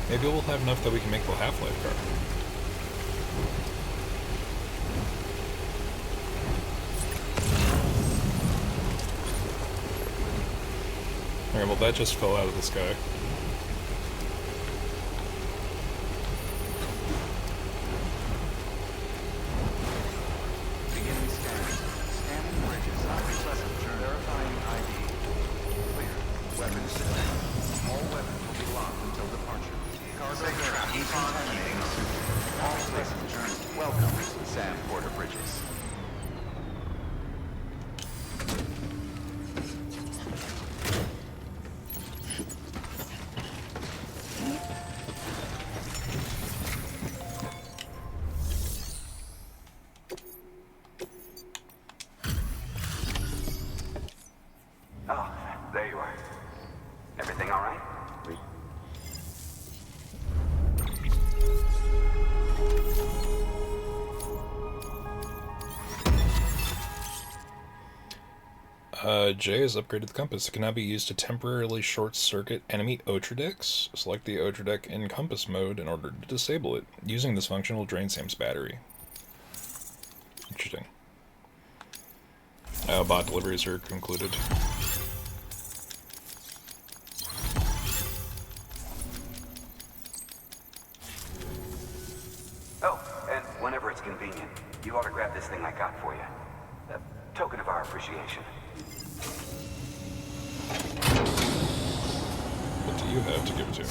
Maybe we'll have enough that we can make the Half-Life car. Alright, well that just fell out of the sky. bridges. Oh, there you are. Everything all right? J has upgraded the compass. It can now be used to temporarily short-circuit enemy Otradecks. Select the Otradeck in compass mode in order to disable it. Using this function will drain Sam's battery. Interesting. Bot deliveries are concluded. Oh, and whenever it's convenient, you ought to grab this thing I got for you. A token of our appreciation. What do you have to give it to?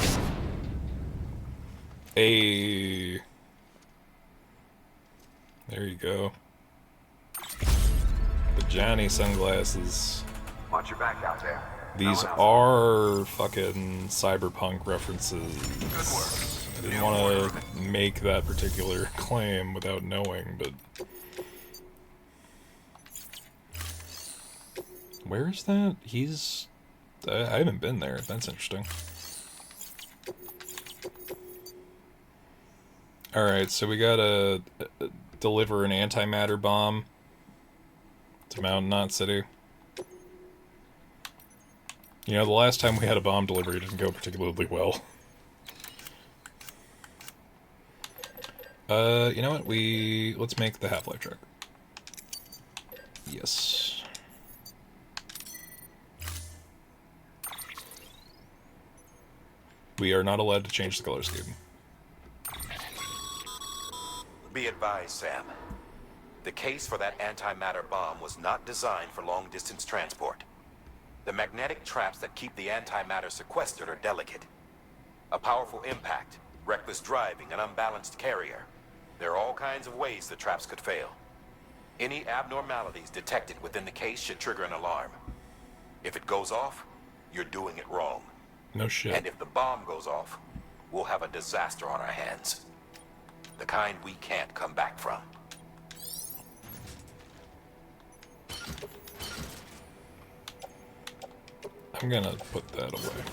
There you go. The Johnny sunglasses. Watch your back out there. These are fucking cyberpunk references. I didn't want to make that particular claim without knowing, but... Where is that? He's... I haven't been there. That's interesting. Alright, so we gotta deliver an antimatter bomb to Mountain Knot City. You know, the last time we had a bomb delivery didn't go particularly well. You know what? Let's make the Half-Life truck. Yes. We are not allowed to change the color scheme. Be advised, Sam. The case for that antimatter bomb was not designed for long-distance transport. The magnetic traps that keep the antimatter sequestered are delicate. A powerful impact, reckless driving, an unbalanced carrier. There are all kinds of ways the traps could fail. Any abnormalities detected within the case should trigger an alarm. If it goes off, you're doing it wrong. No shit. And if the bomb goes off, we'll have a disaster on our hands. The kind we can't come back from. I'm gonna put that away.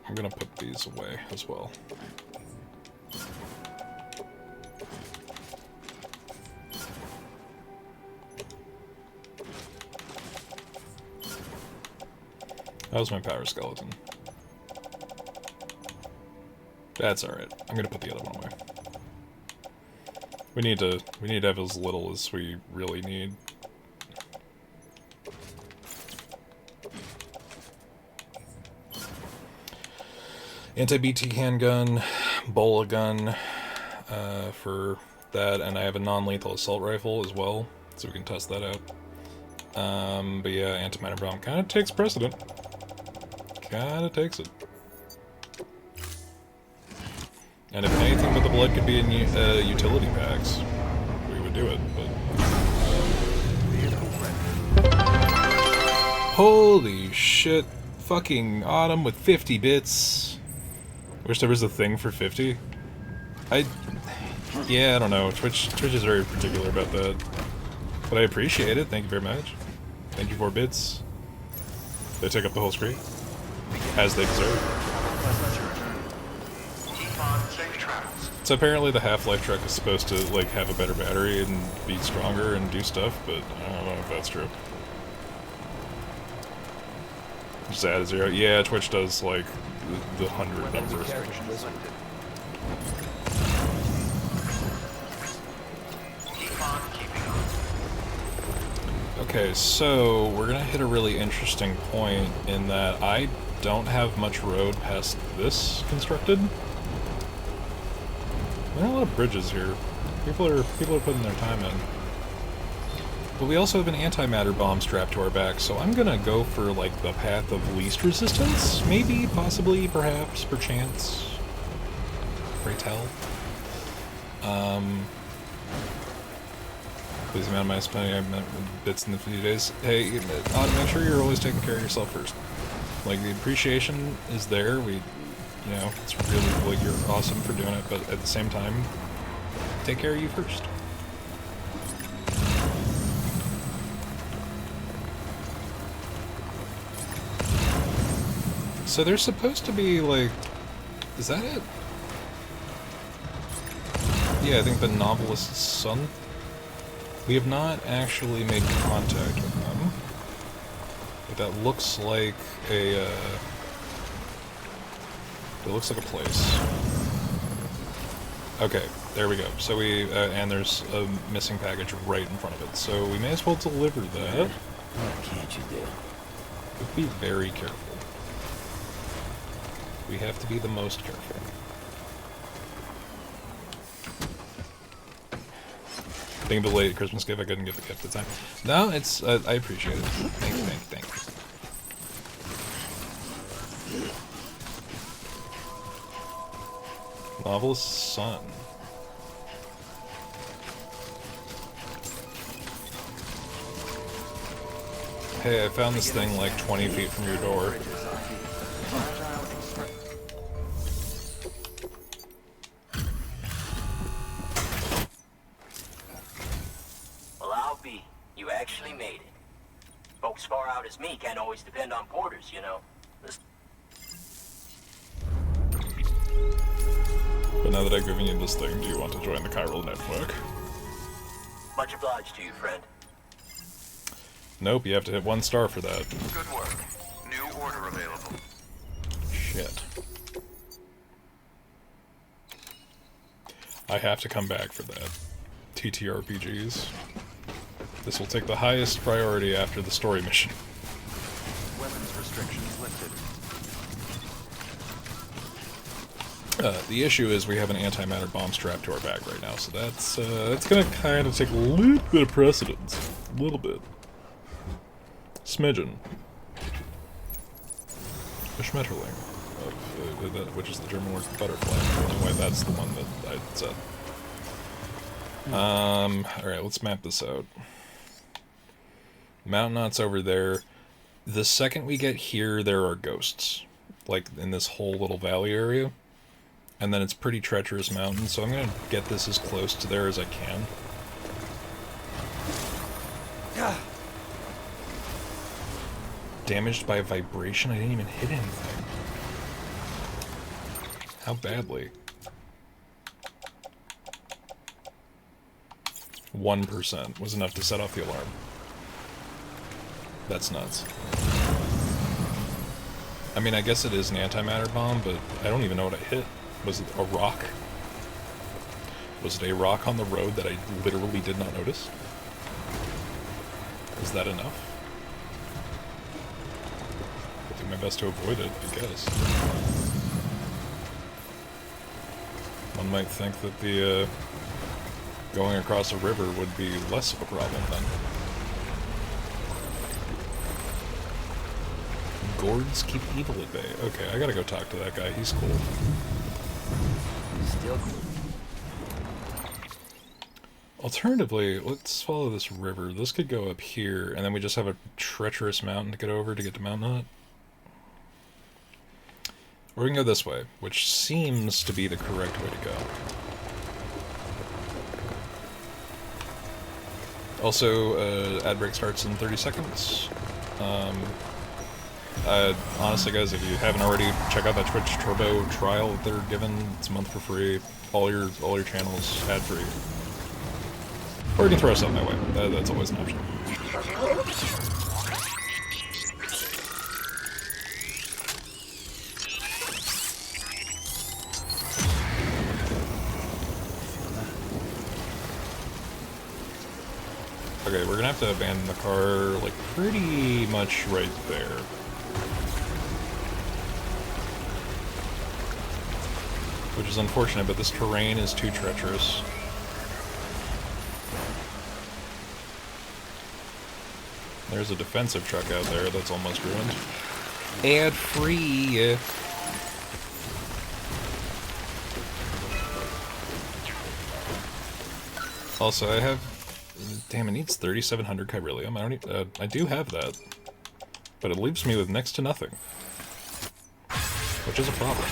I'm gonna put these away as well. That was my power skeleton. That's alright. I'm gonna put the other one away. We need to have as little as we really need. Anti-BT handgun, bola gun for that, and I have a non-lethal assault rifle as well, so we can test that out. But yeah, antimatter bomb kind of takes precedent. Kind of takes it. And if anything but the blood could be in utility packs, we would do it, but... Holy shit. Fucking Autumn with 50 bits. Wish there was a thing for 50. Yeah, I don't know. Twitch is very particular about that. But I appreciate it. Thank you very much. Thank you for bits. They take up the whole screen. As they deserve. So apparently the Half-Life truck is supposed to, like, have a better battery and be stronger and do stuff, but I don't know if that's true. Just add a 0. Yeah, Twitch does, like, the 100 numbers. Okay, so we're gonna hit a really interesting point in that I don't have much road past this constructed. There are a lot of bridges here. People are putting their time in. But we also have an antimatter bomb strapped to our back, so I'm gonna go for, like, the path of least resistance? Maybe, possibly, perhaps, perchance. Pray tell. Please amount my spending. I've met bits in the few days. Hey, make sure you're always taking care of yourself first. Like, the appreciation is there. You know, it's really, like, you're awesome for doing it, but at the same time, take care of you first. So there's supposed to be, like, is that it? Yeah, I think the novelist's son. We have not actually made contact with them. But that looks like a, it looks like a place. Okay, there we go. So we, and there's a missing package right in front of it. So we may as well deliver that. What can't you do? But be very careful. We have to be the most careful. Being belated Christmas gift, I couldn't get the gift at the time. No, it's, I appreciate it. Thank you, thank you, thank you. Novelist's son. Hey, I found this thing like 20 feet from your door. Well, I'll be. You actually made it. Folks far out as me can't always depend on porters, you know. But now that I've given you this thing, do you want to join the chiral network? Much obliged to you, friend. Nope, you have to hit 1 star for that. Good work. New order available. Shit. I have to come back for that. TTRPGs. This will take the highest priority after the story mission. Weapons restrictions lifted. The issue is we have an antimatter bomb strapped to our back right now, so that's gonna kind of take a little bit of precedence. A little bit. Smidgen. A Schmetterling, which is the German word for butterfly. Anyway, that's the one that I said. Alright, let's map this out. Mountain Knot's over there. The second we get here, there are ghosts. Like, in this whole little valley area. And then it's pretty treacherous mountain, so I'm gonna get this as close to there as I can. Damaged by a vibration? I didn't even hit anything. How badly? 1% was enough to set off the alarm. That's nuts. I mean, I guess it is an antimatter bomb, but I don't even know what I hit. Was it a rock? Was it a rock on the road that I literally did not notice? Is that enough? I'll do my best to avoid it, I guess. One might think that the, going across a river would be less of a problem then. Gourds keep evil at bay. Okay, I gotta go talk to that guy. He's cool. Still cool. Alternatively, let's follow this river. This could go up here, and then we just have a treacherous mountain to get over to get to Mount Knot. Or we can go this way, which seems to be the correct way to go. Also, ad break starts in 30 seconds. Honestly, guys, if you haven't already, check out that Twitch Turbo trial that they're giving. It's a month for free. All your channels ad free. Or you can throw something my way. That's always an option. Okay, we're gonna have to abandon the car, like, pretty much right there. Which is unfortunate, but this terrain is too treacherous. There's a defensive truck out there that's almost ruined. Ad-free! Also, I have Damn, it needs 3,700 chiralium. I don't need, I do have that. But it leaves me with next to nothing. Which is a problem.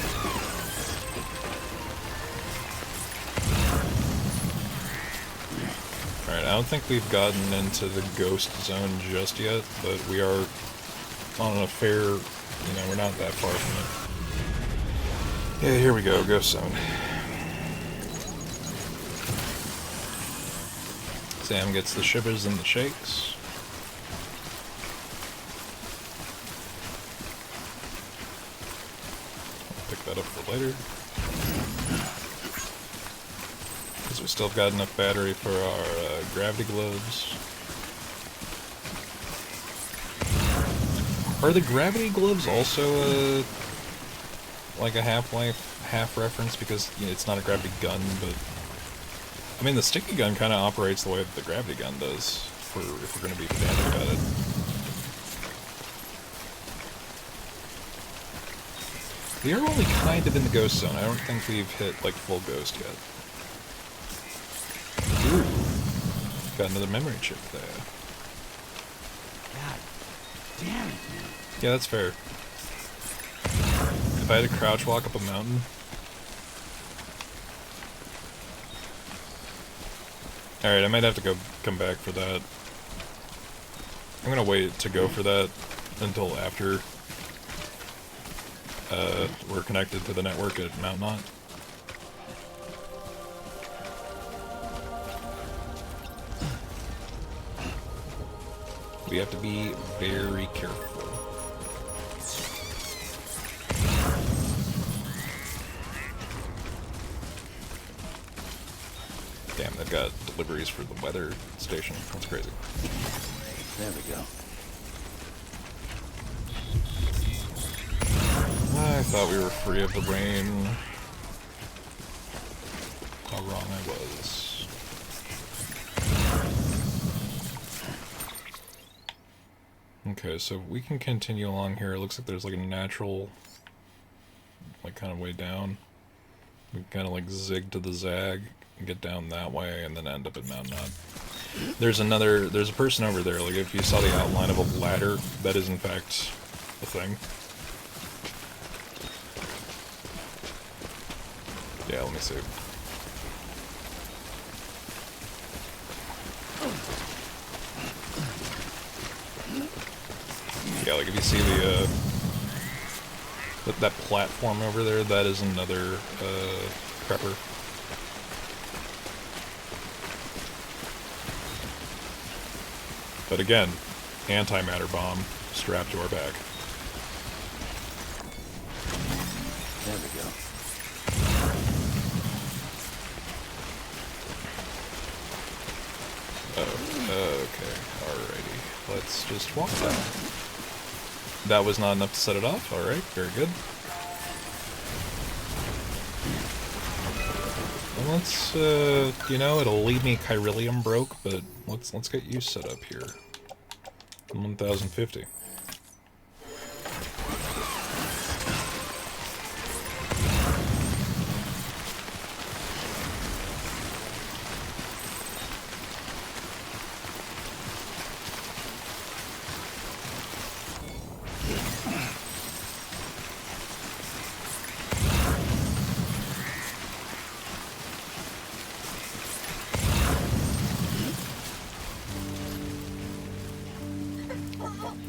Alright, I don't think we've gotten into the ghost zone just yet, but we are on a fair, you know, we're not that far from it. Yeah, here we go, ghost zone. Sam gets the shivers and the shakes. I'll pick that up for later. Because we still have got enough battery for our gravity gloves. Are the gravity gloves also like a Half-Life half reference? Because, you know, it's not a gravity gun, but I mean, the sticky gun kind of operates the way that the gravity gun does, if we're going to be pedantic about it. We are only kind of in the ghost zone. I don't think we've hit, like, full ghost yet. Ooh. Got another memory chip there. God damn it, man. Yeah, that's fair. If I had to crouch walk up a mountain... Alright, I might have to come back for that. I'm gonna wait to go for that until after we're connected to the network at Mount Knot. We have to be very careful. Damn, they've got deliveries for the weather station. That's crazy. There we go. I thought we were free of the rain. How wrong I was. Okay, so we can continue along here. It looks like there's like a natural, like, kind of way down. We kind of like zig to the zag. Get down that way and then end up at Mount Knot. There's a person over there, like if you saw the outline of a ladder, that is in fact a thing. Yeah, let me see. Yeah, like if you see the, that platform over there, that is another, prepper. But again, antimatter bomb strapped to our back. There we go. Oh, okay, alrighty. Let's just walk down. That was not enough to set it off. Alright, very good. Well, let's, you know, it'll leave me chiralium broke, but let's get you set up here. 1050.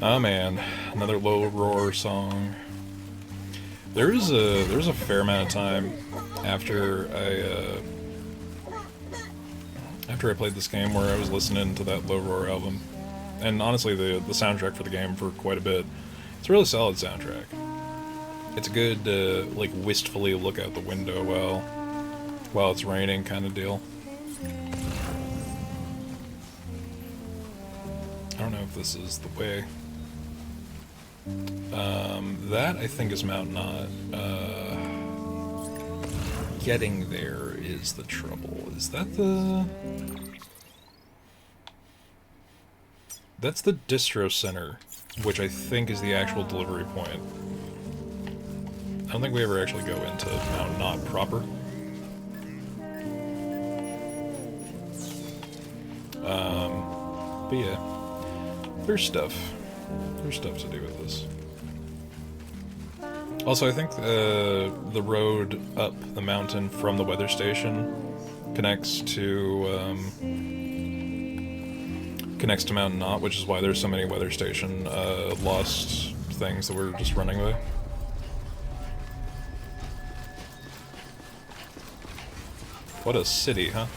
Oh man, another low roar song. There's a fair amount of time after I played this game where I was listening to that low roar album, and honestly the soundtrack for the game for quite a bit. It's a really solid soundtrack. It's a good like wistfully look out the window while it's raining kind of deal. I don't know if this is the way. That I think is Mount Knot. Getting there is the trouble. Is that the... That's the distro center, which I think is the actual delivery point. I don't think we ever actually go into Mount Knot proper. But yeah, there's stuff. There's stuff to do with this. Also, I think the road up the mountain from the weather station connects to Mountain Knot, which is why there's so many weather station lost things that we're just running by. What a city, huh?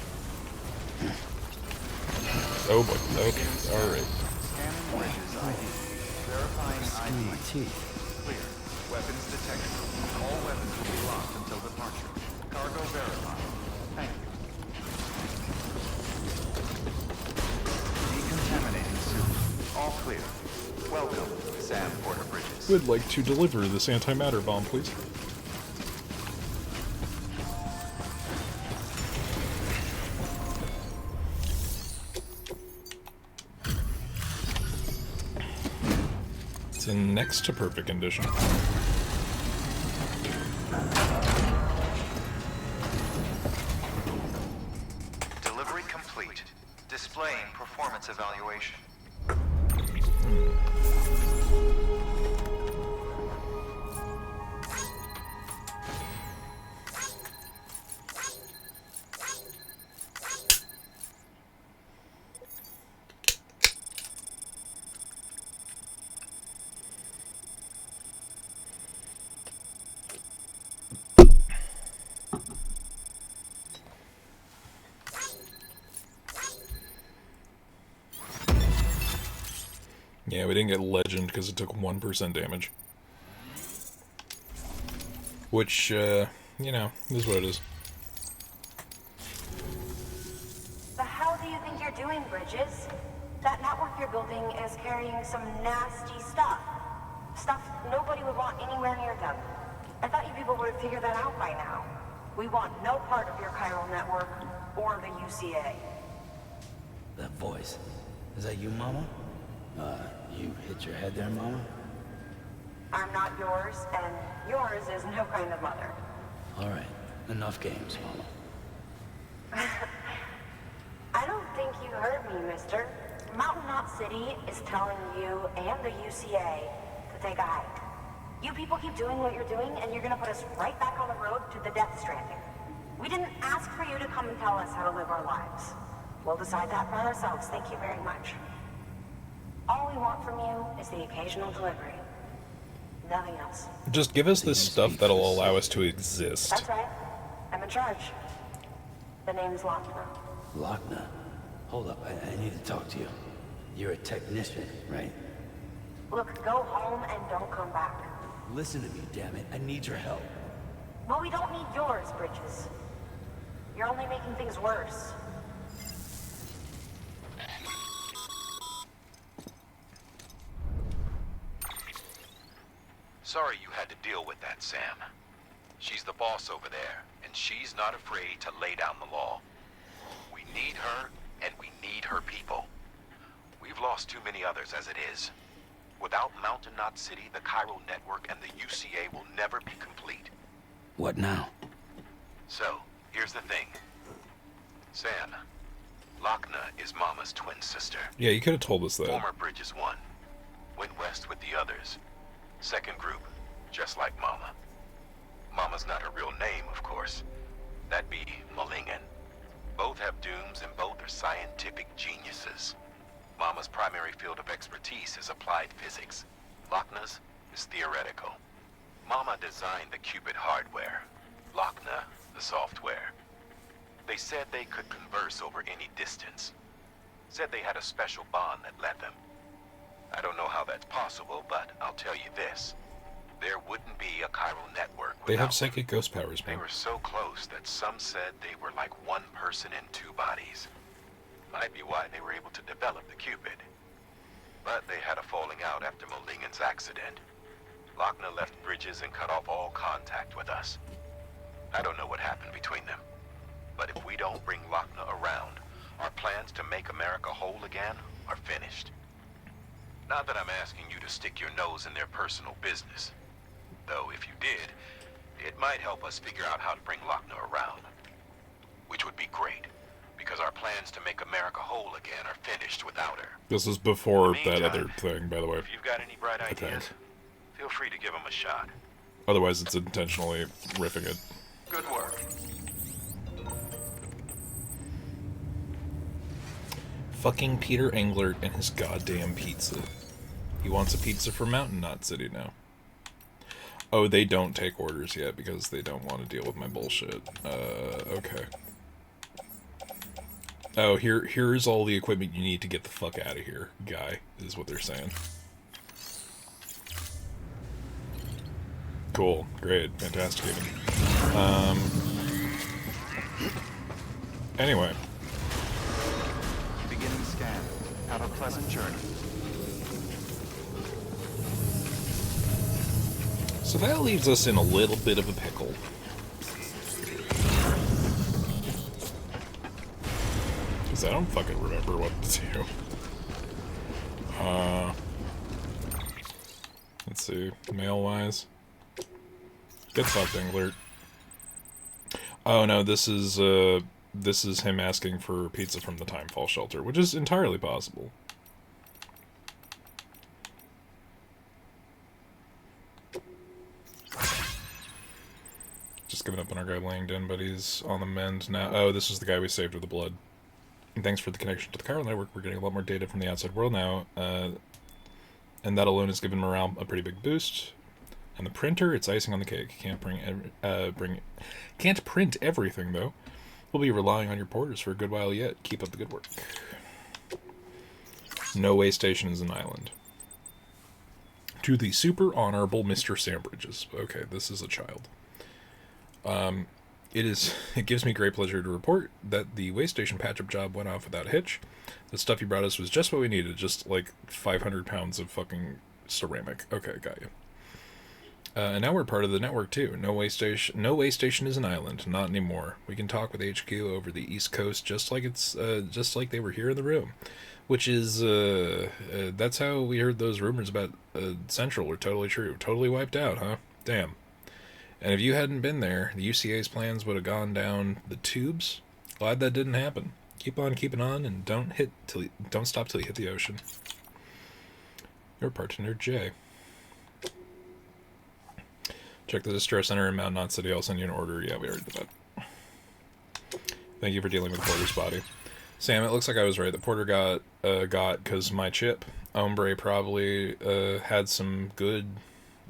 Oh boy. Okay. All right. Scanning bridges ID. Verifying ID. Clear. Weapons detected. All weapons will be locked until departure. Cargo verified. Thank you. Decontaminating suit. All clear. Welcome, Sam Porter Bridges. Would like to deliver this antimatter bomb, please. It's in next to perfect condition. Delivery complete. Displaying performance evaluation. Yeah, we didn't get Legend because it took 1% damage. Which, you know, is what it is. The hell do you think you're doing, Bridges? That network you're building is carrying some nasty stuff. Stuff nobody would want anywhere near them. I thought you people would have figured that out by now. We want no part of your chiral network or the UCA. That voice. Is that you, Mama? You hit your head there, Mama? I'm not yours, and yours is no kind of mother. Alright, enough games, Mama. I don't think you heard me, mister. Mountain Knot City is telling you and the UCA to take a hike. You people keep doing what you're doing, and you're gonna put us right back on the road to the death stranding. We didn't ask for you to come and tell us how to live our lives. We'll decide that for ourselves, thank you very much. All we want from you is the occasional delivery. Nothing else. Just give us this stuff that'll allow us to exist. That's right. I'm in charge. The name's Lochner. Lochner? Hold up, I need to talk to you. You're a technician, right? Look, go home and don't come back. Listen to me, damn it. I need your help. Well, we don't need yours, Bridges. You're only making things worse. Sorry you had to deal with that, Sam. She's the boss over there, and she's not afraid to lay down the law. We need her, and we need her people. We've lost too many others as it is. Without Mountain Knot City, the Chiral Network, and the UCA will never be complete. What now? So, here's the thing. Sam, Lochner is Mama's twin sister. Yeah, you could have told us that. Former Bridges 1. Went west with the others. Second group, just like Mama. Mama's not her real name, of course. That'd be Malingen. Both have dooms and both are scientific geniuses. Mama's primary field of expertise is applied physics. Lochner's is theoretical. Mama designed the Cupid hardware. Lochner, the software. They said they could converse over any distance. Said they had a special bond that led them. I don't know how that's possible, but I'll tell you this. There wouldn't be a chiral network without They have psychic ghost powers, They man. were so close that some said they were like one person in two bodies. Might be why they were able to develop the Cupid. But they had a falling out after Molingen's accident. Lochner left Bridges and cut off all contact with us. I don't know what happened between them. But if we don't bring Lochner around, our plans to make America whole again are finished. Not that I'm asking you to stick your nose in their personal business. Though if you did, it might help us figure out how to bring Lochner around. Which would be great, because our plans to make America whole again are finished without her. This is before In the that meantime, other thing, by the way. If you've got any bright I ideas, think. feel free to give them a shot. Otherwise, it's intentionally riffing it. Good work. Fucking Peter Englert and his goddamn pizza. He wants a pizza from Mountain Knot City now. Oh, they don't take orders yet because they don't want to deal with my bullshit. Okay. Oh, here's all the equipment you need to get the fuck out of here, guy, is what they're saying. Cool. Great. Fantastic even. Anyway. Beginning scan. Have a pleasant journey. So that leaves us in a little bit of a pickle. Because I don't fucking remember what to do. Let's see. Mail-wise. Get fucked, Englert. Oh no, this is him asking for pizza from the Timefall shelter, which is entirely possible. Just giving up on our guy Langdon, but he's on the mend now. Oh, this is the guy we saved with the blood. And thanks for the connection to the chiral network. We're getting a lot more data from the outside world now, and that alone has given morale a pretty big boost. And the printer, it's icing on the cake. Can't print everything though. We'll be relying on your porters for a good while yet. Keep up the good work. No way station is an island. To the super honorable Mr. Sandbridges. Okay, this is a child. It gives me great pleasure to report that the way station patch-up job went off without a hitch. The stuff you brought us was just what we needed, just like 500 pounds of fucking ceramic. Okay, got you. And now we're part of the network too. No way station is an island, not anymore. We can talk with HQ over the East Coast just like they were here in the room. Which is, that's how we heard those rumors about Central were totally true. Totally wiped out, huh? Damn. And if you hadn't been there, the UCA's plans would have gone down the tubes. Glad that didn't happen. Keep on keeping on, and don't stop till you hit the ocean. Your partner, Jay. Check the distress center in Mount Knot City. I'll send you an order. Yeah, we already did that. Thank you for dealing with Porter's body. Sam, it looks like I was right. The Porter got because my chip. Hombre probably had some good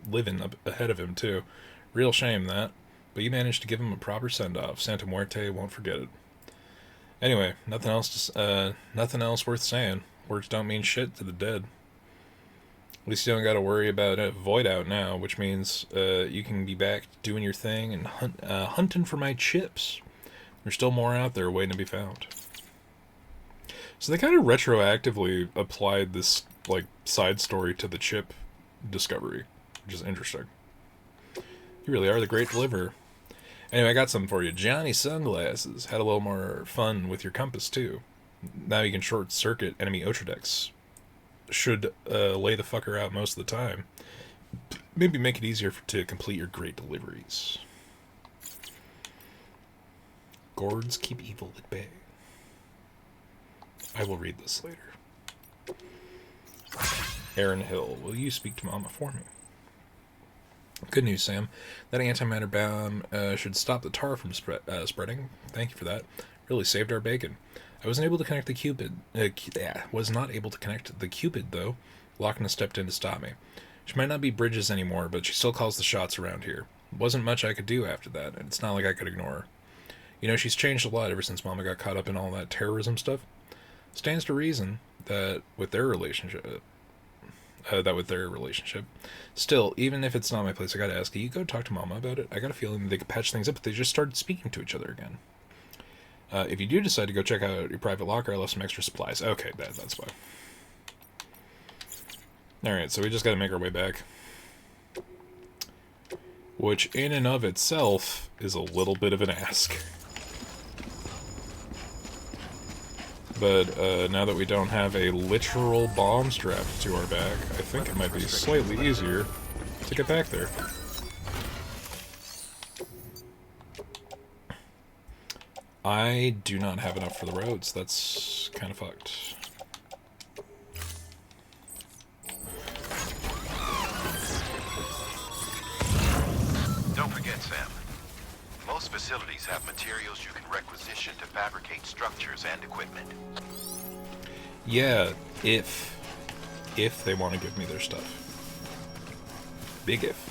living up ahead of him, too. Real shame, that. But you managed to give him a proper send-off. Santa Muerte won't forget it. Anyway, nothing else worth saying. Words don't mean shit to the dead. At least you don't got to worry about a void out now, which means you can be back doing your thing and hunting for my chips. There's still more out there waiting to be found. So they kind of retroactively applied this like side story to the chip discovery, which is interesting. You really are the great deliverer. Anyway, I got something for you. Johnny Sunglasses had a little more fun with your compass, too. Now you can short-circuit enemy Otrodex. Should lay the fucker out most of the time. Maybe make it easier to complete your great deliveries. Gourds keep evil at bay. I will read this later. Aaron Hill, will you speak to Mama for me? Good news, Sam. That antimatter bomb should stop the tar from spreading. Thank you for that. Really saved our bacon. I wasn't able to connect the Cupid. Was not able to connect the Cupid, though. Lochna stepped in to stop me. She might not be Bridges anymore, but she still calls the shots around here. Wasn't much I could do after that, and it's not like I could ignore her. You know, she's changed a lot ever since Mama got caught up in all that terrorism stuff. Stands to reason that with their relationship... Still, even if it's not my place, I gotta ask you, go talk to Mama about it. I got a feeling they could patch things up if they just started speaking to each other again. If you do decide to go check out your private locker, I left some extra supplies. Okay, that's why. Alright, so we just gotta make our way back. Which, in and of itself, is a little bit of an ask. But now that we don't have a literal bomb strapped to our back, I think it might be slightly easier to get back there. I do not have enough for the roads. That's kind of fucked. Don't forget, Sam. Most facilities have materials you can requisition to fabricate structures and equipment. Yeah, if they want to give me their stuff. Big if.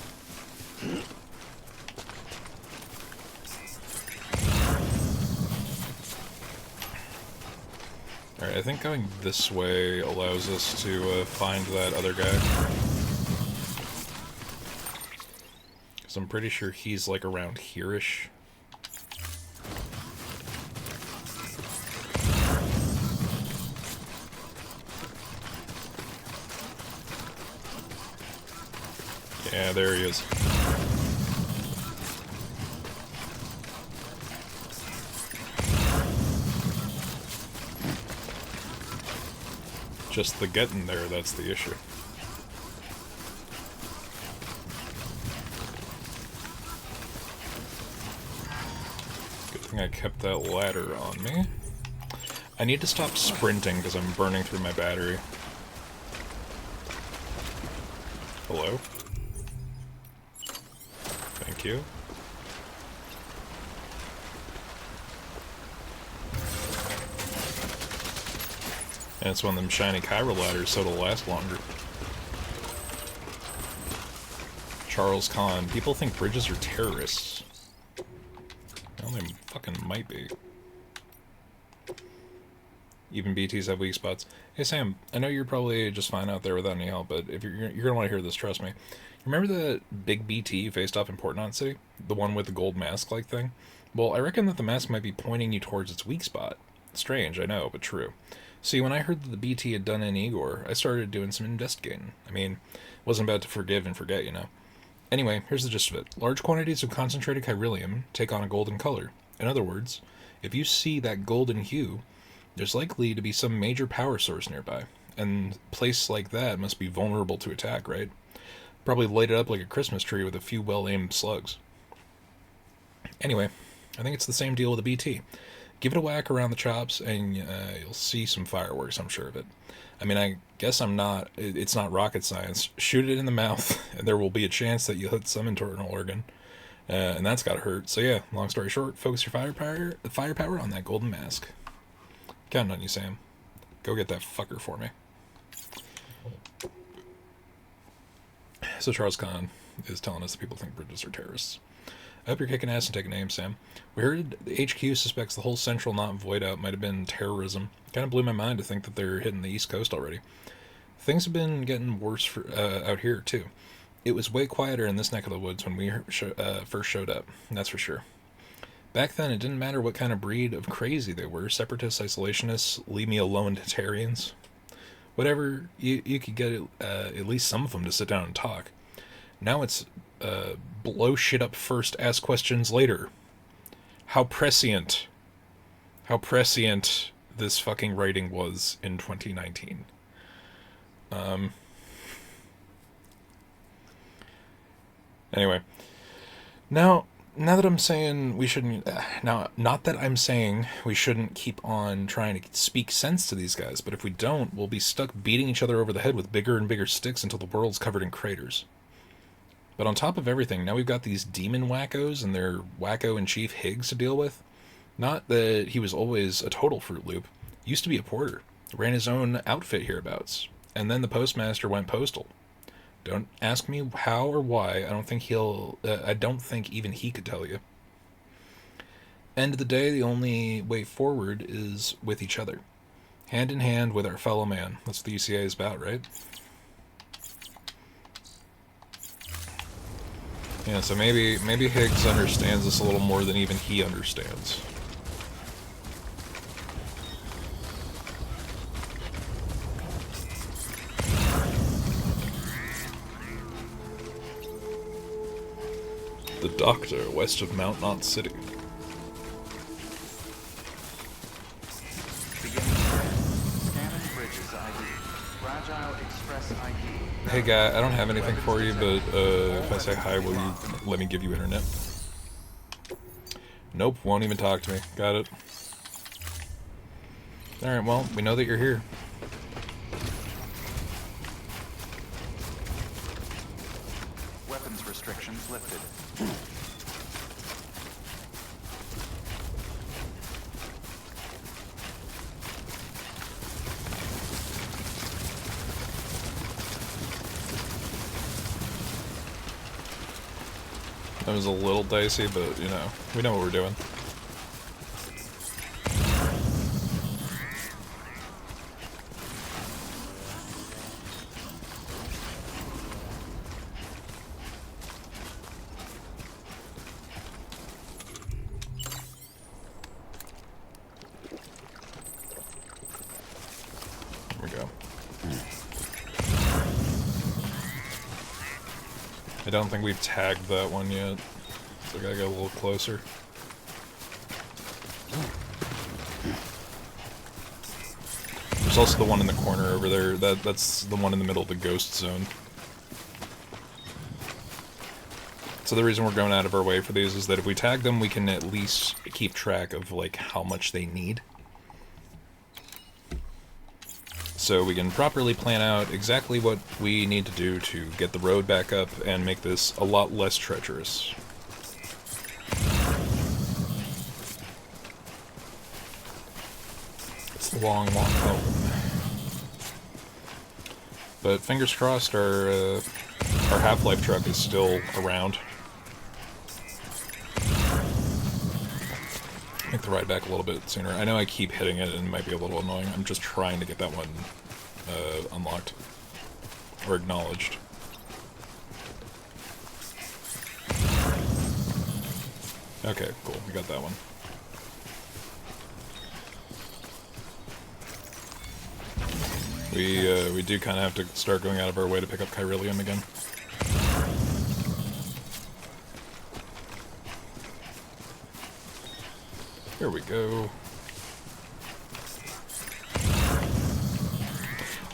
Alright, I think going this way allows us to find that other guy. Because I'm pretty sure he's like around here-ish. Yeah, there he is. Just the getting there, that's the issue. Good thing I kept that ladder on me. I need to stop sprinting because I'm burning through my battery. Hello? Thank you. And it's one of them shiny chiral ladders, so it'll last longer. Charles Kahn. People think bridges are terrorists. Well, they fucking might be. Even BTs have weak spots. Hey Sam, I know you're probably just fine out there without any help, but if you're gonna want to hear this, trust me. Remember the big BT you faced off in Port Knot City? The one with the gold mask-like thing? Well, I reckon that the mask might be pointing you towards its weak spot. Strange, I know, but true. See, when I heard that the BT had done in Igor, I started doing some investigating. I mean, wasn't about to forgive and forget, you know. Anyway, here's the gist of it. Large quantities of concentrated chiralium take on a golden color. In other words, if you see that golden hue, there's likely to be some major power source nearby. And a place like that must be vulnerable to attack, right? Probably light it up like a Christmas tree with a few well-aimed slugs. Anyway, I think it's the same deal with the BT. Give it a whack around the chops, and you'll see some fireworks, I'm sure of it. I mean, I guess it's not rocket science. Shoot it in the mouth, and there will be a chance that you hit some internal organ. And that's gotta hurt. So yeah, long story short, focus your firepower on that golden mask. Counting on you, Sam. Go get that fucker for me. So Charles Kahn is telling us that people think bridges are terrorists. I hope you're kicking ass and taking aim, Sam. We heard the HQ suspects the whole central knot void out might have been terrorism. Kind of blew my mind to think that they're hitting the East Coast already. Things have been getting worse out here, too. It was way quieter in this neck of the woods when we first showed up, that's for sure. Back then, it didn't matter what kind of breed of crazy they were. Separatists, isolationists, leave me alone Tatarians. Whatever, you could get at least some of them to sit down and talk. Now it's blow shit up first, ask questions later. How prescient this fucking writing was in 2019. Anyway, now that I'm saying we shouldn't, not that I'm saying we shouldn't keep on trying to speak sense to these guys, but if we don't, we'll be stuck beating each other over the head with bigger and bigger sticks until the world's covered in craters. But on top of everything, now we've got these demon wackos and their wacko-in-chief Higgs to deal with. Not that he was always a total Fruit Loop. Used to be a porter. Ran his own outfit hereabouts. And then the postmaster went postal. Don't ask me how or why. I don't think even he could tell you. End of the day, the only way forward is with each other. Hand in hand with our fellow man. That's what the UCA is about, right? Yeah, so maybe Higgs understands this a little more than even he understands. The Doctor, west of Mount Knot City. Hey guy, I don't have anything for you, but if I say hi, will you let me give you internet? Nope, won't even talk to me. Got it. Alright, well, we know that you're here. Weapons restrictions lifted. That was a little dicey, but, you know, we know what we're doing. Here we go. I don't think we've tagged that one yet, so I gotta get a little closer. There's also the one in the corner over there. That's the one in the middle of the ghost zone. So the reason we're going out of our way for these is that if we tag them, we can at least keep track of, like, how much they need. So we can properly plan out exactly what we need to do to get the road back up and make this a lot less treacherous. It's a long walk home. But fingers crossed our Half-Life truck is still around. Make the ride back a little bit sooner. I know I keep hitting it and it might be a little annoying. I'm just trying to get that one unlocked. Or acknowledged. Okay, cool. We got that one. We do kind of have to start going out of our way to pick up Chiralium again. Here we go.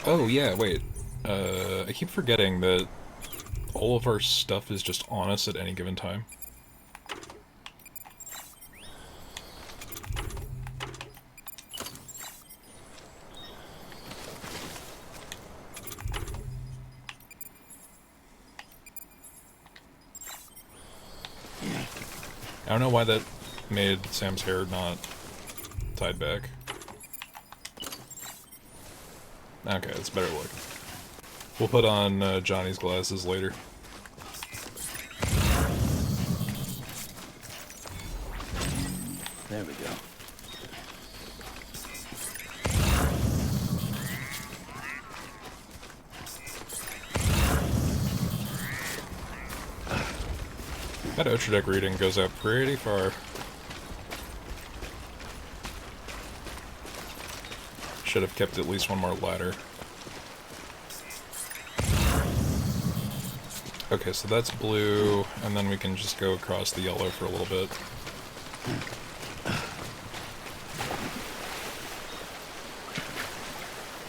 Oh yeah, wait. I keep forgetting that all of our stuff is just on us at any given time. I don't know why that made Sam's hair not tied back. Okay, that's better look. We'll put on Johnny's glasses later. There we go. That Otradeck reading goes out pretty far. Should have kept at least one more ladder. Okay, so that's blue, and then we can just go across the yellow for a little bit.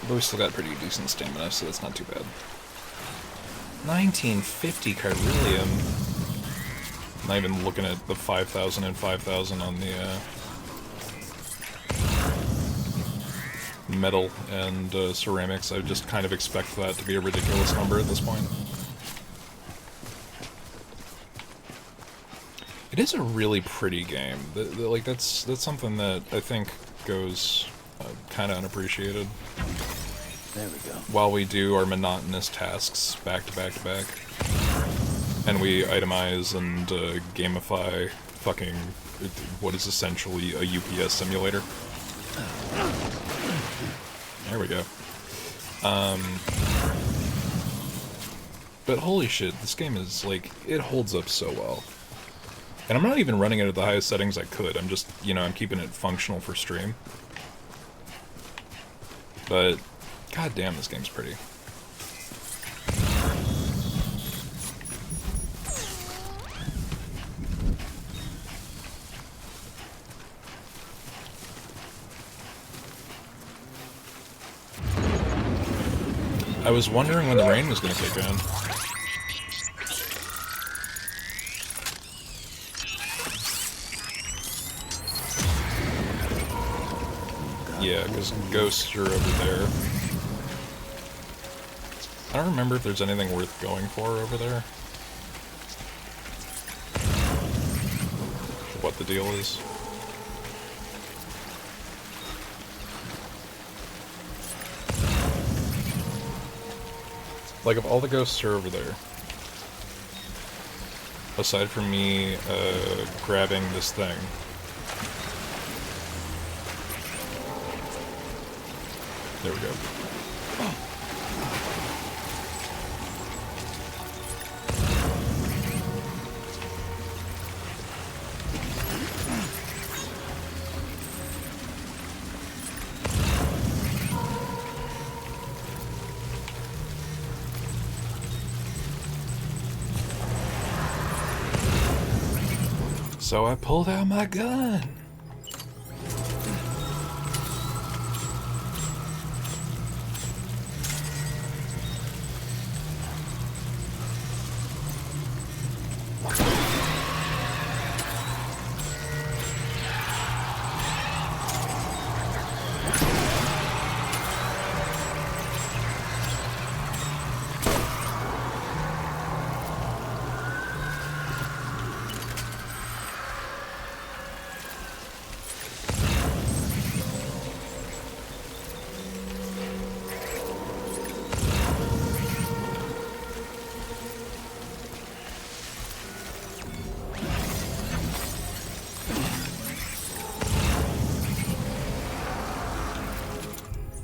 But we still got pretty decent stamina, so that's not too bad. 1950 Chiralium. Not even looking at the 5,000 and 5,000 on the metal and ceramics. I just kind of expect that to be a ridiculous number at this point. It is a really pretty game. Like that's something that I think goes kind of unappreciated. There we go. While we do our monotonous tasks back to back to back. And we itemize and gamify fucking what is essentially a UPS simulator. There we go. But holy shit, this game is, like, it holds up so well. And I'm not even running it at the highest settings I could. I'm just, you know, I'm keeping it functional for stream. But, goddamn, this game's pretty. I was wondering when the rain was going to kick in. Yeah, because ghosts are over there. I don't remember if there's anything worth going for over there. What the deal is. Like, if all the ghosts are over there, aside from me grabbing this thing, there we go. So I pulled out my gun.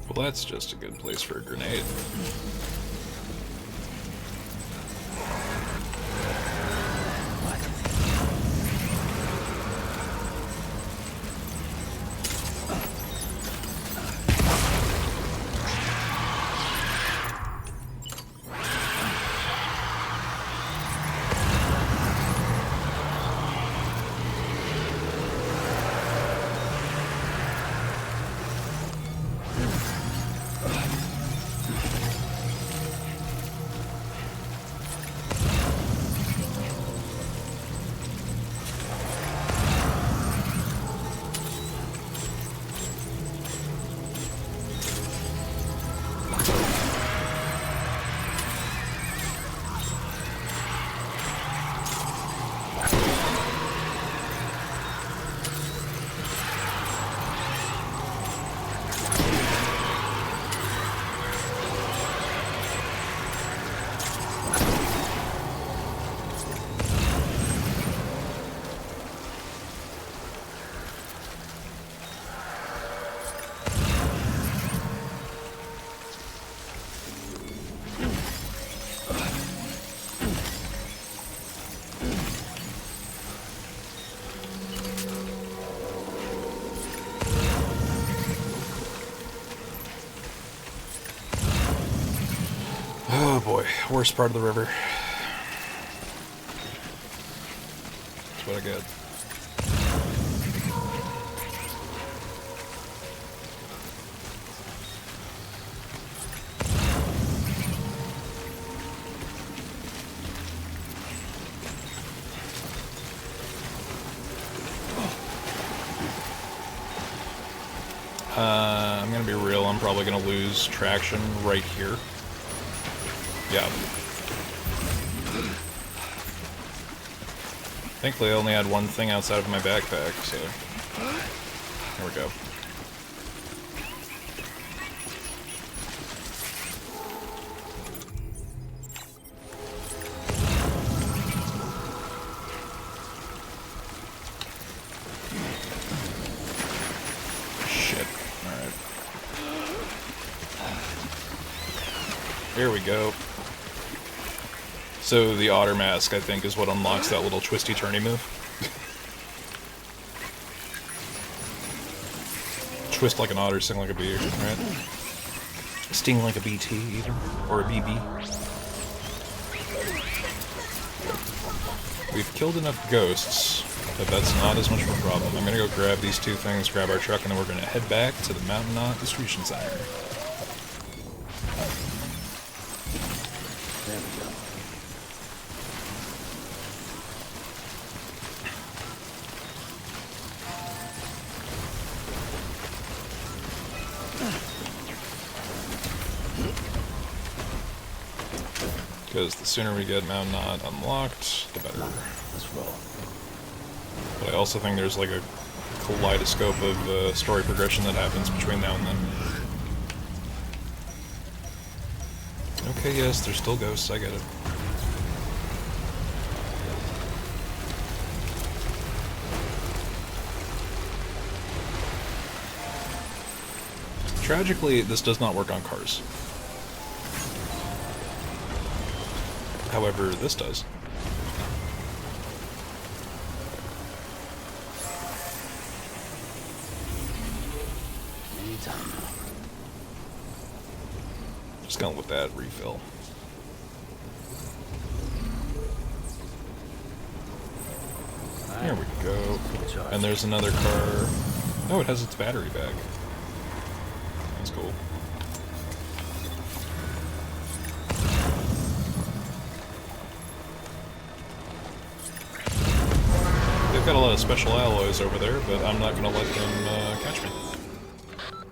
Well, that's just a good place for a grenade. Oh boy, worst part of the river. That's what I got. I'm gonna be real, I'm probably gonna lose traction right here. Yeah. Thankfully I only had one thing outside of my backpack, so... There we go. Shit. Alright. Here we go. So the otter mask, I think, is what unlocks that little twisty-turny move. Twist like an otter, sting like a bee, right? Sting like a BT, even. Or a BB. We've killed enough ghosts that that's not as much of a problem. I'm gonna go grab these two things, grab our truck, and then we're gonna head back to the Mountain Knot Distribution Center. Because the sooner we get Mount Knot unlocked, the better. Let's roll. But I also think there's like a kaleidoscope of story progression that happens between now and then. Okay, yes, there's still ghosts, I get it. Tragically, this does not work on cars. However, this does. Anytime now. Just gonna let that refill. There we go. And there's another car. Oh, it has its battery back. That's cool. They've got a lot of special alloys over there, but I'm not gonna let them catch me.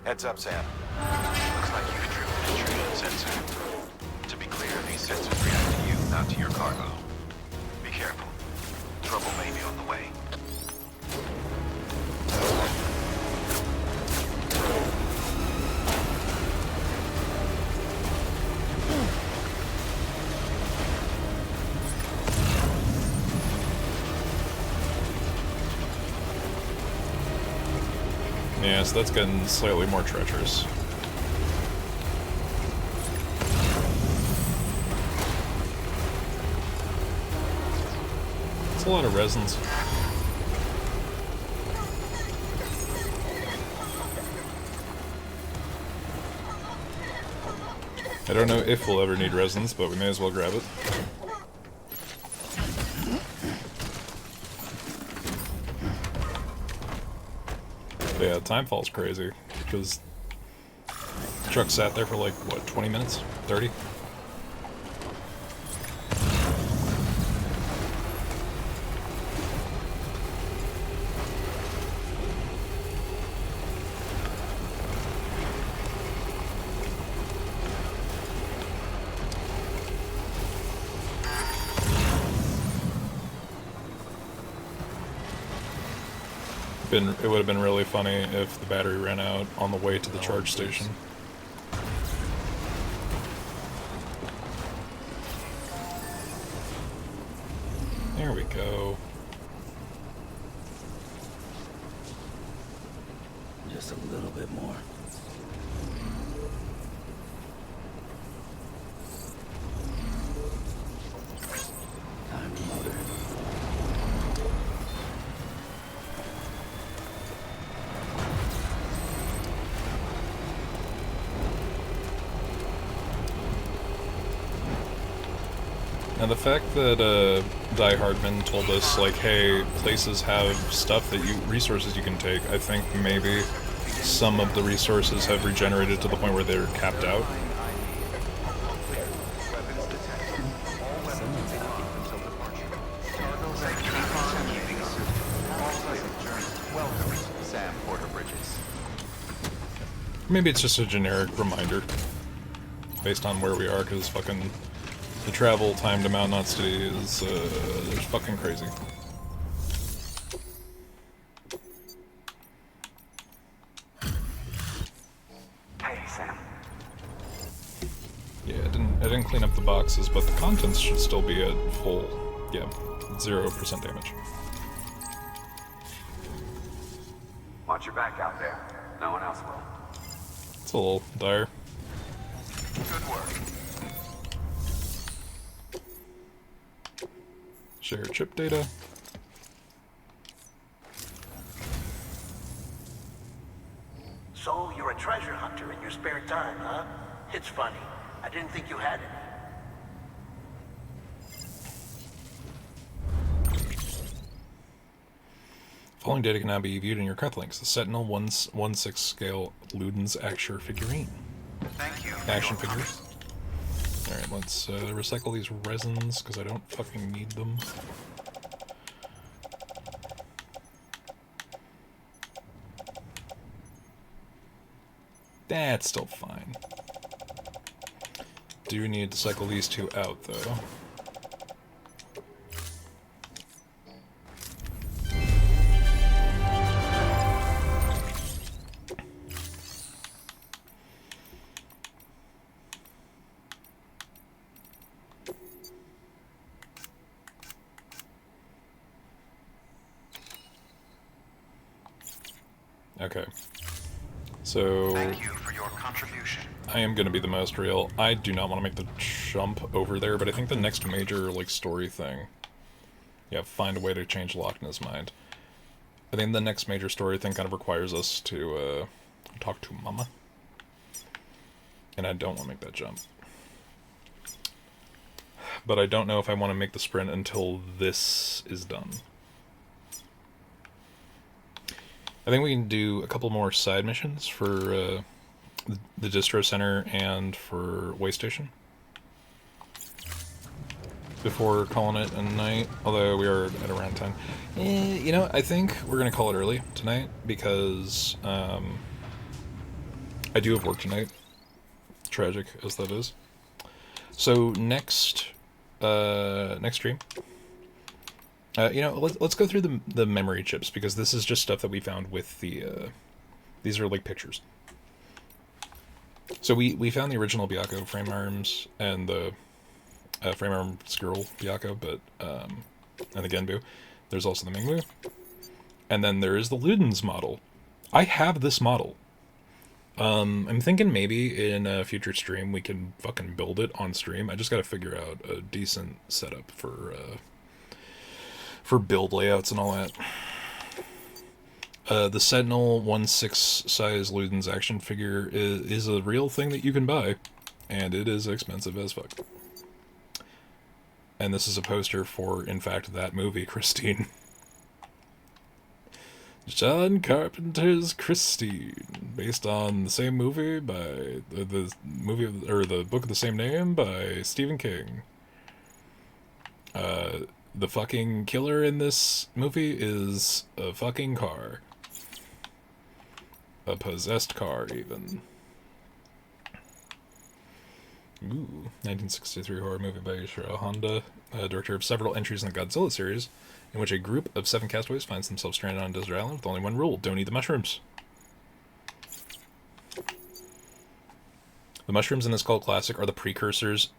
Heads up, Sam. Looks like you've driven an intrusion sensor. To be clear, these sensors react to you, not to your cargo. Be careful. Trouble may be on the way. Yeah, so that's getting slightly more treacherous. It's a lot of resins. I don't know if we'll ever need resins, but we may as well grab it. But yeah, Timefall's crazy, because the truck sat there for like, what, 20 minutes? 30? It would have been really funny if the battery ran out on the way to the charge station. There we go. Just a little bit more. Time to motor. Now the fact that Die Hardman told us, like, hey, places have stuff that resources you can take, I think maybe some of the resources have regenerated to the point where they're capped out. Maybe it's just a generic reminder based on where we are, because fucking the travel time to Mount Knot City is fucking crazy. Hey, Sam. Yeah, I didn't clean up the boxes, but the contents should still be at full, yeah, 0% damage. Watch your back out there. No one else will. It's a little dire. Good work. Share chip data. So, you're a treasure hunter in your spare time, huh? It's funny. I didn't think you had any. Following data can now be viewed in your cufflinks. The Sentinel 1/6 scale Luden's Action figurine. Thank you. Action figure. Alright, let's recycle these resins, because I don't fucking need them. That's still fine. do need to cycle these two out, though. Okay. So Thank you for your contribution. I am going to be the most real. I do not want to make the jump over there, but I think the next major, like, story thing... Yeah, find a way to change Lochna's mind. I think the next major story thing kind of requires us to, talk to Mama. And I don't want to make that jump. But I don't know if I want to make the sprint until this is done. I think we can do a couple more side missions for the distro center and for way station before calling it a night, although we are at around 10. You know, I think we're going to call it early tonight because I do have work tonight, tragic as that is. So next stream, you know, let's go through the memory chips, because this is just stuff that we found with the, these are like pictures. So we found the original Byakko frame arms and the frame arm Skrull Byakko, but, and the Genbu. There's also the Mingmu. And then there is the Ludens model. I have this model. I'm thinking maybe in a future stream we can fucking build it on stream. I just gotta figure out a decent setup for build layouts and all that. The Sentinel 1/6 size Ludens action figure is a real thing that you can buy, and it is expensive as fuck. And this is a poster for, in fact, that movie, Christine. John Carpenter's Christine, based on the same movie by the movie or the book of the same name by Stephen King. The fucking killer in this movie is a fucking car. A possessed car, even. Ooh, 1963 horror movie by Ishiro Honda, director of several entries in the Godzilla series, in which a group of 7 castaways finds themselves stranded on a desert island with only one rule: don't eat the mushrooms. The mushrooms in this cult classic are the precursors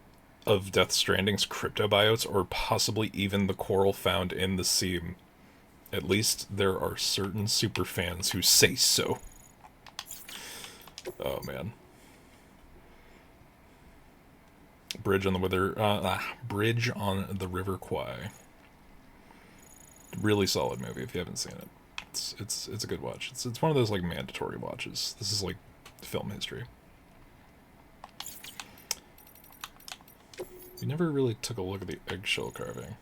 of Death Stranding's cryptobiotes, or possibly even the coral found in the sea. At least there are certain superfans who say so. Oh man. Bridge on the River Kwai. Really solid movie if you haven't seen it. It's a good watch. It's one of those like mandatory watches. This is like film history. We never really took a look at the eggshell carving.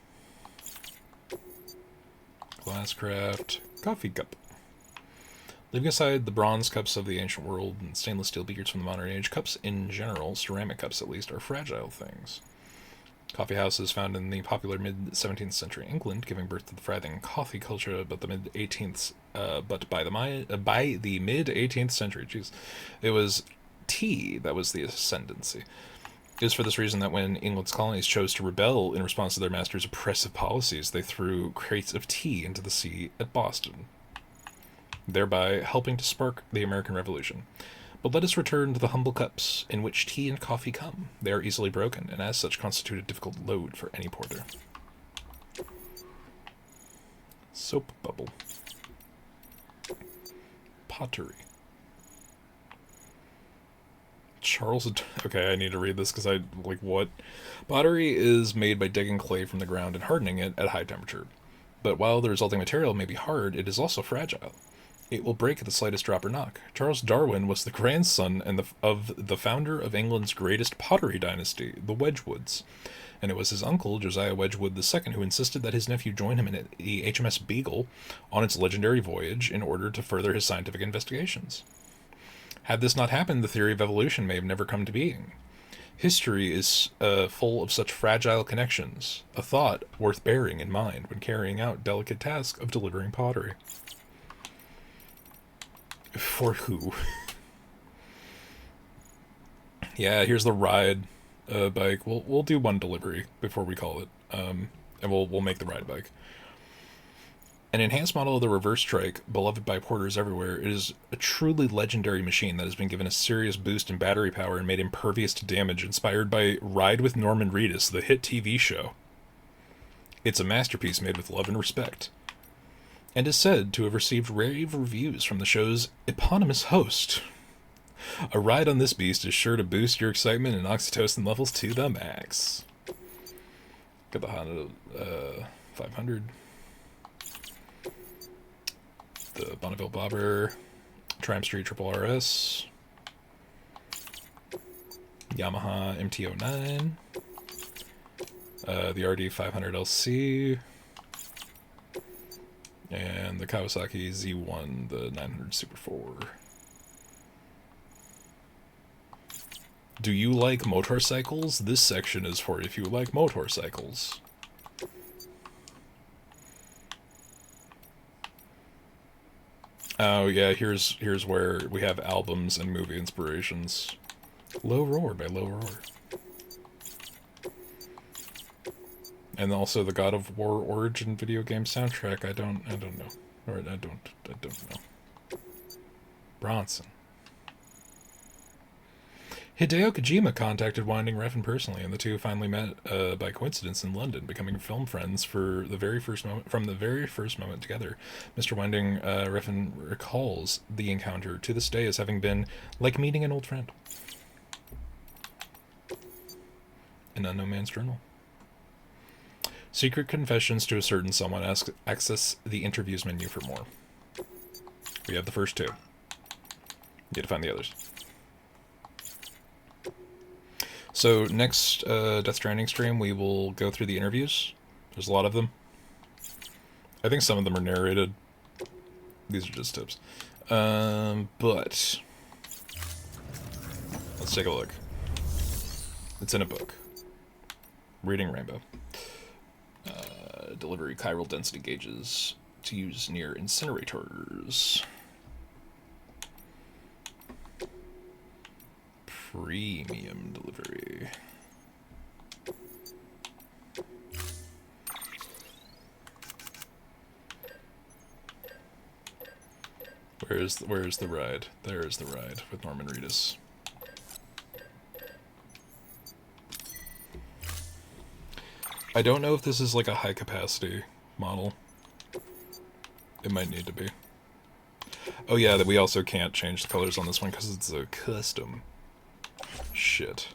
Glasscraft, coffee cup. Leaving aside the bronze cups of the ancient world and stainless steel beakers from the modern age, cups in general, ceramic cups at least, are fragile things. Coffee houses found in the popular mid-17th century England, giving birth to the thriving coffee culture, but by the mid-18th century, jeez, it was tea that was the ascendancy. It is for this reason that when England's colonies chose to rebel in response to their master's oppressive policies, they threw crates of tea into the sea at Boston, thereby helping to spark the American Revolution. But let us return to the humble cups in which tea and coffee come. They are easily broken, and as such constitute a difficult load for any porter. Soap bubble. Pottery. Charles... Okay, I need to read this because what? Pottery is made by digging clay from the ground and hardening it at high temperature. But while the resulting material may be hard, it is also fragile. It will break at the slightest drop or knock. Charles Darwin was the grandson of the founder of England's greatest pottery dynasty, the Wedgwoods, and it was his uncle, Josiah Wedgwood II, who insisted that his nephew join him in the HMS Beagle on its legendary voyage in order to further his scientific investigations. Had this not happened, the theory of evolution may have never come to being. History is full of such fragile connections, a thought worth bearing in mind when carrying out delicate task of delivering pottery. For who? Yeah, here's the ride bike. We'll do one delivery before we call it, and we'll make the ride bike. An enhanced model of the reverse trike, beloved by porters everywhere, it is a truly legendary machine that has been given a serious boost in battery power and made impervious to damage, inspired by Ride with Norman Reedus, the hit TV show. It's a masterpiece made with love and respect, and is said to have received rave reviews from the show's eponymous host. A ride on this beast is sure to boost your excitement and oxytocin levels to the max. Got the Honda 500. The Bonneville Bobber, Triumph Street Triple RS, Yamaha MT-09, the RD 500 LC, and the Kawasaki Z1, the 900 Super 4. Do you like motorcycles? This section is for if you like motorcycles. Oh yeah, here's where we have albums and movie inspirations. Low Roar by Low Roar. And also the God of War Origin video game soundtrack. I don't know. Or I don't know. Bronson. Hideo Kojima contacted Winding Refn personally, and the two finally met by coincidence in London, becoming film friends from the very first moment together. Mr. Winding Refn recalls the encounter to this day as having been like meeting an old friend. An Unknown Man's Journal. Secret confessions to a certain someone. Access the interviews menu for more. We have the first two. You have to find the others. So next Death Stranding stream, we will go through the interviews. There's a lot of them. I think some of them are narrated. These are just tips. But let's take a look. It's in a book. Reading Rainbow. Delivery chiral density gauges to use near incinerators. Premium delivery. Where's the ride? There's the ride with Norman Reedus. I don't know if this is like a high capacity model. It might need to be. Oh yeah, that we also can't change the colors on this one because it's a custom. Shit.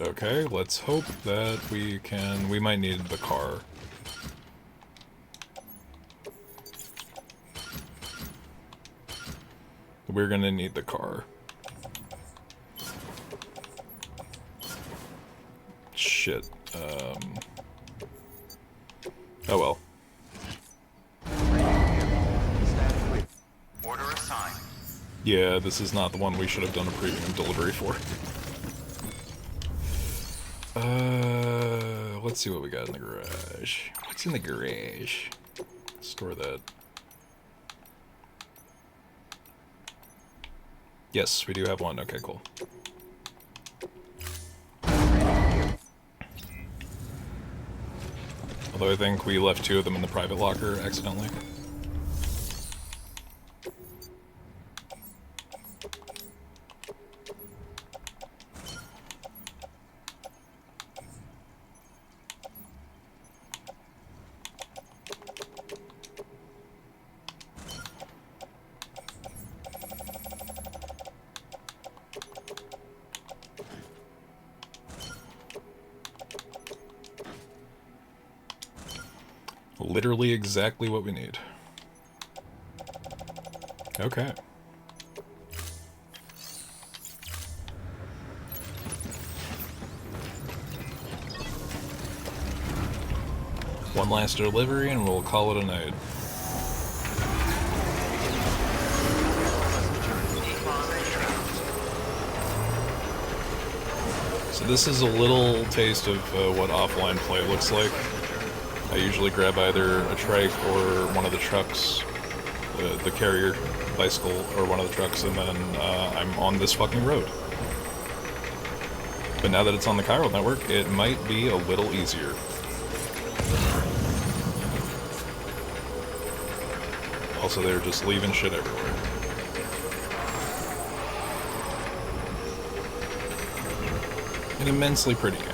Okay, let's hope that we can... We might need the car. We're gonna need the car. Shit. Oh well. Order assigned. Yeah, this is not the one we should have done a premium delivery for. Let's see what we got in the garage. What's in the garage? Store that. Yes, we do have one. Okay, cool. Although I think we left two of them in the private locker accidentally. Literally exactly what we need. Okay. One last delivery and we'll call it a night. So this is a little taste of what offline play looks like. I usually grab either a trike or one of the trucks, the carrier bicycle or one of the trucks, and then I'm on this fucking road. But now that it's on the chiral network, it might be a little easier. Also, they're just leaving shit everywhere. An immensely pretty game.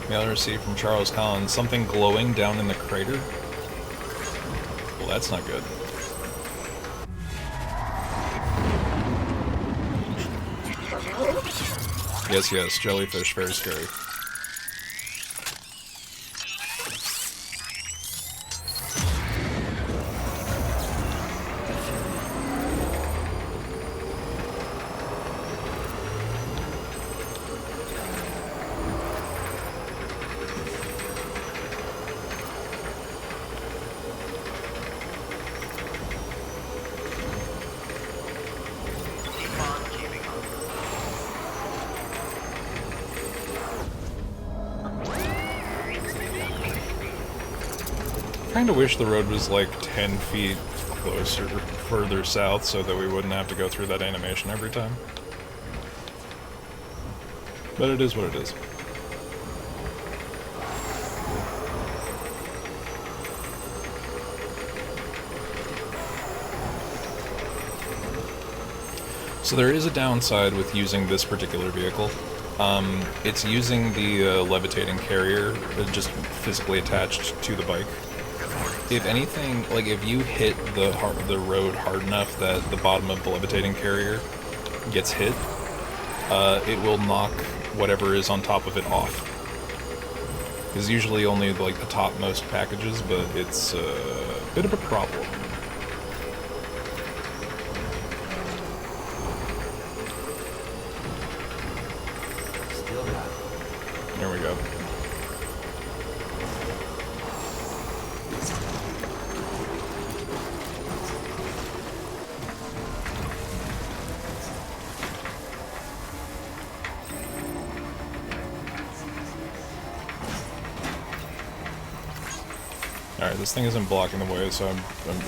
Mail received from Charles Collins. Something glowing down in the crater? Well, that's not good. Yes, yes, jellyfish, very scary. Kinda wish the road was like 10 feet closer, further south, so that we wouldn't have to go through that animation every time. But it is what it is. So there is a downside with using this particular vehicle. It's using the levitating carrier just physically attached to the bike. If anything, like if you hit the road hard enough that the bottom of the levitating carrier gets hit, it will knock whatever is on top of it off. It's usually only like the topmost packages, but it's a bit of a problem. There we go. Alright, this thing isn't blocking the way, so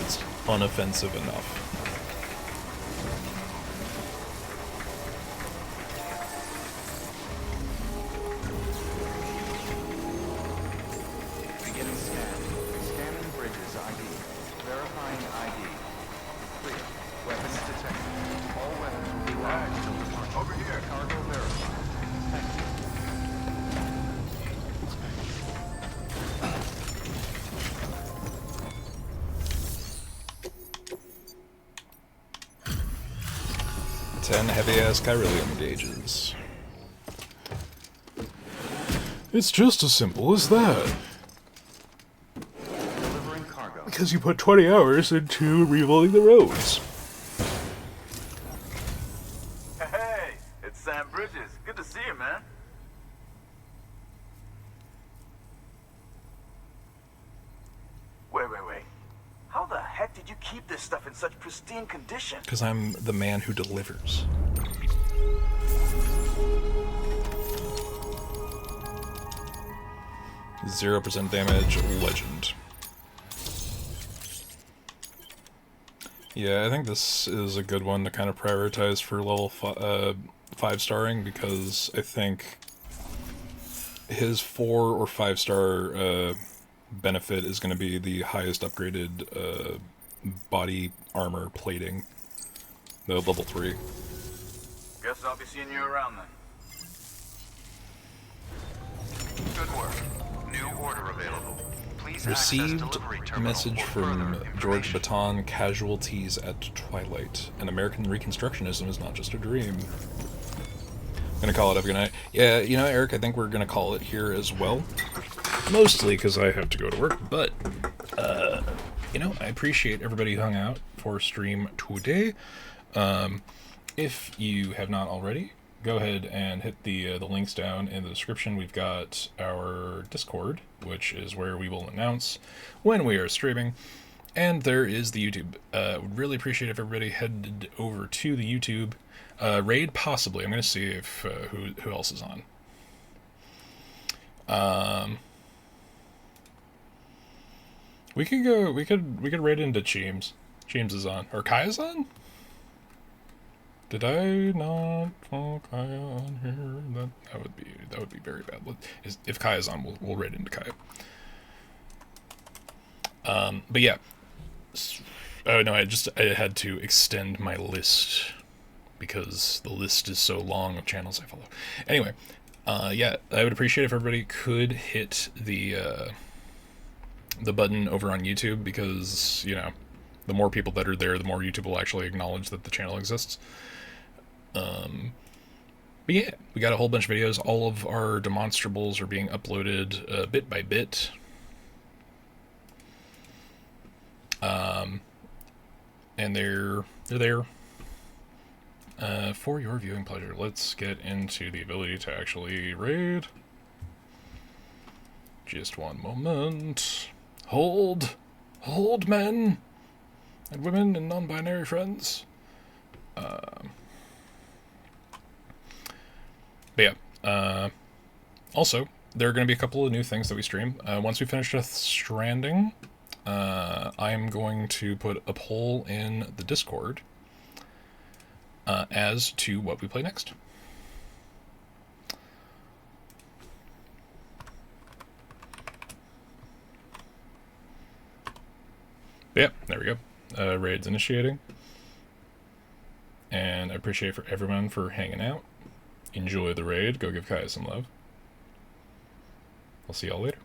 it's unoffensive enough. Beginning scan. Scanning bridges ID. Verifying ID. Clear. Weapons detected. All weapons will be locked until departure. Over here. Cargo verified. Thank you. 10 heavy-ass Chiralium gauges. It's just as simple as that. Delivering cargo. Because you put 20 hours into rebuilding the roads. Hey, it's Sam Bridges. Good to see you, man. Wait. How the heck did you keep this stuff in such pristine condition? Because I'm the man who delivers. %0 damage, legend. Yeah, I think this is a good one to kind of prioritize for level 5-starring, because I think his 4 or 5-star benefit is going to be the highest upgraded body armor plating, the level 3. Guess I'll be seeing you around then. Good work. New order available. Please access Received delivery a terminal message for further from George information. Baton, casualties at Twilight. An American Reconstructionism is not just a dream. Gonna call it up. Good night. Yeah, you know, Eric, I think we're gonna call it here as well. Mostly because I have to go to work, but, you know, I appreciate everybody who hung out for stream today. If you have not already, go ahead and hit the links down in the description. We've got our Discord, which is where we will announce when we are streaming. And there is the YouTube. Would really appreciate if everybody headed over to the YouTube. Raid, possibly. I'm going to see if who else is on. We could go. We could raid into Cheems. Cheems is on, or Kaya's on. Did I not follow Kaya on here? That would be very bad. If Kaya's on, we'll raid into Kaya. But yeah. Oh no, I had to extend my list because the list is so long of channels I follow. Anyway, yeah, I would appreciate if everybody could hit the button over on YouTube, because, you know, the more people that are there, the more YouTube will actually acknowledge that the channel exists. But yeah, we got a whole bunch of videos. All of our demonstrables are being uploaded bit by bit. And they're there for your viewing pleasure. Let's get into the ability to actually raid. Just one moment. Hold, men and women and non-binary friends. But yeah, also, there are going to be a couple of new things that we stream. Once we finish with Stranding, I'm going to put a poll in the Discord as to what we play next. But yeah, there we go. Raid's initiating. And I appreciate for everyone for hanging out. Enjoy the raid. Go give Kaya some love. I'll see y'all later.